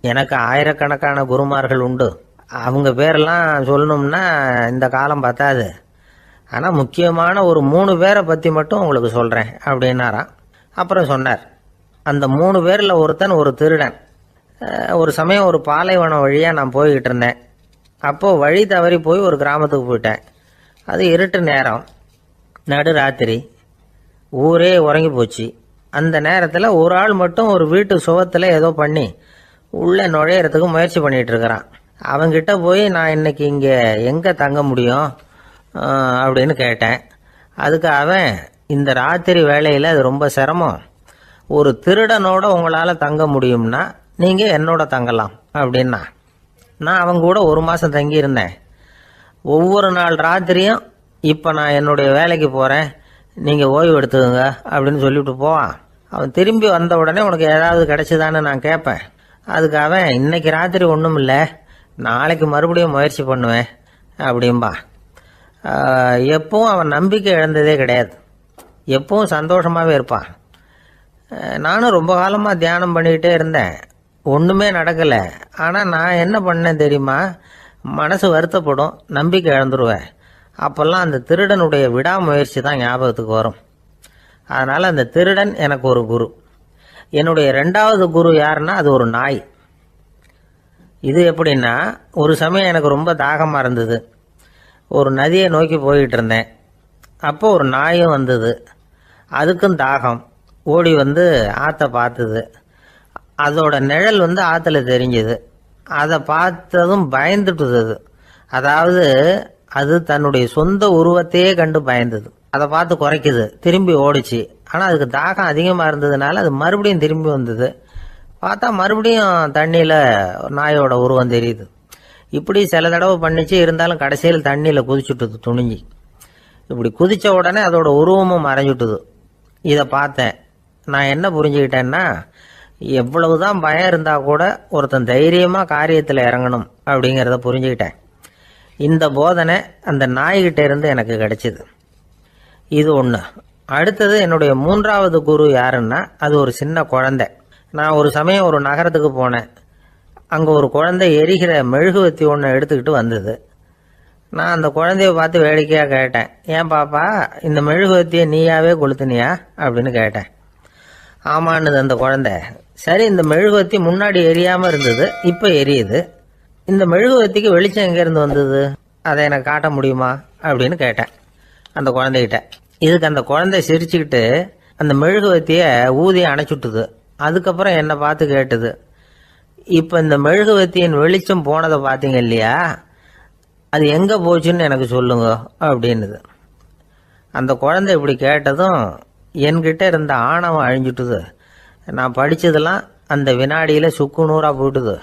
A: எனக்கு ஆயிரக்கணக்கான குருமார்கள் உண்டு, அவங்க பேரெல்லாம் சொல்லணும்னா இந்த காலம் பத்தாது, ஆனா முக்கியமான ஒரு 3 பேரை பத்தி மட்டும் உங்களுக்கு சொல்றேன் அப்படின்னாராம். அப்புறம் சொன்னார், அந்த 3 பேர்ல ஒருத்தன் ஒரு திருடன். ஒரு சமயம் ஒரு பாலைவனம் வழியா நான் போய்கிட்டு இருந்தேன். அப்போ வழி தவறி போய் ஒரு கிராமத்துக்கு போயிட்டேன். அது இருட்டு நேரம், நடு ராத்திரி, ஊரே உறங்கி போச்சு. அந்த நேரத்தில் ஒரு ஆள் மட்டும் ஒரு வீட்டு சுவத்தில் ஏதோ பண்ணி உள்ளே நுழையிறதுக்கு முயற்சி பண்ணிட்டு இருக்கிறான். அவங்கிட்ட போய் நான் இன்னைக்கு இங்கே எங்கே தங்க முடியும் அப்படின்னு கேட்டேன். அதுக்கு அவன், இந்த ராத்திரி வேளையில் அது ரொம்ப சிரமம், ஒரு திருடனோட உங்களால் தங்க முடியும்னா நீங்கள் என்னோட தங்கலாம் அப்படின்னா. நான் அவங்க கூட 1 மாதம் தங்கியிருந்தேன். ஒவ்வொரு நாள் ராத்திரியும் இப்போ நான் என்னுடைய வேலைக்கு போகிறேன், நீங்கள் ஓய்வு எடுத்துக்கோங்க அப்படின்னு சொல்லிவிட்டு போவான். அவன் திரும்பி வந்த உடனே உனக்கு ஏதாவது கிடைச்சிதான்னு நான் கேட்பேன். அதுக்கு அவன் இன்னைக்கு ராத்திரி ஒன்றும் இல்லை, நாளைக்கு மறுபடியும் முயற்சி பண்ணுவேன் அப்படின்பா. எப்பவும் அவன் நம்பிக்கை இழந்ததே கிடையாது, எப்பவும் சந்தோஷமாகவே இருப்பான். நானும் ரொம்ப காலமாக தியானம் பண்ணிக்கிட்டே இருந்தேன், ஒன்றுமே நடக்கலை. ஆனால் நான் என்ன பண்ணேன் தெரியுமா, மனசு வருத்தப்படும், நம்பிக்கை இழந்துருவேன். அப்போல்லாம் அந்த திருடனுடைய விடாமுயற்சி தான் ஞாபகத்துக்கு வரும். அதனால் அந்த திருடன் எனக்கு ஒரு குரு. என்னுடைய 2வது குரு யாருன்னா அது ஒரு நாய். இது எப்படின்னா, ஒரு சமயம் எனக்கு ரொம்ப தாகமாக இருந்தது. ஒரு நதியை நோக்கி போய்கிட்டு இருந்தேன். அப்போ ஒரு நாயும் வந்தது. அதுக்கும் தாகம். ஓடி வந்து ஆற்றை பார்த்துது. அதோட நிழல் வந்து ஆற்றுல தெரிஞ்சுது. அதை பார்த்ததும் பயந்துட்டுது. அதாவது அது தன்னுடைய சொந்த உருவத்தையே கண்டு பயந்தது. அதை பார்த்து குறைக்குது, திரும்பி ஓடிச்சு. ஆனால் அதுக்கு தாகம் அதிகமாக இருந்ததுனால அது மறுபடியும் திரும்பி வந்தது. பார்த்தா மறுபடியும் தண்ணியில் நாயோட உருவம் தெரியுது. இப்படி சில தடவை பண்ணிச்சு. இருந்தாலும் கடைசியில் தண்ணியில் குதிச்சுட்டுது துணிஞ்சி. இப்படி குதித்த உடனே அதோட உருவமும் மறைஞ்சுட்டுது. இதை பார்த்தேன். நான் என்ன புரிஞ்சுக்கிட்டேன்னா, எவ்வளவுதான் பயம் இருந்தால் கூட ஒருத்தன் தைரியமாக காரியத்தில் இறங்கணும் அப்படிங்கிறத புரிஞ்சுக்கிட்டேன். இந்த போதனை அந்த நாய்கிட்ட இருந்து எனக்கு கிடைச்சிது. இது ஒன்று. அடுத்தது என்னுடைய 3வது குரு யாருன்னா அது ஒரு சின்ன குழந்தை. நான் ஒரு சமயம் ஒரு நகரத்துக்கு போனேன். அங்கே ஒரு குழந்தை எரிகிற மெழுகுவத்தி ஒன்று எடுத்துக்கிட்டு வந்தது. நான் அந்த குழந்தைய பார்த்து வேடிக்கையாக கேட்டேன், ஏன் பாப்பா இந்த மெழுகுவத்தியை நீயாவே கொளுத்துனியா அப்படின்னு கேட்டேன். ஆமான்னுது அந்த குழந்தை. சரி, இந்த மெழுகுவத்தி முன்னாடி எரியாமல் இருந்தது, இப்போ எரியுது. இந்த மெழுகுவத்திக்கு வெளிச்சம் எங்கேருந்து வந்தது, அதை எனக்கு காட்ட முடியுமா அப்படின்னு கேட்டேன் அந்த குழந்தைகிட்ட. இதுக்கு அந்த குழந்தை சிரிச்சுக்கிட்டு அந்த மெழுகுவத்தியை ஊதி அணைச்சுட்டுது. அதுக்கப்புறம் என்னை பார்த்து கேட்டுது, இப்போ இந்த மெழுகுவத்தியின் வெளிச்சம் போனதை பார்த்தீங்க இல்லையா, அது எங்கே போச்சுன்னு எனக்கு சொல்லுங்க அப்படின்னுது. அந்த குழந்தை இப்படி கேட்டதும் என்கிட்ட இருந்த ஆணவம் அழிஞ்சுட்டுது. நான் படித்ததெல்லாம் அந்த வினாடியில் சுக்கு நூறாக போயிட்டுது.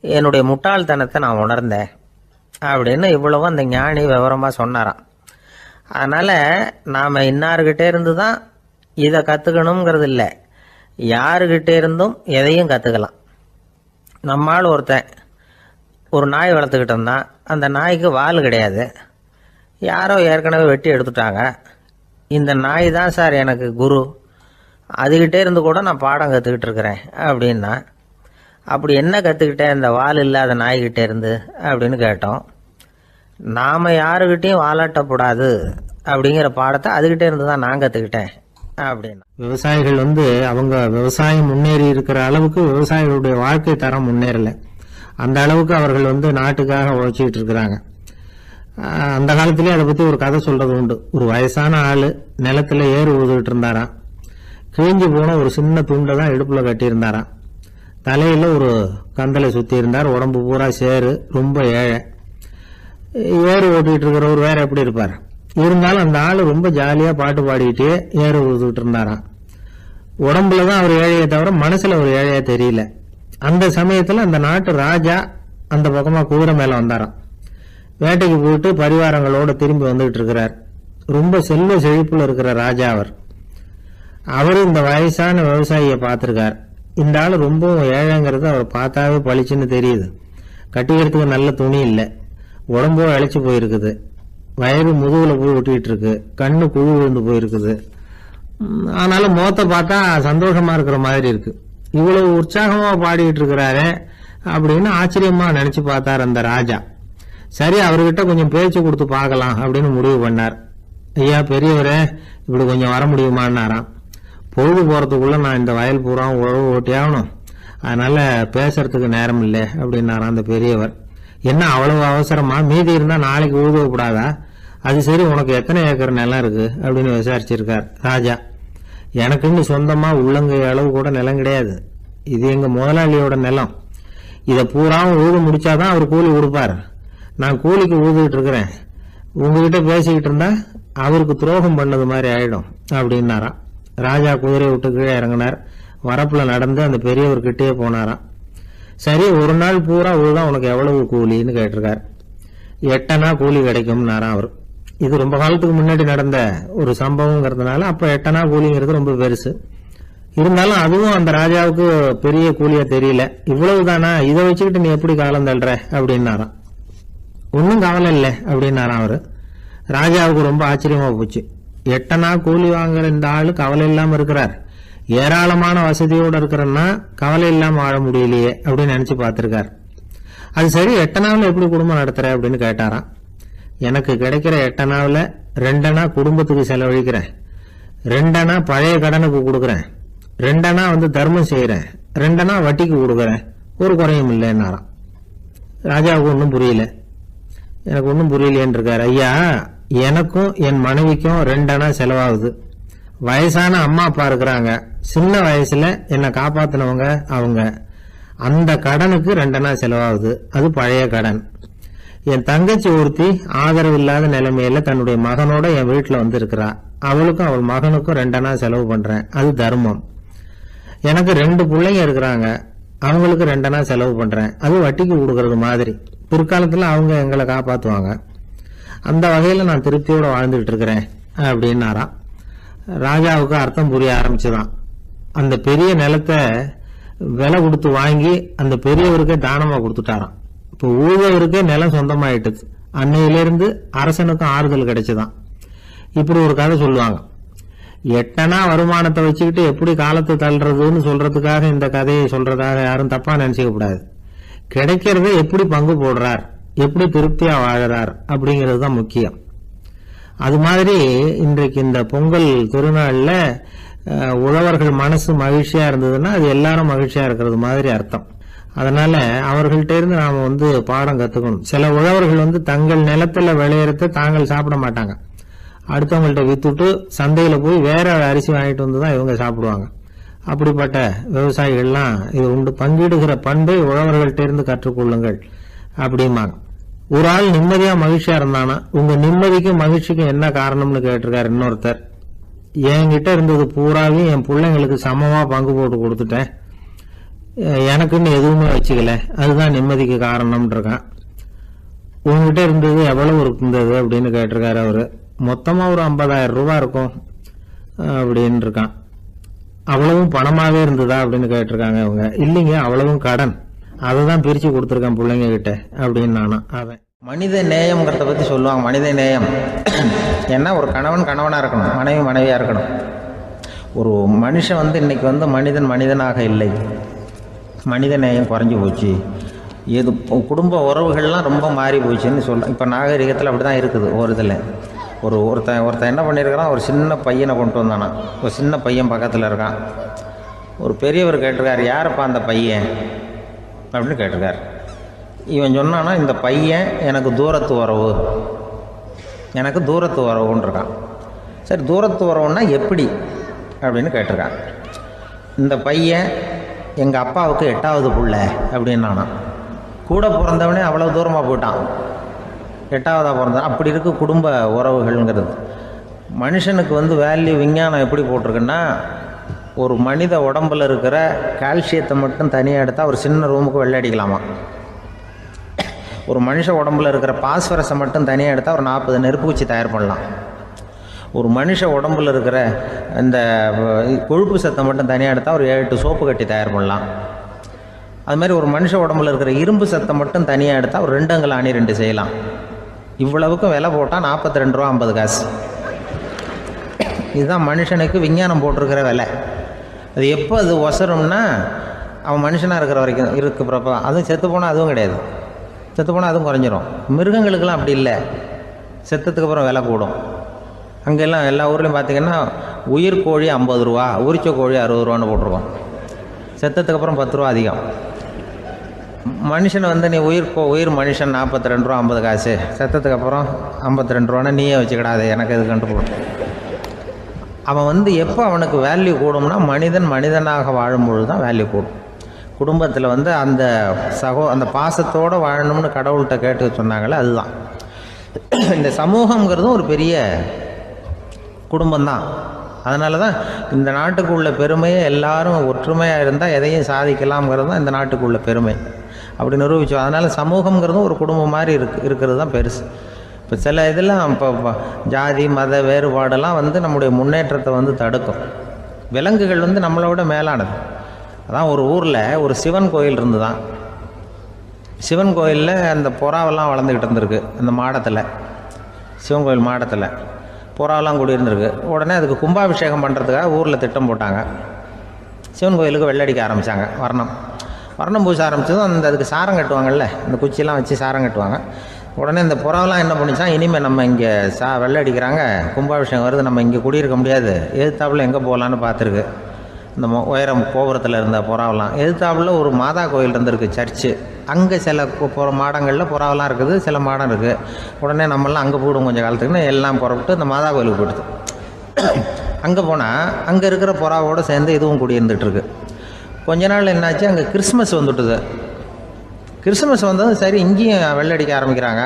A: என்னுடைய முட்டாள்தனத்தை நான் உணர்ந்தேன் அப்படின்னு இவ்வளவும் அந்த ஞானி விவரமாக சொன்னாராம். அதனால் நாம் இன்னார்கிட்டே இருந்து தான் இதை கற்றுக்கணுங்கிறது இல்லை, யாருக்கிட்டே இருந்தும் எதையும் கற்றுக்கலாம். நம்மால் ஒருத்தன் ஒரு நாய் வளர்த்துக்கிட்டு இருந்தான். அந்த நாய்க்கு வால் கிடையாது. யாரோ ஏற்கனவே வெட்டி எடுத்துட்டாங்க. இந்த நாய் தான் சார் எனக்கு குரு, அதுகிட்டே இருந்து கூட நான் பாடம் கற்றுக்கிட்டு இருக்கிறேன் அப்படின்னா. அப்படி என்ன கற்றுக்கிட்டேன் இந்த வால் இல்லாத நாய்கிட்டே இருந்து அப்படின்னு கேட்டோம். நாம் யாருக்கிட்டையும் வாலாட்டக்கூடாது அப்படிங்கிற பாடத்தை அதுகிட்டே இருந்து தான் நான் கற்றுக்கிட்டேன் அப்படின்னா.
B: விவசாயிகள் அவங்க விவசாயம் முன்னேறி இருக்கிற அளவுக்கு விவசாயிகளுடைய வாழ்க்கை தரம் முன்னேறலை. அந்த அளவுக்கு அவர்கள் நாட்டுக்காக உழைச்சிக்கிட்டு இருக்கிறாங்க. அந்த காலத்திலே அதை பற்றி ஒரு கதை சொல்றது உண்டு. ஒரு வயசான ஆள் நிலத்தில் ஏறு ஊதுகிட்டு இருந்தாராம். கிழிஞ்சு போன ஒரு சின்ன துண்டை தான் இடுப்பில் கட்டியிருந்தாராம். தலையில் ஒரு கந்தலை சுற்றி இருந்தார். உடம்பு பூரா சேரு, ரொம்ப ஏழை. ஏறு ஓட்டிகிட்டு இருக்கிறவர் வேற எப்படி இருப்பார்? இருந்தாலும் அந்த ஆள் ரொம்ப ஜாலியாக பாட்டு பாடிக்கிட்டே ஏறு ஊதுகிட்டு இருந்தாராம். உடம்புல தான் அவர் ஏழையை தவிர மனசில் ஒரு ஏழையா தெரியல. அந்த சமயத்தில் அந்த நாட்டு ராஜா அந்த பக்கமாக குதிரை மேலே வந்தாராம். வேட்டைக்கு போயிட்டு பரிவாரங்களோடு திரும்பி வந்துகிட்டு இருக்கிறார். ரொம்ப செல்வ செழிப்புல இருக்கிற ராஜா அவர் இந்த வயசான விவசாயியை பார்த்துருக்கார். இந்த ஆள் ரொம்பவும் ஏழைங்கிறது அவர் பார்த்தாவே பளிச்சுன்னு தெரியுது. கட்டிக்கிறதுக்கு நல்ல துணி இல்லை, உடம்போ இழைச்சி போயிருக்குது, வயது முதுகுல போய் ஒட்டிக்கிட்டு இருக்கு, கண்ணு குழு விழுந்து போயிருக்குது. ஆனாலும் முகத்தை பார்த்தா சந்தோஷமா இருக்கிற மாதிரி இருக்கு. இவ்வளவு உற்சாகமா பாடிக்கிட்டு இருக்கிறாரு அப்படின்னு ஆச்சரியமா நினைச்சு பார்த்தார் அந்த ராஜா. சரி, அவர்கிட்ட கொஞ்சம் பேச்சு கொடுத்து பார்க்கலாம் அப்படின்னு முடிவு பண்ணார். ஐயா பெரியவரே, இப்படி கொஞ்சம் வர முடியுமான்னாராம். பொழுது போறதுக்குள்ள நான் இந்த வயல் பூரா உழவு ஓட்டி ஆகணும், அதனால பேசுறதுக்கு நேரம் இல்லை அப்படின்னாராம் அந்த பெரியவர். என்ன அவ்வளவு அவசரமா? மீதி இருந்தா நாளைக்கு உழுதக்கூடாதா? அது சரி, உனக்கு எத்தனை ஏக்கர் நிலம் இருக்கு அப்படின்னு விசாரிச்சிருக்கார் ராஜா. எனக்குன்னு சொந்தமா உள்ளங்கை அளவு கூட நிலம் கிடையாது. இது எங்க முதலாளியோட நிலம். இதை பூராவும் உழுது முடிச்சாதான் அவர் கூலி கொடுப்பார். நான் கூலிக்கு உழுதுகிட்டு இருக்கிறேன். உங்ககிட்ட பேசிக்கிட்டு இருந்தா அவருக்கு துரோகம் பண்ணது மாதிரி ஆயிடும் அப்படின்னாராம். ராஜா குதிரை விட்டு கீழே இறங்கினார். வரப்புல நடந்து அந்த பெரியவர்கிட்டயே போனாராம். சரி, ஒரு நாள் பூரா உழுதான் உனக்கு எவ்வளவு கூலின்னு கேட்டிருக்கார். 8 அணா கூலி கிடைக்கும்னாராம் அவர். இது ரொம்ப காலத்துக்கு முன்னாடி நடந்த ஒரு சம்பவங்கிறதுனால அப்ப 8 அணா கூலிங்கிறது ரொம்ப பெருசு. இருந்தாலும் அதுவும் அந்த ராஜாவுக்கு பெரிய கூலியா தெரியல. இவ்வளவுதானா, இதை வச்சுக்கிட்டு நீ எப்படி காலம் தள்ளுற அப்படின்னாராம். ஒன்னும் கவலை இல்லை அப்படின்னாராம் அவரு. ராஜாவுக்கு ரொம்ப ஆச்சரியமா போச்சு. 8 அணா கூலி வாங்குற இந்த ஆளு கவலை இல்லாம இருக்கிறார், ஏராளமான வசதியோட இருக்கிறன்னா கவலை இல்லாம வாழ முடியலையே அப்படின்னு நினைச்சு பார்த்திருக்கார். அது சரி, 8 அணாவில் எப்படி குடும்பம் நடத்துற அப்படின்னு கேட்டாராம். எனக்கு கிடைக்கிற 8 அணாவில் 2 அணா குடும்பத்துக்கு செலவழிக்கிறேன், 2 அணா பழைய கடனுக்கு கொடுக்குறேன், 2 அணா தர்மம் செய்யறேன், 2 அணா வட்டிக்கு கொடுக்குறேன், ஒரு குறையும் இல்லைன்னாராம். ராஜாவுக்கு ஒன்றும் புரியல. எனக்கு ஒன்றும் புரியலேன்னு இருக்காரு. ஐயா, எனக்கும் என் மனைவிக்கும் 2 அணா செலவாகுது. வயசான அம்மா அப்பா இருக்கிறாங்க, சின்ன வயசுல என்னை காப்பாத்தினவங்க அவங்க. அந்த கடனுக்கு 2 அணா செலவாகுது, அது பழைய கடன். என் தங்கச்சி ஒருத்தி ஆதரவு இல்லாத நிலைமையில தன்னுடைய மகனோட என் வீட்டுல இருக்கிறா, அவளுக்கும் அவள் மகனுக்கும் 2 அணா செலவு பண்றேன், அது தர்மம். எனக்கு 2 பிள்ளைங்க இருக்கிறாங்க, அவங்களுக்கு 2 அணா செலவு பண்றேன், அது வட்டிக்கு கொடுக்கறது மாதிரி. பிற்காலத்துல அவங்க எங்களை காப்பாத்துவாங்க. அந்த வகையில நான் திருப்தியோட வாழ்ந்துகிட்டு இருக்கிறேன் அப்படின்னாராம். ராஜாவுக்கு அர்த்தம் புரிய ஆரம்பிச்சுதான். அந்த பெரிய நிலத்தை விலை கொடுத்து வாங்கி அந்த பெரியவருக்கே தானமா கொடுத்துட்டாராம். இப்போ ஊழவருக்கே நிலம் சொந்தமாயிட்டுது. அன்னையிலிருந்து அரசனுக்கும் ஆறுதல் கிடைச்சுதான். இப்படி ஒரு கதை சொல்லுவாங்க. 8 அணா வருமானத்தை வச்சுக்கிட்டு எப்படி காலத்தை தள்ளுறதுன்னு சொல்றதுக்காக இந்த கதையை சொல்றதாக யாரும் தப்பா நினைச்சுக்க கூடாது. கிடைக்கிறத எப்படி பங்கு போடுறார், எப்படி திருப்தியா வாழறார் அப்படிங்கிறது தான் முக்கியம். அது மாதிரி இன்றைக்கு இந்த பொங்கல் திருநாள்ல உழவர்கள் மனசு மகிழ்ச்சியா இருந்ததுன்னா அது எல்லாரும் மகிழ்ச்சியா இருக்கிறது மாதிரி அர்த்தம். அதனால அவர்கள்ட்ட இருந்து நாம பாடம் கத்துக்கணும். சில உழவர்கள் தங்கள் நிலத்துல விளையறத தாங்கள் சாப்பிட மாட்டாங்க, அடுத்தவங்கள்ட்ட வித்துட்டு சந்தையில போய் வேற அரிசி வாங்கிட்டு வந்துதான் இவங்க சாப்பிடுவாங்க. அப்படிப்பட்ட விவசாயிகள்லாம் இது உண்டு. பங்கிடுகிற பண்பை உழவர்கள்ட்ட இருந்து கற்றுக்கொள்ளுங்கள் அப்படிம்பாங்க. ஒரு ஆள் நிம்மதியா மகிழ்ச்சியா இருந்தானா, உங்க நிம்மதிக்கும் மகிழ்ச்சிக்கும் என்ன காரணம்னு கேட்டிருக்காரு இன்னொருத்தர். என்கிட்ட இருந்தது பூராவையும் என் பிள்ளைங்களுக்கு சமமா பங்கு போட்டு கொடுத்துட்டேன், எனக்குன்னு எதுவுமே வச்சுக்கல, அதுதான் நிம்மதிக்கு காரணம்னு இருக்கான். உங்ககிட்ட இருந்தது எவ்வளவு இருந்தது அப்படின்னு கேட்டிருக்காரு அவரு. மொத்தமா ஒரு 50,000 ரூபாய் இருக்கும் அப்படின்னு இருக்கான். அவ்வளவும் பணமாவே இருந்ததா அப்படின்னு கேட்டிருக்காங்க அவங்க. இல்லைங்க, அவ்வளவும் கடன், அதை தான் பிரிச்சு கொடுத்துருக்கேன் பிள்ளைங்க கிட்ட அப்படின்னு நானா. அவன்
A: மனித நேயம்ங்கிறத பற்றி சொல்லுவாங்க. மனித நேயம் ஏன்னா ஒரு கணவன் கணவனாக இருக்கணும், மனைவி மனைவியாக இருக்கணும். ஒரு மனுஷன் இன்னைக்கு மனிதன் மனிதனாக இல்லை, மனித நேயம் குறைஞ்சி போச்சு. இது குடும்ப உறவுகள்லாம் ரொம்ப மாறி போச்சுன்னு சொல்கிறேன். இப்போ நாகரிகத்தில் அப்படி தான் இருக்குது. ஒரு இதில் ஒருத்தன் என்ன பண்ணியிருக்கிறான், ஒரு சின்ன பையனை கொண்டு வந்தானா. ஒரு சின்ன பையன் பக்கத்தில் இருக்கான். ஒரு பெரியவர் கேட்டிருக்கார், யாரப்பா அந்த பையன் அப்படின்னு கேட்டிருக்கார். இவன் சொன்னானா, இந்த பையன் எனக்கு தூரத்து உறவு, எனக்கு தூரத்து உறவுன்னு இருக்கான். சரி, தூரத்து உறவுன்னா எப்படி அப்படின்னு கேட்டிருக்கான். இந்த பையன் எங்கள் அப்பாவுக்கு 8வது புள்ள அப்படின்னு நானா. கூட பிறந்தவனே அவ்வளோ தூரமாக போயிட்டான், 8வதாக பிறந்தான். அப்படி இருக்கு குடும்ப உறவுகள்ங்கிறது. மனுஷனுக்கு வேல்யூ விஞ்ஞானம் எப்படி போட்டிருக்குன்னா, ஒரு மனித உடம்புல இருக்கிற கால்சியத்தை மட்டும் தனியாக எடுத்தால் ஒரு சின்ன ரூமுக்கு வெள்ளை அடிக்கலாமா. ஒரு மனுஷ உடம்புல இருக்கிற பாஸ்பரஸை மட்டும் தனியாக எடுத்தால் ஒரு 40 நெருப்பு குச்சி தயார் பண்ணலாம். ஒரு மனுஷ உடம்புல இருக்கிற இந்த கொழுப்பு சத்தை மட்டும் தனியாக எடுத்தால் ஒரு 7-8 சோப்பு கட்டி தயார் பண்ணலாம். அது மாதிரி ஒரு மனுஷ உடம்புல இருக்கிற இரும்பு சத்தை மட்டும் தனியாக எடுத்தால் ஒரு 2 அங்குல ஆணி 2 செய்யலாம். இவ்வளவுக்கும் விலை போட்டால் 42 ரூபா 50 காசு. இதுதான் மனுஷனுக்கு விஞ்ஞானம் போட்டிருக்கிற விலை. அது எப்போ அது ஒசரும்னா, அவன் மனுஷனாக இருக்கிற வரைக்கும் இருக்கிறப்ப. அதுவும் செத்து போனால் அதுவும் கிடையாது, செத்து போனால் அதுவும் குறைஞ்சிரும். மிருகங்களுக்கெல்லாம் அப்படி இல்லை, செத்ததுக்கு அப்புறம் விலை கூடும். அங்கெல்லாம் எல்லா ஊர்லேயும் பார்த்திங்கன்னா உயிர் கோழி 50 ரூபா, உரிச்ச கோழி 60 ரூபான்னு போட்டிருக்கோம். செத்ததுக்கு அப்புறம் 10 ரூபா அதிகம். மனுஷனை நீ உயிர் மனுஷன் 42 ரூபா 50 காசு, செத்ததுக்கு அப்புறம் 52 ரூபான்னா நீயே வச்சுக்கிடாது, எனக்கு இது கண்டுபிடும். அவன் எப்போ அவனுக்கு வேல்யூ கூடும்னா, மனிதன் மனிதனாக வாழும்பொழுது தான் வேல்யூ கூடும். குடும்பத்தில் அந்த அந்த பாசத்தோடு வாழணும்னு கடவுள்கிட்ட கேட்டு சொன்னாங்களே, அதுதான். இந்த சமூகங்கிறதும் ஒரு பெரிய குடும்பம்தான்.
B: அதனால தான் இந்த நாட்டுக்கு உள்ள பெருமையை எல்லாரும் ஒற்றுமையாக இருந்தால் எதையும் சாதிக்கலாம்ங்கிறது தான் இந்த நாட்டுக்கு உள்ள பெருமை. அப்படி நிரூபித்தோம். அதனால் சமூகங்கிறதும் ஒரு குடும்பம் மாதிரி இருக்கிறது தான் பெருசு. இப்போ சில இதெல்லாம் இப்போ ஜாதி மத வேறுபாடெல்லாம் நம்முடைய முன்னேற்றத்தை தடுக்கும். விலங்குகள் நம்மளோட மேலானது. அதான் ஒரு ஊரில் ஒரு சிவன் கோயில் இருந்து தான். சிவன் கோயிலில் அந்த புறாவெல்லாம் வளர்ந்துக்கிட்டு இருந்திருக்கு. அந்த மாடத்தில், சிவன் கோயில் மாடத்தில் புறாவெல்லாம் கூடியிருந்திருக்கு. உடனே அதுக்கு கும்பாபிஷேகம் பண்ணுறதுக்காக ஊரில் திட்டம் போட்டாங்க. சிவன் கோயிலுக்கு வெள்ளடிக்க ஆரம்பித்தாங்க. வர்ணம் பூச ஆரம்பித்ததும் அதுக்கு சாரம் கட்டுவாங்கள்ல, அந்த குச்சியெல்லாம் வச்சு சாரம் கட்டுவாங்க. உடனே இந்த புறாவெல்லாம் என்ன பண்ணிச்சான், இனிமேல் நம்ம இங்கே வெள்ளை அடிக்கிறாங்க, கும்பாபிஷேகம் வருது, நம்ம இங்கே குடியிருக்க முடியாது, எதிர்த்தாப்புல எங்கே போகலான்னு பார்த்துருக்கு. இந்த உயரம் கோபுரத்தில் இருந்த புறாவெல்லாம் எதிர்த்தாப்புல ஒரு மாதா கோயில் இருந்திருக்கு, சர்ச்சு. அங்கே சில மாடங்களில் புறாவெல்லாம் இருக்குது, சில மாடம் இருக்குது. உடனே நம்மளாம் அங்கே போய்டும் கொஞ்சம் காலத்துக்குன்னு எல்லாம் புறப்பட்டு இந்த மாதா கோயிலுக்கு போயிடுது. அங்கே போனால் அங்கே இருக்கிற புறாவோடு சேர்ந்து இதுவும் குடியிருந்துகிட்ருக்கு. கொஞ்ச நாள் என்னாச்சு, அங்கே கிறிஸ்மஸ் வந்துட்டுது. கிறிஸ்மஸ் வந்ததும் சரி இங்கேயும் வெள்ளடிக்க ஆரம்பிக்கிறாங்க.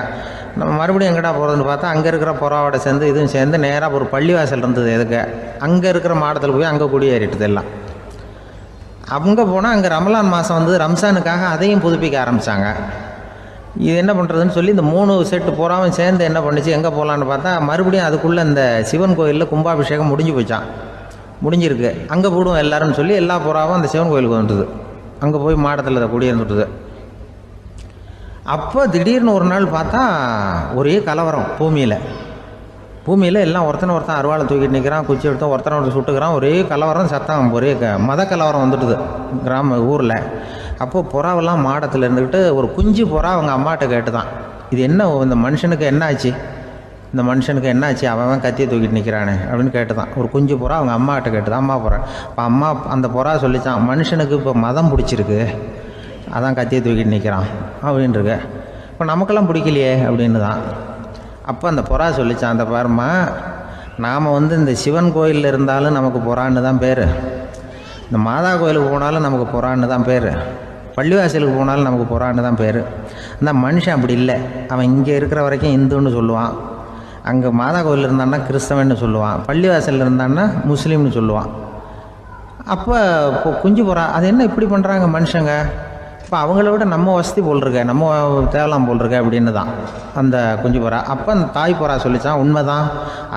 B: நம்ம மறுபடியும் எங்கடா போகிறதுன்னு பார்த்தா அங்கே இருக்கிற புறாவோட சேர்ந்து இதுவும் சேர்ந்து நேராக ஒரு பள்ளிவாசல் இருந்தது. எதுக்கு அங்கே இருக்கிற மாடத்தில் போய் அங்கே குடியேறிட்டுது எல்லாம். அங்கே போனால் அங்கே ரமலான் மாதம் ரம்ஜானுக்காக அதையும் புதுப்பிக்க ஆரம்பித்தாங்க. இது என்ன பண்ணுறதுன்னு சொல்லி இந்த 3 செட்டு புறாவும் சேர்ந்து என்ன பண்ணிச்சு, எங்கே போகலான்னு பார்த்தா மறுபடியும் அதுக்குள்ளே இந்த சிவன் கோயிலில் கும்பாபிஷேகம் முடிஞ்சிருக்கு. அங்கே போடுவோம் எல்லாருன்னு சொல்லி எல்லா புறாவும் அந்த சிவன் கோயிலுக்கு வந்துட்டுது. அங்கே போய் மாடத்தில் அதை குடியிருந்துட்டுது. அப்போ திடீர்னு ஒரு நாள் பார்த்தா ஒரே கலவரம் பூமியில் எல்லாம் ஒருத்தன் அருவாளை தூக்கிட்டு நிற்கிறான், குச்சி எடுத்து ஒருத்தனை சுட்டுக்கிறான். ஒரே கலவரம், சத்தம், ஒரே மத கலவரம் வந்துட்டுது ஊரில். அப்போது புறாவெல்லாம் மாடத்தில் இருந்துக்கிட்டு ஒரு குஞ்சு புறா அவங்க அம்மாட்ட கேட்டு தான், இது என்ன, இந்த மனுஷனுக்கு என்னாச்சு, அவன் கத்தியை தூக்கிட்டு நிற்கிறானே அப்படின்னு கேட்டு தான். ஒரு குஞ்சு புறா அவங்க அம்மாட்ட கேட்டுதான், அம்மா புறா. இப்போ அம்மா அந்த புறா சொல்லித்தான், மனுஷனுக்கு இப்போ மதம் பிடிச்சிருக்கு, அதான் கத்தியை தூக்கிட்டு நிற்கிறான் அப்படின்ருக்கு. இப்போ நமக்கெல்லாம் பிடிக்கலையே அப்படின்னு தான். அப்போ அந்த புறா சொல்லித்தான், அந்த பாருமா, நாம் இந்த சிவன் கோயிலில் இருந்தாலும் நமக்கு புறான்னு தான் பேர், இந்த மாதா கோயிலுக்கு போனாலும் நமக்கு புறான்னு தான் பேர், பள்ளிவாசலுக்கு போனாலும் நமக்கு புறான்னு தான் பேர். அந்த மனுஷன் அப்படி இல்லை. அவன் இங்கே இருக்கிற வரைக்கும் இந்துன்னு சொல்லுவான், அங்கே மாதா கோயில் இருந்தான்னா கிறிஸ்தவன்னு சொல்லுவான், பள்ளிவாசலில் இருந்தான்னா முஸ்லீம்னு சொல்லுவான். அப்போ குஞ்சு புறா அது என்ன இப்படி பண்ணுறாங்க மனுஷங்க, இப்போ அவங்கள விட நம்ம வசதி போல் இருக்க, நம்ம தேவலாம் போல் இருக்க அப்படின்னு தான் அந்த குஞ்சு புறா. அப்போ அந்த தாய் புறா சொல்லித்தான், உண்மைதான்,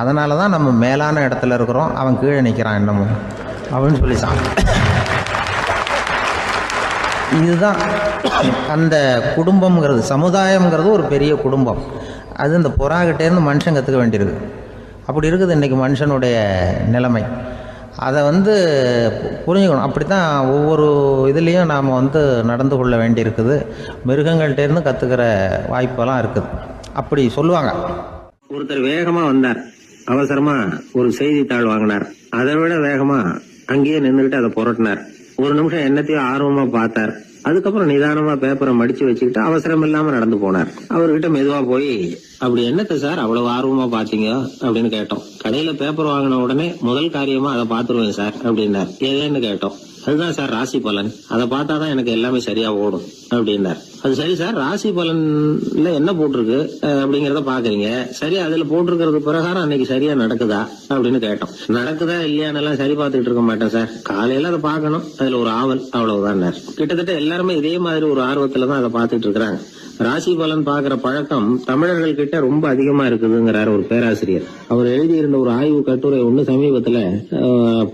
B: அதனால தான் நம்ம மேலான இடத்துல இருக்கிறோம், அவன் கீழே நிற்கிறான் என்னமோ அப்படின்னு சொல்லித்தான். இதுதான் அந்த குடும்பம்ங்கிறது, சமுதாயம்ங்கிறது ஒரு பெரிய குடும்பம். அது இந்த புறாக்கிட்டேருந்து மனுஷன் கற்றுக்க வேண்டியிருக்கு. அப்படி இருக்குது இன்றைக்கி மனுஷனுடைய நிலைமை. அதை புரிஞ்சுக்கணும். அப்படி தான் ஒவ்வொரு இதுலேயும் நாம் நடந்து கொள்ள வேண்டியிருக்குது. மிருகங்கள்டேருந்து கற்றுக்கிற வாய்ப்பெல்லாம் இருக்குது. அப்படி சொல்லுவாங்க.
C: ஒருத்தர் வேகமா வந்தார், அவசரமா ஒரு செய்தித்தாள் வாங்கினார், அதை விட வேகமா அங்கேயே நின்றுகிட்டு அதை புரட்டினார். ஒரு நிமிஷம் என்னத்தையும் ஆர்வமா பார்த்தார். அதுக்கப்புறம் நிதானமா பேப்பரை மடிச்சு வச்சுக்கிட்டு அவசரம் இல்லாம நடந்து போனார். அவர்கிட்ட மெதுவா போய், அப்படி என்னத்த சார் அவ்வளவு ஆர்வமா பாத்தீங்க அப்படின்னு கேட்டோம். கடையில பேப்பர் வாங்கின உடனே முதல் காரியமா அதை பாத்துருவேன் சார் அப்படின்னார். ஏன்னு கேட்டோம். அதுதான் சார் ராசி பலன், அதை பார்த்தாதான் எனக்கு எல்லாமே சரியா ஓடும் அப்படின்னார். அது சரி சார், ராசி பலன்ல என்ன போட்டிருக்கு அப்படிங்கறத பாக்குறீங்க, சரி அதுல போட்டிருக்கிறது பிரகாரம் அன்னைக்கு சரியா நடக்குதா அப்படின்னு கேட்டோம். நடக்குதா இல்லையான்னு எல்லாம் சரி பார்த்துட்டு இருக்க மாட்டேன் சார், காலையில அதை பார்க்கணும், அதுல ஒரு ஆவல், அவ்வளவுதான். கிட்டத்தட்ட எல்லாருமே இதே மாதிரி ஒரு ஆர்வத்துலதான் அதை பார்த்துட்டு இருக்கிறாங்க. ராசி பலன் பாக்குற பழக்கம் தமிழர்கள் கிட்ட ரொம்ப அதிகமா இருக்குதுங்கிறாரு ஒரு பேராசிரியர். அவர் எழுதியிருந்த ஒரு ஆய்வு கட்டுரை ஒண்ணு சமீபத்துல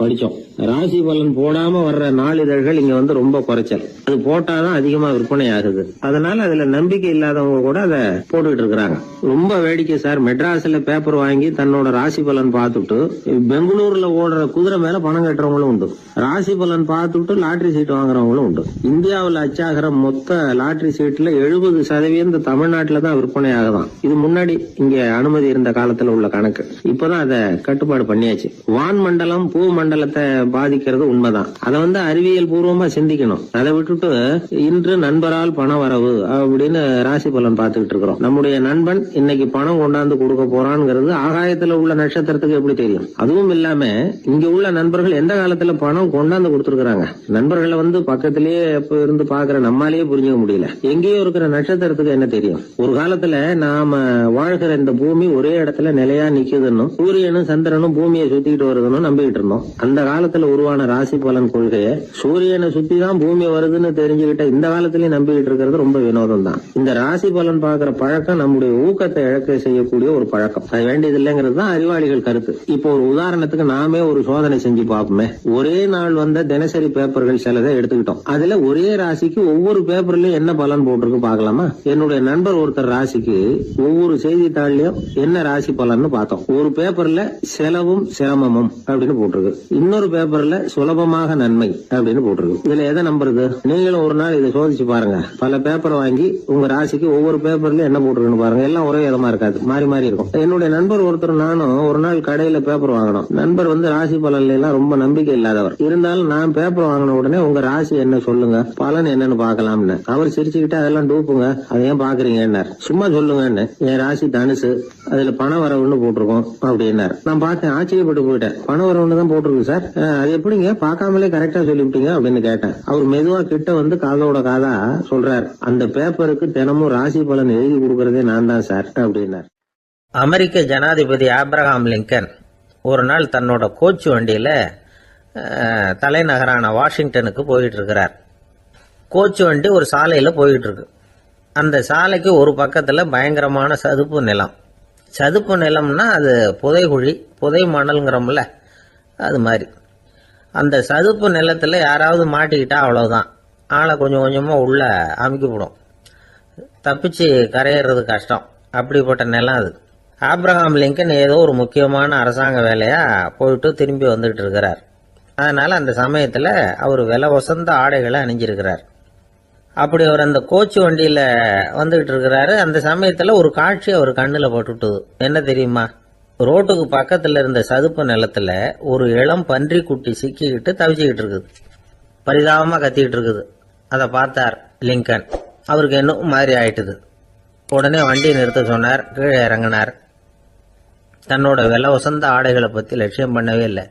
C: படிச்சோம். ராசி பலன் போடாம வர்ற நாளிதழ்கள் இங்க ரொம்ப குறைச்சல், அது போட்டாதான் அதிகமா விற்பனை ஆகுது. அதனால அதுல நம்பிக்கை இல்லாதவங்க கூட அதை போட்டுக்கிட்டு இருக்கிறாங்க. ரொம்ப வேடிக்கை சார், மெட்ராஸ்ல பேப்பர் வாங்கி தன்னோட ராசி பலன் பார்த்துட்டு பெங்களூர்ல ஓடுற குதிரை மேல பணம் கட்டுறவங்களும் உண்டு. ராசி பலன் பார்த்துட்டு லாட்டரி சீட் வாங்குறவங்களும் உண்டு. இந்தியாவில் அச்சாகிற மொத்த லாட்டரி சீட்ல 70% தமிழ்நாட்டுல தான் விற்பனை ஆகுதான். இது முன்னாடி இங்க அனுமதி இருந்த காலத்துல உள்ள கணக்கு. இப்பதான் அதை கட்டுப்பாடு பண்ணியாச்சு. வான் மண்டலம் பூ மண்டலத்தை பாதிக்கிறது உண்மைதான். அதை அறிவியல் பூர்வமா சிந்திக்கணும். அதை விட்டுட்டு இன்று நண்பரால் பண வரவு அப்படின்னு ராசி பலன் பார்த்துக்கிட்டு இருக்கிறோம். நம்முடைய நண்பன் இன்னைக்கு பணம் கொண்டாந்து கொடுக்க போறான்ங்கிறது ஆகாயத்துல உள்ள நட்சத்திரத்துக்கு எப்படி தெரியும்? அதுவும் இல்லாம இங்க உள்ள நண்பர்கள் எந்த காலத்துல பணம் கொண்டாந்து கொடுத்துருக்காங்க. நண்பர்களை பக்கத்திலேயே இருந்து பாக்குற நம்மாலேயே புரிஞ்சுக்க முடியல. எங்கேயோ இருக்கிற நட்சத்திர
B: நட்சத்திரத்துக்கு என்ன தெரியும்? ஒரு காலத்துல நாம வாழ்கிற இந்த பூமி ஒரே இடத்துல நிலையா நிக்குதுன்னு, சூரியனும் சந்திரனும் பூமியை சுத்திக்கிட்டு வருதுன்னு நம்பிக்கிட்டு இருந்தோம். அந்த காலத்துல உருவான ராசி பலன் கொள்கையை சூரியனை சுத்தி தான் பூமி வருதுன்னு தெரிஞ்சுக்கிட்ட இந்த காலத்திலயும் நம்பிக்கிட்டு இருக்கிறது ரொம்ப வினோதம் தான். இந்த ராசி பலன் பாக்குற பழக்கம் நம்முடைய ஊக்கத்தை இழக்க செய்யக்கூடிய ஒரு பழக்கம். அது வேண்டியது இல்லைங்கிறது தான் அறிவாளிகள் கருத்து. இப்போ ஒரு உதாரணத்துக்கு நாமே ஒரு சோதனை செஞ்சு பார்ப்போமே. ஒரே நாள் வந்த தினசரி பேப்பர்கள் சிலதை எடுத்துக்கிட்டோம். அதுல ஒரே ராசிக்கு ஒவ்வொரு பேப்பர்லயும் என்ன பலன் போட்டிருக்கு பார்க்கலாமா? என்னுடைய நண்பர் ஒருத்தர் ராசிக்கு ஒவ்வொரு செய்தித்தாள்லயும் என்ன ராசி பலன்னு பார்த்தோம். ஒரு பேப்பர்ல செலவும் சிரமமும் அப்படின்னு போட்டிருக்கு, இன்னொரு பேப்பர்ல சுலபமாக நன்மை அப்படின்னு போட்டிருக்கு. இதுல எதை நம்புறது? நீங்களும் ஒரு நாள் இதை சோதிச்சு பாருங்க. பல பேப்பர் வாங்கி உங்க ராசிக்கு ஒவ்வொரு பேப்பர்ல என்ன போட்டிருக்குன்னு பாருங்க. எல்லாம் ஒரே விதமா இருக்காது, மாறி மாறி இருக்கும். என்னுடைய நண்பர் ஒருத்தர் நானும் ஒரு நாள் கடையில பேப்பர் வாங்கணும். நண்பர் ராசி பலன்ல எல்லாம் ரொம்ப நம்பிக்கை இல்லாதவர். இருந்தாலும் நான் பேப்பர் வாங்கின உடனே உங்க ராசி என்ன சொல்லுங்க, பலன் என்னன்னு பாக்கலாம்னு. அவர் சிரிச்சுக்கிட்டு அதெல்லாம் டூப்புங்க, அதை ஏன் பாக்குறீங்க, சும்மா சொல்லுங்கன்னு. என் ராசி தனுசு, அதுல பண வரவுன்னு போட்டிருக்கோம் அப்படின்னாரு. நான் பார்த்தேன், ஆச்சரியப்பட்டு போயிட்டேன். பண வரவுன்னு தான் போட்டிருக்கு சார், அது எப்படிங்க பார்க்காமலே கரெக்டா சொல்லிவிட்டீங்க அப்படின்னு கேட்டேன். அவர் மெதுவா கிட்ட வந்து காதோட காதா சொல்றாரு, அந்த பேப்பருக்கு தினமும் ராசி பலன் எழுதி கொடுக்கறதே நான் தான் சார் அப்படின்னாரு.
A: அமெரிக்க ஜனாதிபதி ஆப்ரஹாம் லிங்கன் ஒரு நாள் தன்னோட கோச்சு வண்டியில தலைநகரான வாஷிங்டனுக்கு போயிட்டு இருக்கிறார். கோச்சு வண்டி ஒரு சாலையில போயிட்டு இருக்கு. அந்த சாலைக்கு ஒரு பக்கத்துல பயங்கரமான சதுப்பு நிலம். சதுப்பு நிலம்னா அது புதைகுழி, புதை மணல்ங்கிறோம்ல, அது மாதிரி. அந்த சதுப்பு நிலத்துல யாராவது மாட்டிக்கிட்டா அவ்வளவுதான், ஆளை கொஞ்சம் கொஞ்சமா உள்ள அமுக்கிவிடும். தப்பிச்சு கரையேறது கஷ்டம். அப்படிப்பட்ட நிலம் அது. ஆப்ரஹாம் லிங்கன் ஏதோ ஒரு முக்கியமான அரசாங்க வேலையா போயிட்டு திரும்பி வந்துகிட்டு இருக்கிறார். அதனால அந்த சமயத்துல அவர் விலை வசந்த ஆடைகளை அணிஞ்சிருக்கிறார். அப்படி அவர் அந்த கோச்சு வண்டியில வந்துகிட்டு இருக்கிறாரு. அந்த சமயத்துல ஒரு காட்சி அவர் கண்ணுல பட்டுட்டுது. என்ன தெரியுமா? ரோட்டுக்கு பக்கத்துல இருந்த சதுப்பு நிலத்துல ஒரு இளம் பன்றி குட்டி சிக்கிக்கிட்டு தவிச்சுக்கிட்டு இருக்குது. பரிதாபமா கத்திக்கிட்டு இருக்குது. அதை பார்த்தார் லிங்கன். அவருக்கு என்ன மாதிரி ஆயிட்டுது. உடனே வண்டியை நிறுத்த சொன்னார். கீழே இறங்கினார். தன்னோட விலை வசந்த ஆடைகளை பத்தி லட்சியம் பண்ணவே இல்லை.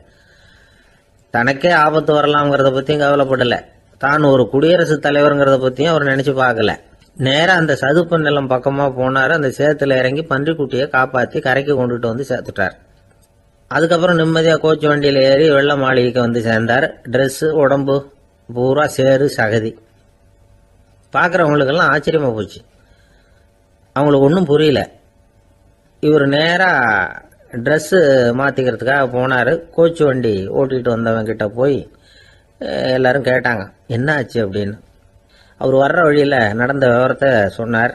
A: தனக்கே ஆபத்து வரலாம்ங்கிறத பத்தியும் கவலைப்படல. தான் ஒரு குடியரசுத் தலைவருங்கிறத பத்தியும் அவர் நினைச்சு பார்க்கல. நேரம் அந்த சதுப்பு நிலம் பக்கமா போனாரு. அந்த சேத்துல இறங்கி பன்றிக்குட்டியை காப்பாத்தி கரைக்கு கொண்டுட்டு வந்து சேர்த்துட்டார். அதுக்கப்புறம் நிம்மதியா கோச்சு வண்டியில ஏறி வெள்ள மாளிகைக்கு வந்து சேர்ந்தார். ட்ரெஸ், உடம்பு பூரா சேரு சகதி. பாக்குறவங்களுக்கெல்லாம் ஆச்சரியமா போச்சு. அவங்களுக்கு ஒன்றும் புரியல. இவர் நேரா ட்ரெஸ்ஸு மாற்றிக்கிறதுக்காக போனார். கோச்சு வண்டி ஓட்டிகிட்டு வந்தவங்க கிட்ட போய் எல்லாரும் கேட்டாங்க என்ன ஆச்சு அப்படின்னு. அவர் வர்ற வழியில் நடந்த விவரத்தை சொன்னார்.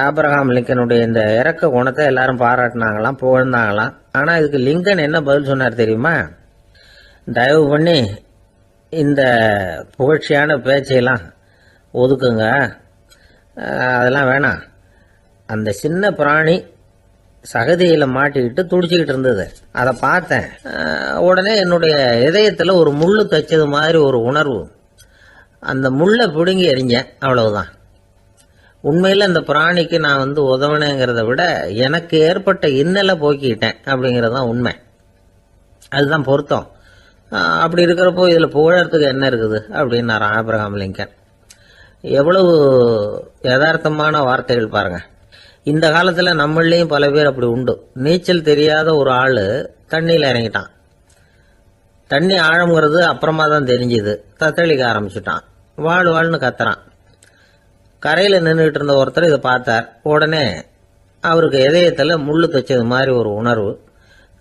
A: ஆப்ரஹாம் லிங்கனுடைய இந்த இறக்க குணத்தை எல்லாரும் பாராட்டினாங்களாம், புகழ்ந்தாங்களாம். ஆனால் இதுக்கு லிங்கன் என்ன பதில் சொன்னார் தெரியுமா? தயவு பண்ணி இந்த புகழ்ச்சியான பேச்சையெல்லாம் ஒதுக்குங்க, அதெல்லாம் வேணாம். அந்த சின்ன பிராணி சகதியில மாட்டிக்கிட்டு துடிச்சுக்கிட்டு இருந்தது, அதை பார்த்தேன். உடனே என்னுடைய இதயத்தில் ஒரு முள்ளு தைச்சது மாதிரி ஒரு உணர்வு. அந்த முள்ளை பிடுங்கி எறிஞ்சேன், அவ்வளவுதான். உண்மையில் அந்த பிராணிக்கு நான் உதவினேங்கிறத விட எனக்கு ஏற்பட்ட இன்னலை போக்கிட்டேன் அப்படிங்கிறதான் உண்மை. அதுதான் பொருத்தம். அப்படி இருக்கிறப்போ இதில் புகழறதுக்கு என்ன இருக்குது அப்படின்னாரு ஆப்ரஹாம் லிங்கன். எவ்வளவு யதார்த்தமான வார்த்தைகள் பாருங்க. இந்த காலத்தில் நம்மளையும் பல பேர் அப்படி உண்டு. நீச்சல் தெரியாத ஒரு ஆள் தண்ணியில் இறங்கிட்டான். தண்ணி ஆழம்ங்கிறது அப்புறமா தான் தெரிஞ்சுது. தத்தளிக்க ஆரம்பிச்சுட்டான். வாழ்னு கத்துறான். கரையில் நின்றுட்டு இருந்த ஒருத்தர் இதை பார்த்தார். உடனே அவருக்கு இதயத்தில் முள்ளு தைச்சது மாதிரி ஒரு உணர்வு.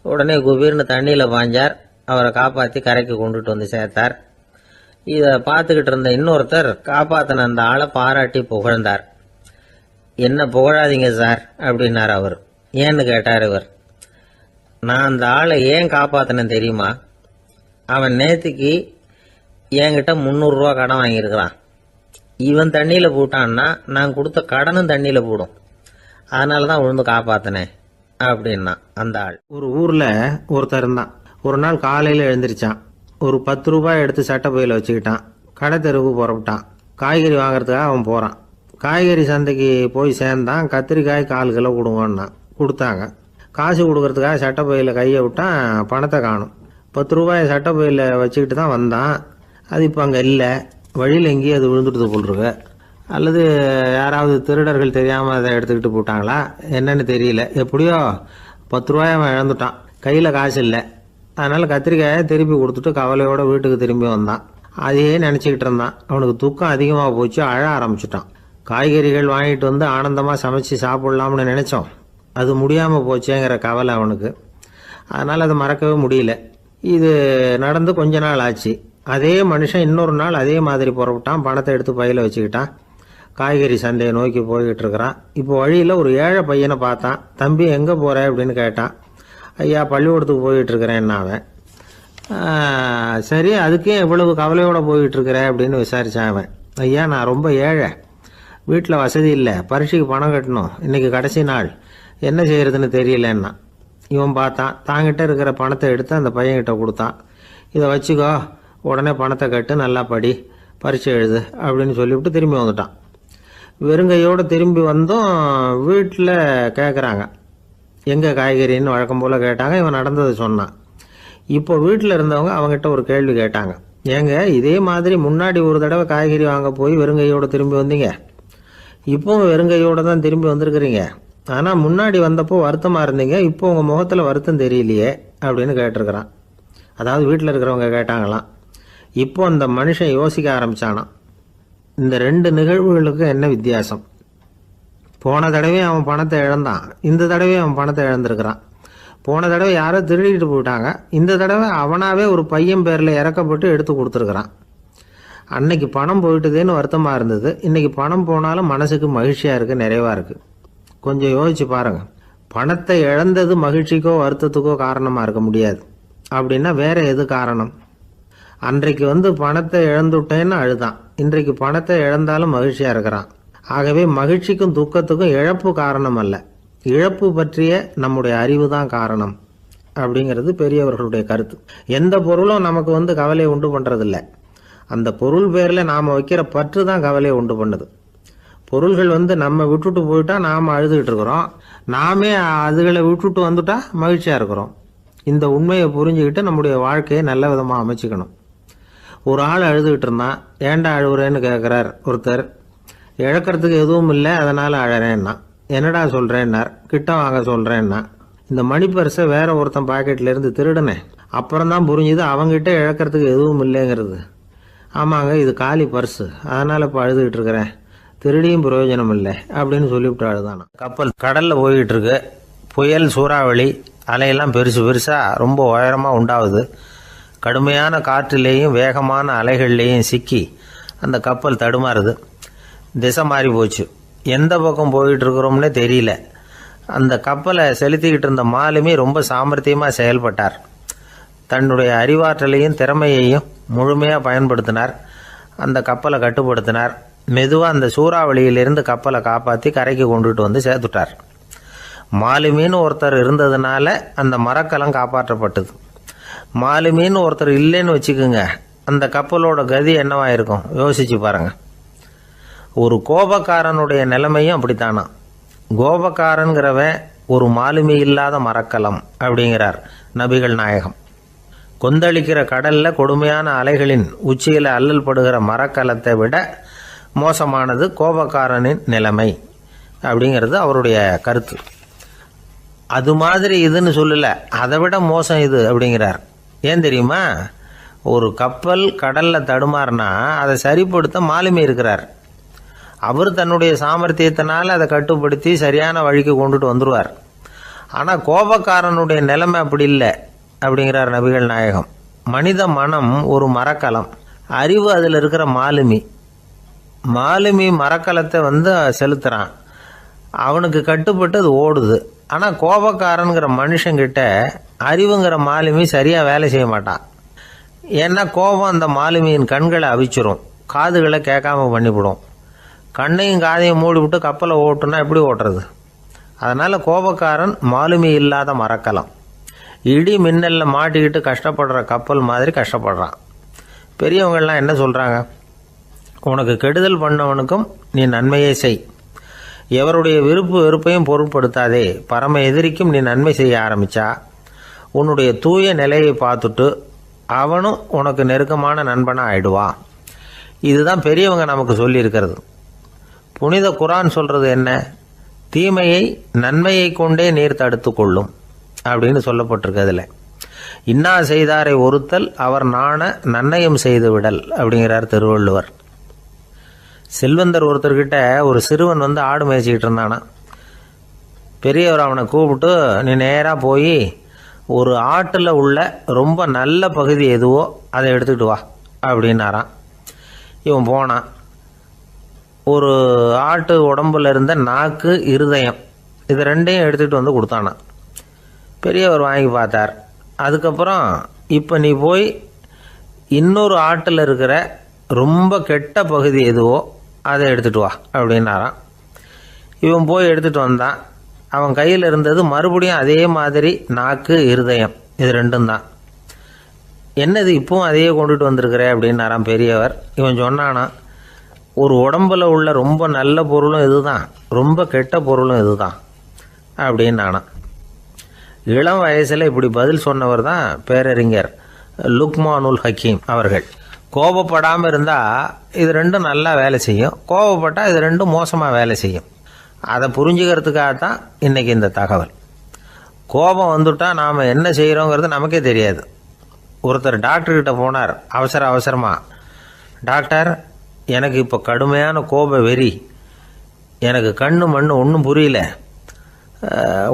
A: உடனே குபீர்னு தண்ணியில் பாஞ்சார். அவரை காப்பாற்றி கரைக்கு கொண்டுட்டு வந்து சேர்த்தார். இதை பார்த்துக்கிட்டு இருந்த இன்னொருத்தர் காப்பாற்றின அந்த ஆளை பாராட்டி புகழ்ந்தார். என்ன புகழாதீங்க சார் அப்படின்னார் அவர். ஏன்னு கேட்டார் இவர். நான் அந்த ஆளை ஏன் காப்பாற்றினேன் தெரியுமா? அவன் நேற்றுக்கு என்கிட்ட 300 ரூபா கடன் வாங்கியிருக்கிறான். இவன் தண்ணியில் போட்டான்னா நான் கொடுத்த கடனும் தண்ணியில் போடும். அதனால தான் விழுந்து காப்பாற்றினேன் அப்படின்னா அந்த ஆள்.
B: ஒரு ஊர்ல ஒருத்தர் இருந்தான். ஒரு நாள் காலையில எழுந்திரிச்சான். ஒரு 10 ரூபாய் எடுத்து சட்டை பையில வச்சுக்கிட்டான். கடை தெருவுக்கு புறப்பட்டான். காய்கறி வாங்கறதுக்காக அவன் போறான். காய்கறி சந்தைக்கு போய் சேர்ந்தான். கத்திரிக்காய் 4 கிலோ கொடுங்கன்னா கொடுத்தாங்க. காசு கொடுக்கறதுக்காக சட்டை பையில கையை விட்டான். பணத்தை காணும். 10 ரூபாய் சட்டை பையில வச்சுக்கிட்டு தான் வந்தான். அது இப்போ அங்கே இல்லை. வழியில் எங்கேயும் அது விழுந்துட்டு போல் இருக்கு. அல்லது யாராவது திருடர்கள் தெரியாமல் அதை எடுத்துக்கிட்டு போட்டாங்களா என்னன்னு தெரியல. எப்படியோ 10 ரூபாய் அவன் இழந்துட்டான். கையில் காசு இல்லை. அதனால் கத்திரிக்காயை திருப்பி கொடுத்துட்டு கவலையோட வீட்டுக்கு திரும்பி வந்தான். அதையே நினச்சிக்கிட்டு இருந்தான். அவனுக்கு துக்கம் அதிகமாக போச்சு. அழ ஆரம்பிச்சிட்டான். காய்கறிகள் வாங்கிட்டு வந்து ஆனந்தமாக சமைச்சு சாப்பிட்லாம்னு நினச்சோம். அது முடியாமல் போச்சேங்கிற கவலை அவனுக்கு. அதனால் அதை மறக்கவே முடியல. இது நடந்து கொஞ்ச நாள் ஆச்சு. அதே மனுஷன் இன்னொரு நாள் அதே மாதிரி புறப்பட்டான். பணத்தை எடுத்து பையில் வச்சுக்கிட்டான். காய்கறி சந்தையை நோக்கி போய்கிட்டு இருக்கிறான். இப்போ வழியில் ஒரு ஏழை பையனை பார்த்தான். தம்பி எங்கே போகிற அப்படின்னு கேட்டான். ஐயா பள்ளிக்கூடத்துக்கு போயிட்டு இருக்கிறேன் அவன். சரி, அதுக்கே எவ்வளவு கவலையோடு போயிட்டு இருக்கிற அப்படின்னு விசாரித்தான் அவன். ஐயா நான் ரொம்ப ஏழை, வீட்டில் வசதி இல்லை, பரீட்சைக்கு பணம் கட்டணும், இன்றைக்கி கடைசி நாள், என்ன செய்யறதுன்னு தெரியலன்னா. இவன் பார்த்தான். தாங்கிட்ட இருக்கிற பணத்தை எடுத்து அந்த பையன்கிட்ட கொடுத்தான். இதை வச்சுக்கோ, உடனே பணத்தை கட்டு, நல்லா படி, பரீட்சை எழுது அப்படின்னு சொல்லிவிட்டு திரும்பி வந்துட்டான். வெறுங்கையோடு திரும்பி வந்தும் வீட்டில் கேட்குறாங்க எங்கே காய்கறின்னு வழக்கம் போல் கேட்டாங்க. இவன் நடந்ததை சொன்னான். இப்போ வீட்டில் இருந்தவங்க அவங்ககிட்ட ஒரு கேள்வி கேட்டாங்க. ஏங்க இதே மாதிரி முன்னாடி ஒரு தடவை காய்கறி வாங்க போய் வெறுங்கையோடு திரும்பி வந்தீங்க, இப்போவும் வெறுங்கையோடு தான் திரும்பி வந்திருக்கிறீங்க. ஆனால் முன்னாடி வந்தப்போ வருத்தமாக இருந்தீங்க, இப்போ உங்கள் முகத்தில் வருத்தம் தெரியலையே அப்படின்னு கேட்டிருக்கிறான். அதாவது வீட்டில் இருக்கிறவங்க கேட்டாங்களாம். இப்போ அந்த மனுஷன் யோசிக்க ஆரம்பித்தானான். இந்த 2 நிகழ்வுகளுக்கு என்ன வித்தியாசம்? போன தடவை அவன் பணத்தை இழந்தான், இந்த தடவை அவன் பணத்தை இழந்திருக்கிறான். போன தடவை யாரோ திருடிட்டு போயிட்டாங்க, இந்த தடவை அவனாவே ஒரு பையன் பேரில் இறக்கப்பட்டு எடுத்து கொடுத்துருக்குறான். அன்னைக்கு பணம் போயிட்டுதேன்னு வருத்தமாக இருந்தது, இன்னைக்கு பணம் போனாலும் மனசுக்கு மகிழ்ச்சியாக இருக்குது, நிறைவாக இருக்குது. கொஞ்சம் யோசிச்சு பாருங்கள். பணத்தை இழந்தது மகிழ்ச்சிக்கோ வருத்தத்துக்கோ காரணமாக இருக்க முடியாது. அப்படின்னா வேற எது காரணம்? அன்றைக்கு பணத்தை இழந்துட்டேன்னு அழுதான், இன்றைக்கு பணத்தை இழந்தாலும் மகிழ்ச்சியாக இருக்கிறான். ஆகவே மகிழ்ச்சிக்கும் துக்கத்துக்கும் இழப்பு காரணம் அல்ல, இழப்பு பற்றிய நம்முடைய அறிவு தான் காரணம் அப்படிங்கிறது பெரியவர்களுடைய கருத்து. எந்த பொருளும் நமக்கு கவலையை உண்டு பண்ணுறதில்ல, அந்த பொருள் பேரில் நாம் வைக்கிற பற்று தான் கவலையை உண்டு பண்ணுது. பொருள்கள் நம்ம விட்டுட்டு போயிட்டா நாம் அழுதுகிட்டு இருக்கிறோம், நாமே அதுகளை விட்டுட்டு வந்துட்டா மகிழ்ச்சியாக இருக்கிறோம். இந்த உண்மையை புரிஞ்சுக்கிட்டு நம்முடைய வாழ்க்கையை நல்ல விதமாக அமைச்சிக்கணும். ஒரு ஆள் அழுதுகிட்டு இருந்தான். ஏன்டா அழுகுறேன்னு கேட்குறார் ஒருத்தர். இழக்கிறதுக்கு எதுவும் இல்லை அதனால் அழறேன்னா. என்னடா சொல்கிறேன்னார். கிட்ட வாங்க சொல்கிறேன்னா. இந்த மணி பர்ஸை வேற ஒருத்தன் பாக்கெட்லேருந்து திருடுனேன், அப்புறம் தான் புரிஞ்சுது அவங்ககிட்ட இழக்கிறதுக்கு எதுவும் இல்லைங்கிறது. ஆமாங்க இது காலி பர்ஸு, அதனால் இப்போ அழுதுகிட்டு இருக்கிறேன், திருடியும் பிரயோஜனம் இல்லை அப்படின்னு சொல்லிவிட்டு அழுதானா. கப்பல் கடலில் போய்கிட்டு இருக்கு. புயல், சூறாவளி, அலையெல்லாம் பெருசு பெருசாக ரொம்ப உயரமாக உண்டாகுது. கடுமையான காற்றிலேயும் வேகமான அலைகள்லேயும் சிக்கி அந்த கப்பல் தடுமாறுது. திசை மாறி போச்சு. எந்த பக்கம் போயிட்டு இருக்கிறோம்னே தெரியல. அந்த கப்பலை செலுத்திக்கிட்டு இருந்த மாலுமி ரொம்ப சாமர்த்தியமாக செயல்பட்டார். தன்னுடைய அறிவாற்றலையும் திறமையையும் முழுமையாக பயன்படுத்தினார். அந்த கப்பலை கட்டுப்படுத்தினார். மெதுவாக அந்த சூறாவளியிலிருந்து கப்பலை காப்பாற்றி கரைக்கு கொண்டுட்டு வந்து சேர்த்துட்டார். மாலுமின்னு ஒருத்தர் இருந்ததுனால அந்த மரக்கலம் காப்பாற்றப்பட்டது. மாலுமின்னு ஒருத்தர் இல்லைன்னு வச்சுக்கோங்க, அந்த கப்பலோட கதி என்னவா இருக்கும் யோசிச்சு பாருங்க. ஒரு கோபக்காரனுடைய நிலைமையும் அப்படித்தானா. கோபக்காரன்கிறவன் ஒரு மாலுமி இல்லாத மரக்கலம் அப்படிங்கிறார் நபிகள் நாயகம். கொந்தளிக்கிற கடல்ல கொடுமையான அலைகளின் உச்சியில அல்லல் படுகிற மரக்கலத்தை விட மோசமானது கோபக்காரனின் நிலைமை அப்படிங்கிறது அவருடைய கருத்து. அது மாதிரி இதுன்னு சொல்லல, அதை விட மோசம் இது அப்படிங்கிறார். ஏன் தெரியுமா? ஒரு கப்பல் கடல்ல தடுமாறினா அதை சரிப்படுத்த மாலுமி இருக்கிறார். அவர் தன்னுடைய சாமர்த்தியத்தினால அதை கட்டுப்படுத்தி சரியான வழிக்கு கொண்டுட்டு வந்துடுவார். ஆனால் கோபக்காரனுடைய நிலைமை அப்படி இல்லை அப்படிங்கிறார் நபிகள் நாயகம். மனித மனம் ஒரு மரக்கலம், அறிவு அதில் இருக்கிற மாலுமி. மாலுமி மரக்கலத்தை செலுத்துறான், அவனுக்கு கட்டுப்பட்டு அது ஓடுது. ஆனால் கோபக்காரனுங்கிற மனுஷங்கிட்ட அறிவுங்கிற மாலுமி சரியாக வேலை செய்ய மாட்டான். ஏன்னா கோபம் அந்த மாலுமியின் கண்களை அவிச்சிரும், காதுகளை கேட்காம பண்ணிவிடும். கண்ணையும் காதையும் மூடிவிட்டு கப்பலை ஓட்டுனா எப்படி ஓட்டுறது? அதனால் கோபக்காரன் மாலுமி இல்லாத மரக்கலம். இடி மின்னலில் மாட்டிக்கிட்டு கஷ்டப்படுற கப்பல் மாதிரி கஷ்டப்படுறான். பெரியவங்கள்லாம் என்ன சொல்கிறாங்க? உனக்கு கெடுதல் பண்ணவனுக்கும் நீ நன்மையே செய், எவருடைய விருப்பு வெறுப்பையும் பொருட்படுத்தாதே, பரம எதிரிக்கும் நீ நன்மை செய்ய ஆரம்பித்தா உன்னுடைய தூய நிலையை பார்த்துட்டு அவனும் உனக்கு நெருக்கமான நண்பனாக ஆயிடுவான். இதுதான் பெரியவங்க நமக்கு சொல்லியிருக்கிறது. புனித குர்ஆன் சொல்றது என்ன? தீமையை நன்மையை கொண்டே நீர் தடுத்து கொள்ளும் அப்படின்னு சொல்லப்பட்டிருக்கு. அதில் இன்னா செய்தாரை ஒருத்தல் அவர் நாண நன்னயம் செய்து விடல் அப்படிங்கிறார் திருவள்ளுவர். செல்வந்தர் ஒருத்தர்கிட்ட ஒரு சிறுவன் வந்து ஆடு மேய்ச்சிக்கிட்டு இருந்தானா. பெரியவர் அவனை கூப்பிட்டு, நீ நேராக போய் ஒரு ஆட்டில் உள்ள ரொம்ப நல்ல பகுதி எதுவோ அதை எடுத்துக்கிட்டு வா அப்படின்னாரான். இவன் போனான். ஒரு ஆட்டு உடம்புல இருந்த நாக்கு, இருதயம், இது ரெண்டையும் எடுத்துகிட்டு வந்து கொடுத்தானான். பெரியவர் வாங்கி பார்த்தார். அதுக்கப்புறம் இப்போ நீ போய் இன்னொரு ஆட்டில் இருக்கிற ரொம்ப கெட்ட பகுதி எதுவோ அதை எடுத்துகிட்டு வா அப்படின்னாரான். இவன் போய் எடுத்துகிட்டு வந்தான். அவன் கையில் இருந்தது மறுபடியும் அதே மாதிரி நாக்கு, இருதயம், இது ரெண்டும் தான். என்னது இப்பவும் அதையே கொண்டுட்டு வந்திருக்கிற அப்படின்னாரான் பெரியவர். இவன் சொன்னானா, ஒரு உடம்புல உள்ள ரொம்ப நல்ல பொருளும் இதுதான், ரொம்ப கெட்ட பொருளும் இதுதான் அப்படின்னானா. இளம் வயசில் இப்படி பதில் சொன்னவர் தான் பேரறிஞர் லுக்மானுல் ஹக்கீம் அவர்கள். கோபப்படாமல் இருந்தால் இது ரெண்டும் நல்லா வேலை செய்யும், கோபப்பட்டால் இது ரெண்டும் மோசமாக வேலை செய்யும். அதை புரிஞ்சுக்கிறதுக்காகத்தான் இன்றைக்கி இந்த தகவல். கோபம் வந்துட்டால் நாம் என்ன செய்கிறோங்கிறது நமக்கே தெரியாது. ஒருத்தர் டாக்டர்கிட்ட போனார் அவசரமாக. டாக்டர், எனக்கு இப்போ கடுமையான கோப வெறி, எனக்கு கண்ணு மண்ணு ஒன்றும் புரியல,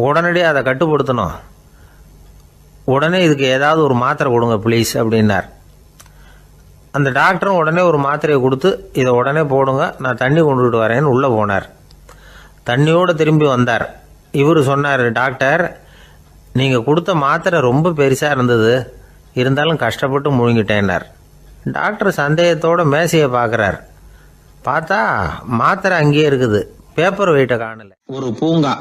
B: உடனடியாக அதை கட்டுப்படுத்தணும், உடனே இதுக்கு ஏதாவது ஒரு மாத்திரை கொடுங்க ப்ளீஸ் அப்படின்னார். அந்த டாக்டரும் உடனே ஒரு மாத்திரையை கொடுத்து, இதை உடனே போடுங்க, நான் தண்ணி கொண்டுகிட்டு வரேன்னு உள்ளே போனார். தண்ணியோடு திரும்பி வந்தார். இவர் சொன்னார், டாக்டர், நீங்கள் கொடுத்த மாத்திரை ரொம்ப பெருசாக இருந்தது, இருந்தாலும் கஷ்டப்பட்டு முழுங்கிட்டேன்னார். டாக்டர் சந்தேகத்தோட மேசையை பார்க்குறார். பார்த்தா மாத்திரை அங்கேயே இருக்குது, பேப்பர் வெயிட்டை காணல.
C: ஒரு பூங்கா,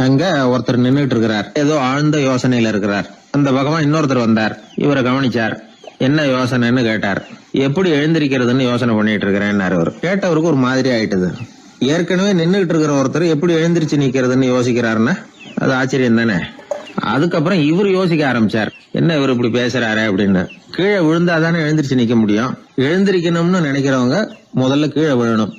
C: அங்க ஒருத்தர் நின்றுட்டு இருக்கிறார். ஏதோ ஆழ்ந்த யோசனையில இருக்கிறார். அந்த பக்கமா இன்னொருத்தர் வந்தார். இவரை கவனிச்சார். என்ன யோசனைன்னு கேட்டார். எப்படி எழுந்திருக்கிறதுன்னு யோசனை பண்ணிட்டு இருக்கிறேன்னாரு. அவர் கேட்டவருக்கு ஒரு மாதிரி ஆயிட்டது. ஏற்கனவே நின்றுட்டு இருக்கிற ஒருத்தர் எப்படி எழுந்திருச்சு நிக்கிறதுன்னு யோசிக்கிறாருன்னா அது ஆச்சரியம் தானே. அதுக்கப்புறம் இவர் யோசிக்க ஆரம்பிச்சார், என்ன இவர் இப்படி பேசுறாரு அப்படின்னு. கீழே விழுந்தாதானே எழுந்திருச்சு நிக்க முடியும். எழுந்திருக்கணும்னு நினைக்கிறவங்க முதல்ல கீழே விழணும்.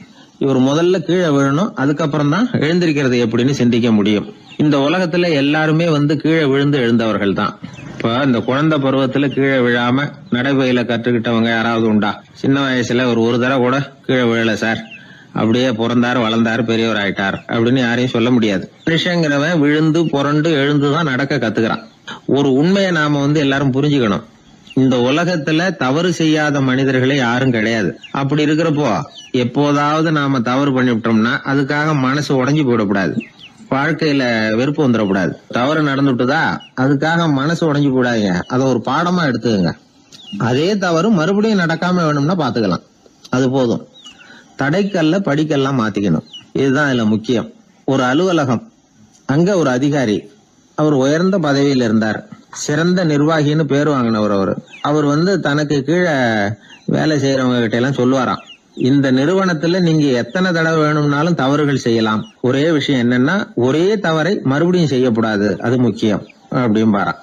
C: இவர் முதல்ல கீழே விழணும், அதுக்கப்புறம் தான் எழுந்திருக்கிறது எப்படின்னு சிந்திக்க முடியும். இந்த உலகத்துல எல்லாருமே கீழே விழுந்து எழுந்தவர்கள் தான். இப்ப இந்த குழந்தை பருவத்துல கீழே விழாம நடைபயில கற்றுக்கிட்டவங்க யாராவது உண்டா? சின்ன வயசுல ஒரு தடவை கூட கீழே விழல சார், அப்படியே பிறந்தாரு வளர்ந்தாரு பெரியவர் ஆயிட்டார் அப்படின்னு யாரையும் சொல்ல முடியாது. மனுஷங்கிறவன் விழுந்து புரண்டு எழுந்துதான் நடக்க கத்துக்கிறான். ஒரு உண்மையை நாம எல்லாரும் புரிஞ்சுக்கணும். இந்த உலகத்துல தவறு செய்யாத மனிதர்களே யாரும் கிடையாது. அப்படி இருக்கிறப்போ எப்போதாவது நாம தவறு பண்ணிவிட்டோம்னா அதுக்காக மனசு உடைஞ்சு போயிடக்கூடாது, வாழ்க்கையில வெறுப்பு வந்துடக்கூடாது. தவறு நடந்துட்டுதா அதுக்காக மனசு உடைஞ்சு போடாதீங்க, அதை ஒரு பாடமா எடுத்துக்கங்க. அதே தவறு மறுபடியும் நடக்காம வேணும்னா பாத்துக்கலாம், அது போதும். தடைக்கல்ல படிக்கெல்லாம் மாத்திக்கணும், இதுதான் இதுல முக்கியம். ஒரு அலுவலகம், அங்க ஒரு அதிகாரி, அவர் உயர்ந்த பதவியில் இருந்தார், சிறந்த நிர்வாகின்னு பேர் வாங்கினவர். அவர் தனக்கு கீழே வேலை செய்யறவங்க கிட்ட எல்லாம் சொல்லுவாராம், இந்த நிறுவனத்துல நீங்க எத்தனை தடவை வேணும்னாலும் தவறுகள் செய்யலாம், ஒரே விஷயம் என்னன்னா ஒரே தவறை மறுபடியும் செய்யக்கூடாது, அது முக்கியம் அப்படின்பாராம்.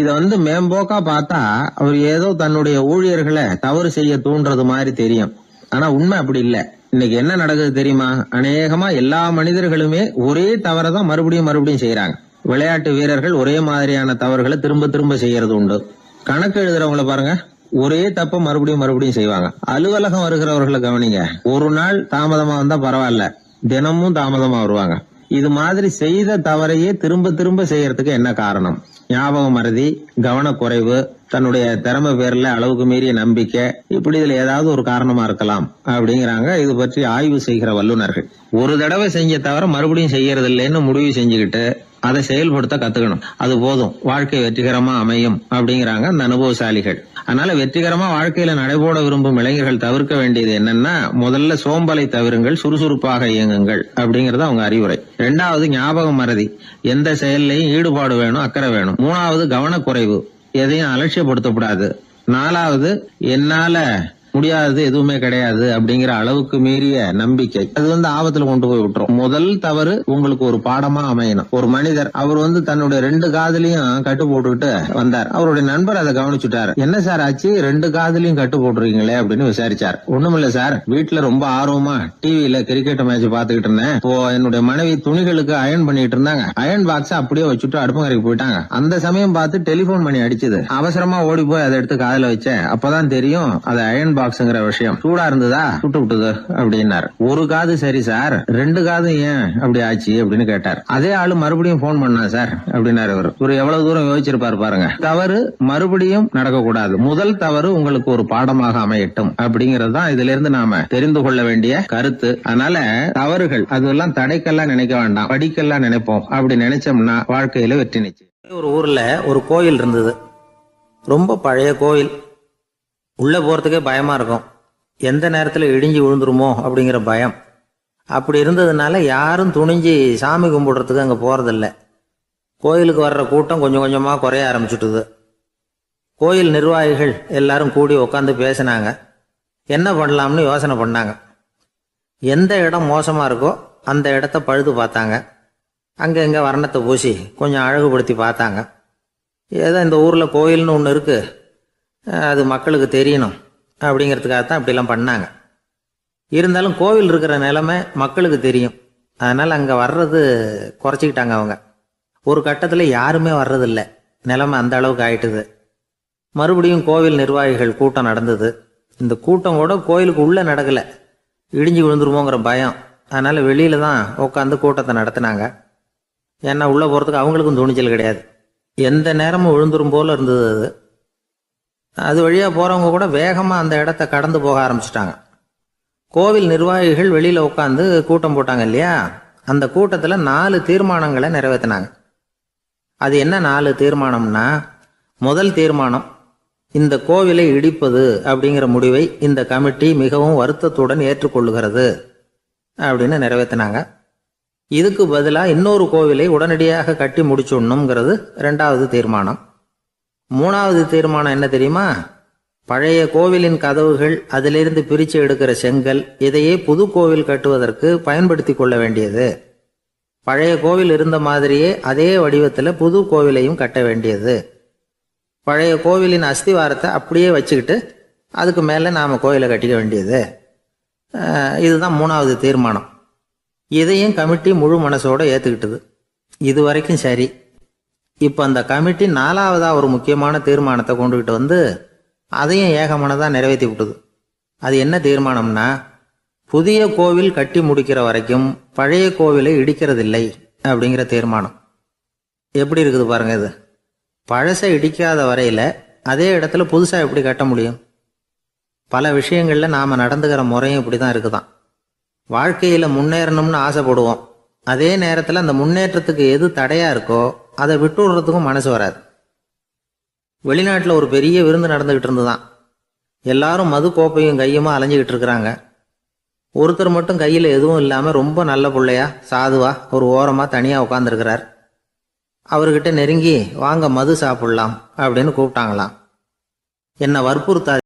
C: இத மேம்போக்கா பார்த்தா அவர் ஏதோ தன்னுடைய ஊழியர்களை தவறு செய்ய தூண்டுறது மாதிரி தெரியும். ஆனா உண்மை அப்படி இல்லை. இன்னைக்கு என்ன நடக்குது தெரியுமா? அநேகமா எல்லா மனிதர்களுமே ஒரே தவறை தான் மறுபடியும் செய்யறாங்க. விளையாட்டு வீரர்கள் ஒரே மாதிரியான தவறுகளை திரும்ப திரும்ப செய்யறது உண்டு. கணக்கு எழுதுறவங்களை பாருங்க, ஒரே தப்ப மறுபடியும் செய்வாங்க. அலுவலகம் வருகிறவர்களை கவனிங்க, ஒரு நாள் தாமதமா வந்தா பரவாயில்ல, தினமும் தாமதமா வருவாங்க. இது மாதிரி செய்த தவறையே திரும்ப திரும்ப செய்யறதுக்கு என்ன காரணம்? ஞாபக மறதி, கவனக்குறைவு, தன்னுடைய திறமை பேர்ல அளவுக்கு மீறிய நம்பிக்கை, இப்படி இதுல ஏதாவது ஒரு காரணமா இருக்கலாம் அப்படிங்கிறாங்க இது பற்றி ஆய்வு செய்கிற வல்லுநர்கள். ஒரு தடவை செஞ்ச தவிர மறுபடியும் செய்யறது இல்லைன்னு முடிவு செஞ்சுக்கிட்டு அதை செயல்படுத்த கத்துக்கணும், அது போதும், வாழ்க்கை வெற்றிகரமா அமையும் அப்படிங்கிறாங்க அந்த அனுபவசாலிகள். அதனால வெற்றிகரமா வாழ்க்கையில நடைபோட விரும்பும் இளைஞர்கள் தவிர்க்க வேண்டியது என்னன்னா, முதல்ல சோம்பலை தவிருங்கள், சுறுசுறுப்பாக இயங்குங்கள் அப்படிங்கறது அவங்க அறிவுரை. 2வது ஞாபக மறதி, எந்த செயல்லையும் ஈடுபாடு வேணும், அக்கறை வேணும். 3வது கவனக்குறைவு, எதையும் அலட்சியப்படுத்தக்கூடாது. 4வது என்னால முடியாதது எதுவுமே கிடையாது அப்படிங்கிற அளவுக்கு மீறிய நம்பிக்கை அது ஆபத்துல கொண்டு போய் விட்டுரும். முதல் தவறு உங்களுக்கு ஒரு பாடமா அமையணும். ஒரு மனிதர் அவர் தன்னுடைய 2 காதுலயும் கட்டு போட்டுக்கிட்டு வந்தார். அவருடைய நண்பர் அதை கவனிச்சுட்டாரு. என்ன சார் ஆச்சு, 2 காதுலயும் கட்டு போட்டுருக்கீங்களே அப்படின்னு விசாரிச்சார். ஒண்ணுமில்ல சார், வீட்டுல ரொம்ப ஆர்வமா டிவியில கிரிக்கெட் மேட்ச் பாத்துக்கிட்டு இருந்தேன். இப்போ என்னுடைய மனைவி துணிகளுக்கு அயன் பண்ணிட்டு இருந்தாங்க. அயன் பாக்ஸ் அப்படியே வச்சுட்டு அடுப்பங்கரைக்கு போயிட்டாங்க. அந்த சமயம் பார்த்து டெலிபோன் பண்ணி அடிச்சது. அவசரமா ஓடி போய் அதை எடுத்து காதுல வச்சேன். அப்பதான் தெரியும் அது அயன் பாக்ஸ்ங்கிற விஷயம். சூடா இருந்ததா, சுட்டு விட்டுது அப்படின்னாரு. ஒரு காது சரி சார், 2 காது ஏன் அப்படி ஆச்சு அப்படின்னு கேட்டார். அதே ஆளு மறுபடியும் போன் பண்ணா சார் அப்படின்னாரு. இவர் எவ்வளவு தூரம் யோசிச்சிருப்பாரு பாருங்க. தவறு மறுபடியும் நடக்கக்கூடாது. முதல் தவறு உங்களுக்கு ஒரு பாடமாக அமையட்டும் அப்படிங்கறது தான் இதுல இருந்து நாம தெரிந்து கொள்ள வேண்டிய கருத்து. அதனால தவறுகள் அதெல்லாம் தடைக்கெல்லாம் நினைக்க வேண்டாம், படிக்கெல்லாம் நினைப்போம். அப்படி நினைச்சோம்னா வாழ்க்கையில வெற்றி நிச்சயம்.
A: ஒரு ஊர்ல ஒரு கோயில் இருந்தது. ரொம்ப பழைய கோயில். உள்ள போறதுக்கே பயமா இருக்கும். எந்த நேரத்துல இடிஞ்சு விழுந்துருமோ அப்படிங்கிற பயம். அப்படி இருந்ததுனால யாரும் துணிஞ்சு சாமி கும்பிடுறதுக்கு அங்க போறதில்ல. கோயிலுக்கு வர்ற கூட்டம் கொஞ்சம் கொஞ்சமா குறைய ஆரம்பிச்சுட்டுது. கோயில் நிர்வாகிகள் எல்லாரும் கூடி உட்காந்து பேசினாங்க. என்ன பண்ணலாம்னு யோசனை பண்ணாங்க. எந்த இடம் மோசமா இருக்கோ அந்த இடத்த பழுது பார்த்தாங்க. அங்கே இங்கே வர்ணத்தை பூசி கொஞ்சம் அழகுபடுத்தி பார்த்தாங்க. ஏதோ இந்த ஊரில் கோயில்னு ஒன்று இருக்கு, அது மக்களுக்கு தெரியணும் அப்படிங்கிறதுக்காகத்தான் இப்படிலாம் பண்ணாங்க. இருந்தாலும் கோவில் இருக்கிற நிலைமை மக்களுக்கு தெரியும். அதனால் அங்கே வர்றது குறைச்சிக்கிட்டாங்க அவங்க. ஒரு கட்டத்தில் யாருமே வர்றதில்லை. நிலைமை அந்த அளவுக்கு ஆயிட்டுது. மறுபடியும் கோவில் நிர்வாகிகள் கூட்டம் நடந்தது. இந்த கூட்டம் கூட கோயிலுக்கு உள்ளே நடக்கலை. இடிஞ்சு விழுந்துருமோங்கிற பயம். அதனால் வெளியில தான் உட்காந்து கூட்டத்தை நடத்தினாங்க. ஏன்னா உள்ளே போகிறதுக்கு அவங்களுக்கும் துணிச்சல் கிடையாது. எந்த நேரமும் விழுந்துரும் போல இருந்தது அது. அது வழியாக போகிறவங்க கூட வேகமாக அந்த இடத்த கடந்து போக ஆரம்பிச்சிட்டாங்க. கோவில் நிர்வாகிகள் வெளியில் உட்காந்து கூட்டம் போட்டாங்க இல்லையா, அந்த கூட்டத்தில் 4 தீர்மானங்களை நிறைவேற்றினாங்க. அது என்ன 4 தீர்மானம்னா, முதல் தீர்மானம், இந்த கோவிலை இடிப்பது அப்படிங்கிற முடிவை இந்த கமிட்டி மிகவும் வருத்தத்துடன் ஏற்றுக்கொள்ளுகிறது அப்படின்னு நிறைவேற்றினாங்க. இதுக்கு பதிலாக இன்னொரு கோவிலை உடனடியாக கட்டி முடிச்சுடணுங்கிறது 2வது தீர்மானம். 3வது தீர்மானம் என்ன தெரியுமா? பழைய கோவிலின் கதவுகள், அதிலிருந்து பிரித்து எடுக்கிற செங்கல், இதையே புது கோவில் கட்டுவதற்கு பயன்படுத்தி கொள்ள வேண்டியது. பழைய கோவில் இருந்த மாதிரியே அதே வடிவத்தில் புது கோவிலையும் கட்ட வேண்டியது. பழைய கோவிலின் அஸ்திவாரத்தை அப்படியே வச்சுக்கிட்டு அதுக்கு மேலே நாம் கோயிலை கட்டிக்க வேண்டியது. இதுதான் 3வது தீர்மானம். இதையும் கமிட்டி முழு மனசோட ஏற்றுக்கிட்டது. இது வரைக்கும் சரி. இப்போ அந்த கமிட்டி 4வதாக ஒரு முக்கியமான தீர்மானத்தை கொண்டுகிட்டு வந்து அதையும் ஏகமனதாக நிறைவேற்றி விட்டது. அது என்ன தீர்மானம்னா, புதிய கோவில் கட்டி முடிக்கிற வரைக்கும் பழைய கோவிலை இடிக்கிறதில்லை அப்படிங்கிற தீர்மானம். எப்படி இருக்குது பாருங்க இது. பழசை இடிக்காத வரையில் அதே இடத்துல புதுசாக எப்படி கட்ட முடியும்? பல விஷயங்களில் நாம் நடந்துக்கிற முறையும் இப்படி தான் இருக்குதான். வாழ்க்கையில் முன்னேறணும்னு ஆசைப்படுவோம். அதே நேரத்தில் அந்த முன்னேற்றத்துக்கு எது தடையாக இருக்கோ அதை விட்டு விடுறதுக்கும் மனசு வராது. வெளிநாட்டில் ஒரு பெரிய விருந்து நடந்துக்கிட்டு இருந்துதான். எல்லாரும் மது கோப்பையும் கையுமா அலைஞ்சிக்கிட்டு இருக்கிறாங்க. ஒருத்தர் மட்டும் கையில் எதுவும் இல்லாமல் ரொம்ப நல்ல பிள்ளையா சாதுவா ஒரு ஓரமாக தனியாக உட்காந்துருக்கிறார். அவர்கிட்ட நெருங்கி வாங்க மது சாப்பிடலாம் அப்படின்னு கூப்பிட்டாங்களாம். என்னை வற்புறுத்தாது